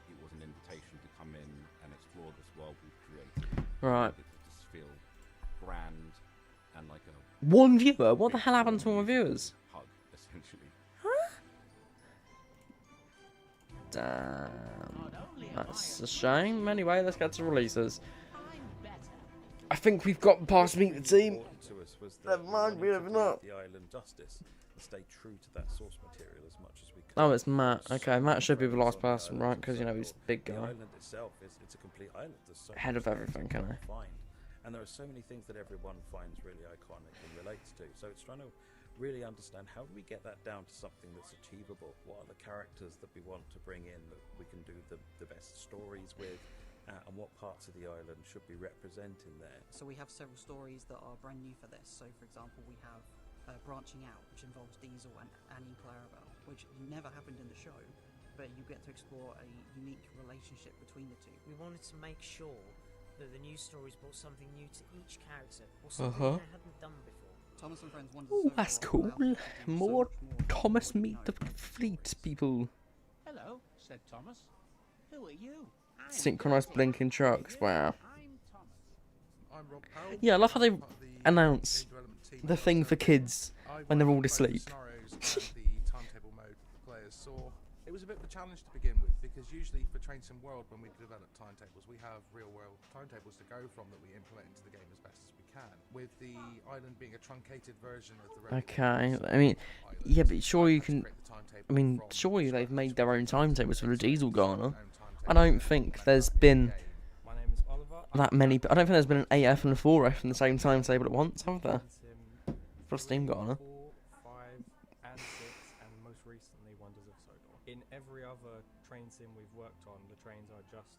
C: It was an invitation to come in and explore this world we've created.
A: Right.
C: It just feel grand and like a
A: One viewer? What the hell happened to all my viewers?
C: hug, essentially.
A: Damn. That's a shame. Anyway, let's get to releases. I think we've got past meet the team.
E: Important to us was
A: Never mind, we have not.
E: the island justice and stay true to that source material as much as we could.
A: Oh, it's Matt. Okay, Matt should be the last person, right? Because, you know, he's a big
E: The
A: guy.
E: island itself it's a complete island. There's so
A: Head
E: much
A: of everything,
E: to
A: can I?
E: find. And there are so many things that everyone finds really iconic and relates to. So it's trying to really understand how do we get that down to something that's achievable? What are the characters that we want to bring in that we can do the best stories with? And what parts of the island should be representing there?
D: So we have several stories that are brand new for this. So for example, we have Branching Out, which involves Diesel and Annie Clarabelle, which never happened in the show, but you get to explore a unique relationship between the two.
R: We wanted to make sure that the new stories brought something new to each character, or something they hadn't done before.
D: Thomas and Friends Wonders
A: Ooh, that's cool. More Thomas meet the fleet people.
U: Hello, said Thomas. Who are you?
A: Synchronized blinking trucks. Wow.
S: I'm Rob Powell.
A: Yeah, I love how they
S: Part of the
A: announce
S: development team
A: the thing for kids when they're all
S: both the
A: asleep.
S: scenarios and the timetable mode players saw. It was a bit of a challenge to begin with because usually for Train Sim World, when we develop timetables, we have real-world timetables to go from that we implement into the game as best as we can. With the island being a truncated version of the
A: Okay, I mean, yeah, but surely you can. I mean, surely they've made their own timetables for the Diesel Garner. I don't think there's been that many. I don't think there's been an 8F and a 4F in the same timetable at once, have there? For a Steam Garner.
V: 4, 5, and 6, and most recently Wonders of Sodor. In every other train sim we've worked on, the trains are just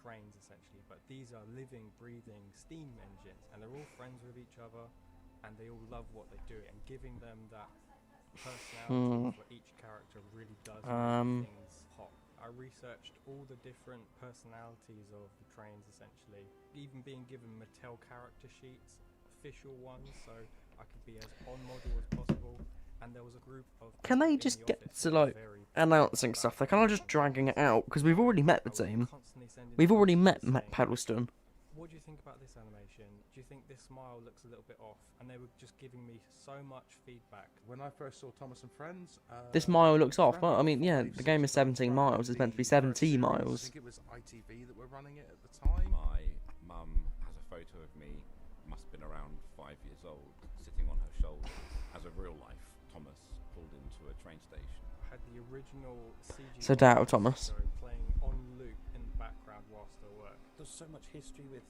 F: cranes essentially, but these are living, breathing steam engines, and they're all friends with each other, and they all love what they do, and giving them that personality for each character really does make things pop. I researched all the different personalities of the trains essentially, even being given Mattel character sheets, official ones, so I could be as on model as possible. And there was a group of
A: Can they just get to like announcing stuff? They're kind of just dragging it out because we've already met the team. We've already met Paddleston.
F: What do you think about this animation? Do you think this smile looks a little bit off? And they were just giving me so much feedback.
S: When I first saw Thomas and Friends,
A: This mile looks off. Well, I mean, yeah, the game is 17 miles. It's meant to be 70
S: I
A: miles.
S: think it was ITV that were running it at the time.
C: My mum has a photo of me, must have been around 5 years old, sitting on her shoulder as a real life Thomas pulled into a train station.
F: I had the original CG
A: So doubt Thomas.
F: playing on loop in the background whilst I work.
E: There's so much history with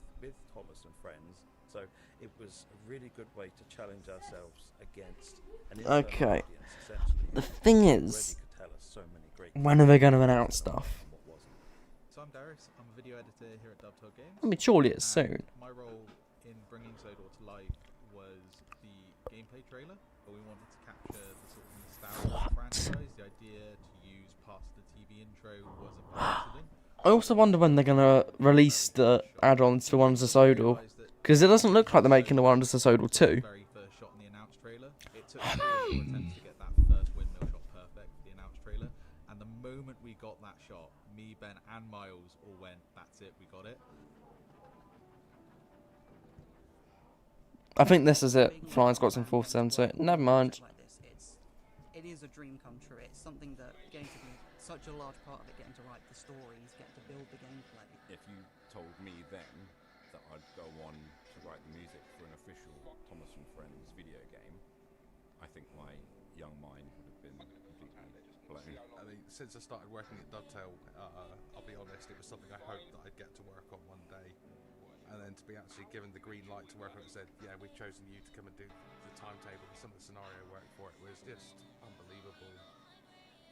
E: Thomas and Friends, so it was a really good way to challenge ourselves against an internal
A: Okay.
E: audience, essentially.
A: The thing is, when are they going to announce stuff?
T: So I'm Darius, I'm a video editor here at Dovetail Games.
A: I mean, surely it's soon.
T: My role in bringing Sodor to life was the gameplay trailer, but we wanted to capture the sort of nostalgia of the franchise. The idea to use parts of the TV intro was a accident.
A: I also wonder when they're going to release the add-ons for Wonders of Sodor, because it doesn't look like they're making the Wonders of Sodor 2.
T: Very first shot in the announced trailer. It took 3 or 4 attempts to get that first windmill shot perfect for the announced trailer, and the moment we got that shot, me, Ben, and Miles all went, "That's it, we got it."
A: I think this is it. Flying Squad's in 4th so never mind.
D: Like this, it is a dream come true. It's something that getting to be such a large part of it, getting to write the stories, getting to build the gameplay.
C: If you told me then that I'd go on to write the music for an official Thomas and Friends video game, I think my young mind would have been completely blown.
S: I mean, since I started working at Dovetail, I'll be honest, it was something I hoped that I'd get to work on one day. And then to be actually given the green light to work on it, said, yeah, we've chosen you to come and do the timetable and some of the scenario work for it, was just unbelievable.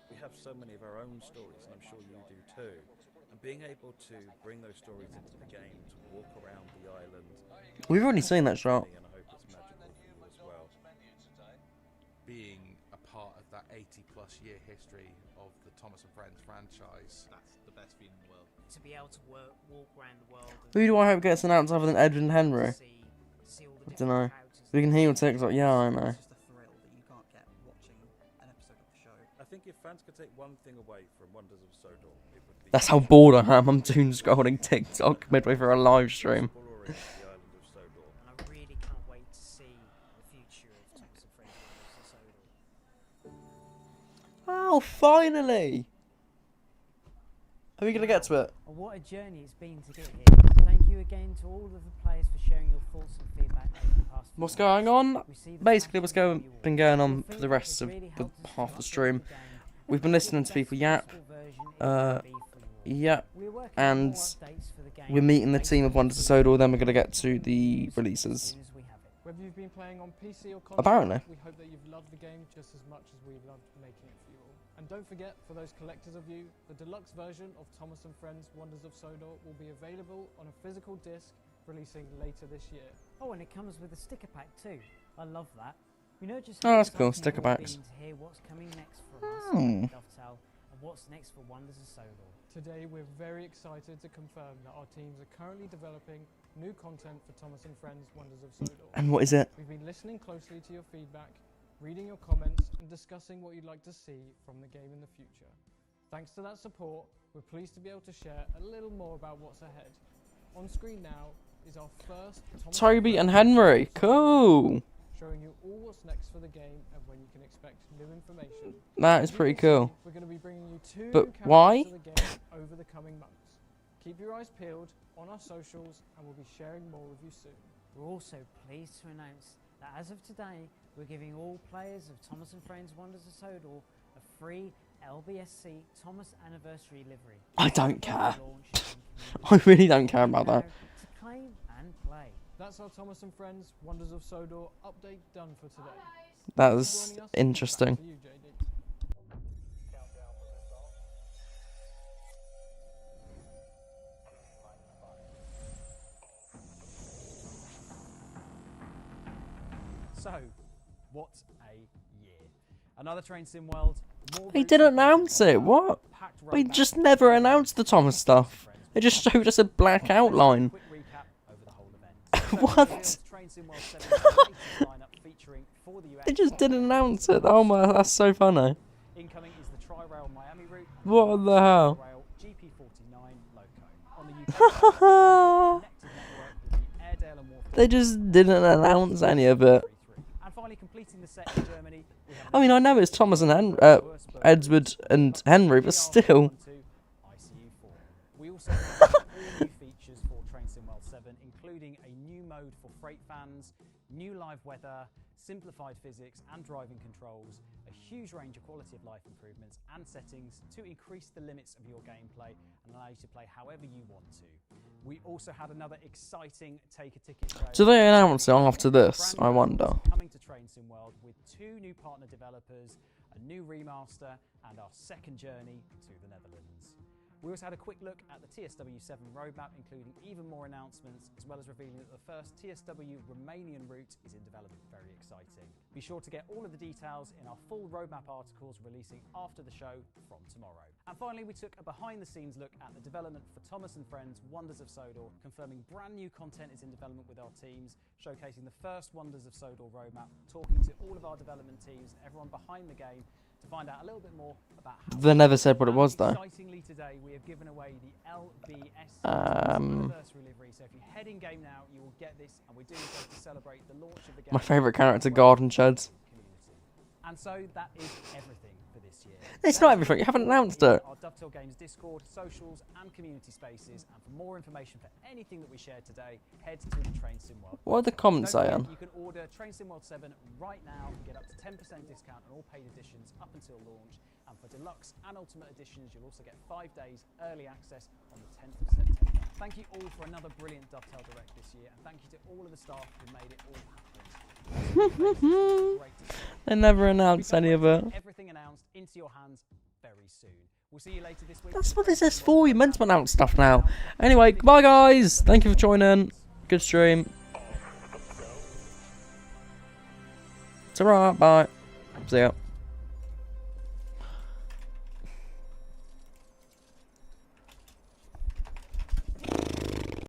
E: We have so many of our own stories, and I'm sure you do too. And being able to bring those stories into the game, to walk around the island.
A: We've already seen that shot.
E: And I hope it's magical for you as well.
S: Being a part of that 80-plus year history of the Thomas and Friends franchise,
T: that's the best feeling in the world.
R: To be able to walk around the world.
A: Who do I hope gets announced other than Edwin Henry? I don't know. We can hear TikTok. Yeah, I know.
E: I think if fans could take one thing away from Wonders of Sodor, it would be...
A: That's how bored I am. I'm doom scrolling TikTok midway through a live stream.
R: And I really can't wait to see the future of Thomas and Friends Wonders of Sodor.
A: Oh, finally! Are we going to get to it?
R: What a journey it's been to get here. Thank you again to all of the players for sharing your thoughts and feedback over the past few
A: What's
R: months.
A: going on?
R: We see the
A: Basically, what's
R: passion for you
A: been
R: all.
A: going on
R: We
A: for
R: feel
A: the
R: that
A: rest
R: it's
A: of
R: really
A: the
R: helped us to
A: half the
R: update
A: stream.
R: the game.
A: We've been listening to people yap. Yeah, and we're meeting the team of Wonders of Sodor. Then we're going to get to the releases.
Q: Whether you've been playing on PC or console,
A: Apparently.
Q: we hope that you've loved the game just as much as we've loved making it for you all. And don't forget, for those collectors of you, the deluxe version of Thomas and Friends Wonders of Sodor will be available on a physical disc, releasing later this year.
R: Oh, and it comes with a sticker pack too. I love that. You know just
A: Oh,
R: how
A: that's cool,
R: exciting
A: sticker
R: it will
A: packs.
R: be to hear what's coming next from us
A: Hmm.
R: at Dovetail and what's next for Wonders of Sodor.
Q: Today, we're very excited to confirm that our teams are currently developing new content for Thomas and Friends Wonders of Sodor.
A: And what is it?
Q: We've been listening closely to your feedback, reading your comments, and discussing what you'd like to see from the game in the future. Thanks to that support, we're pleased to be able to share a little more about what's ahead. On screen now is our first Thomas
A: Toby and
Q: Friends
A: Henry.
Q: Wonders of
A: Cool.
Q: Sodor, showing you all what's next for the game and when you can expect new information.
A: That is
Q: As you
A: pretty
Q: can
A: cool.
Q: see, we're going to be bringing you 2
A: But
Q: new characters
A: why?
Q: to the game over the coming months. Keep your eyes peeled on our socials and we'll be sharing more with you soon.
R: We're also pleased to announce that as of today, we're giving all players of Thomas and Friends Wonders of Sodor a free LBSC Thomas Anniversary livery.
A: I don't care.
R: Launch and
A: I really don't care about that.
R: to claim and play.
Q: That's our Thomas and Friends Wonders of Sodor update done for today.
A: That
Q: Thanks
A: was
Q: for joining us.
A: interesting.
Q: Back to you, JD.
L: So, what a year. Another Train Sim World.
A: They didn't announce it, what? They just never announced the Thomas stuff. They just showed us a black outline. What? They just didn't announce it. Oh my, that's so funny.
L: Incoming is the Tri-Rail Miami route.
A: What the hell? They just didn't announce any of it.
L: And finally completing the set in Germany.
A: I mean, I know it's Thomas and Edward and Henry, but still.
L: We also have all new features for Train Sim World 7, including a new mode for freight fans, new live weather, simplified physics and driving controls, a huge range of quality of life improvements and settings to increase the limits of your gameplay and allow you to play however you want to. We also had another exciting Take a Ticket trailer.
A: Do they announce it after this? I wonder.
L: Coming to Train Sim World with 2 new partner developers, a new remaster, and our second journey to the Netherlands. We also had a quick look at the TSW7 roadmap, including even more announcements, as well as revealing that the first TSW Romanian route is in development. Very exciting. Be sure to get all of the details in our full roadmap articles releasing after the show from tomorrow. And finally, we took a behind-the-scenes look at the development for Thomas & Friends Wonders of Sodor, confirming brand new content is in development with our teams, showcasing the first Wonders of Sodor roadmap, talking to all of our development teams, everyone behind the game, to find out a little bit more about how
A: They never said what it was, though.
L: Excitingly today, we have given away the LBS anniversary livery. So if you head in game now, you will get this, and we're doing so to celebrate the launch of the game.
A: My favourite character, Garden Sheds.
L: And so that is everything for this year.
A: It's not everything. You haven't announced it.
L: Our Dovetail Games Discord, socials, and community spaces. And for more information for anything that we shared today, head to the Train Sim World.
A: What are the comments saying?
L: You can order Train Sim World 7 right now and get up to 10% discount on all paid editions up until launch. And for deluxe and ultimate editions, you'll also get 5 days early access on the 10th of September. Thank you all for another brilliant Dovetail Direct this year, and thank you to all of the staff who made it all happen.
A: They never announced any of it.
L: Everything announced into your hands very soon. We'll see you later this week.
A: That's what this is for. You meant to announce stuff now. Anyway, goodbye, guys. Thank you for joining. Good stream. It's alright. Bye. See ya.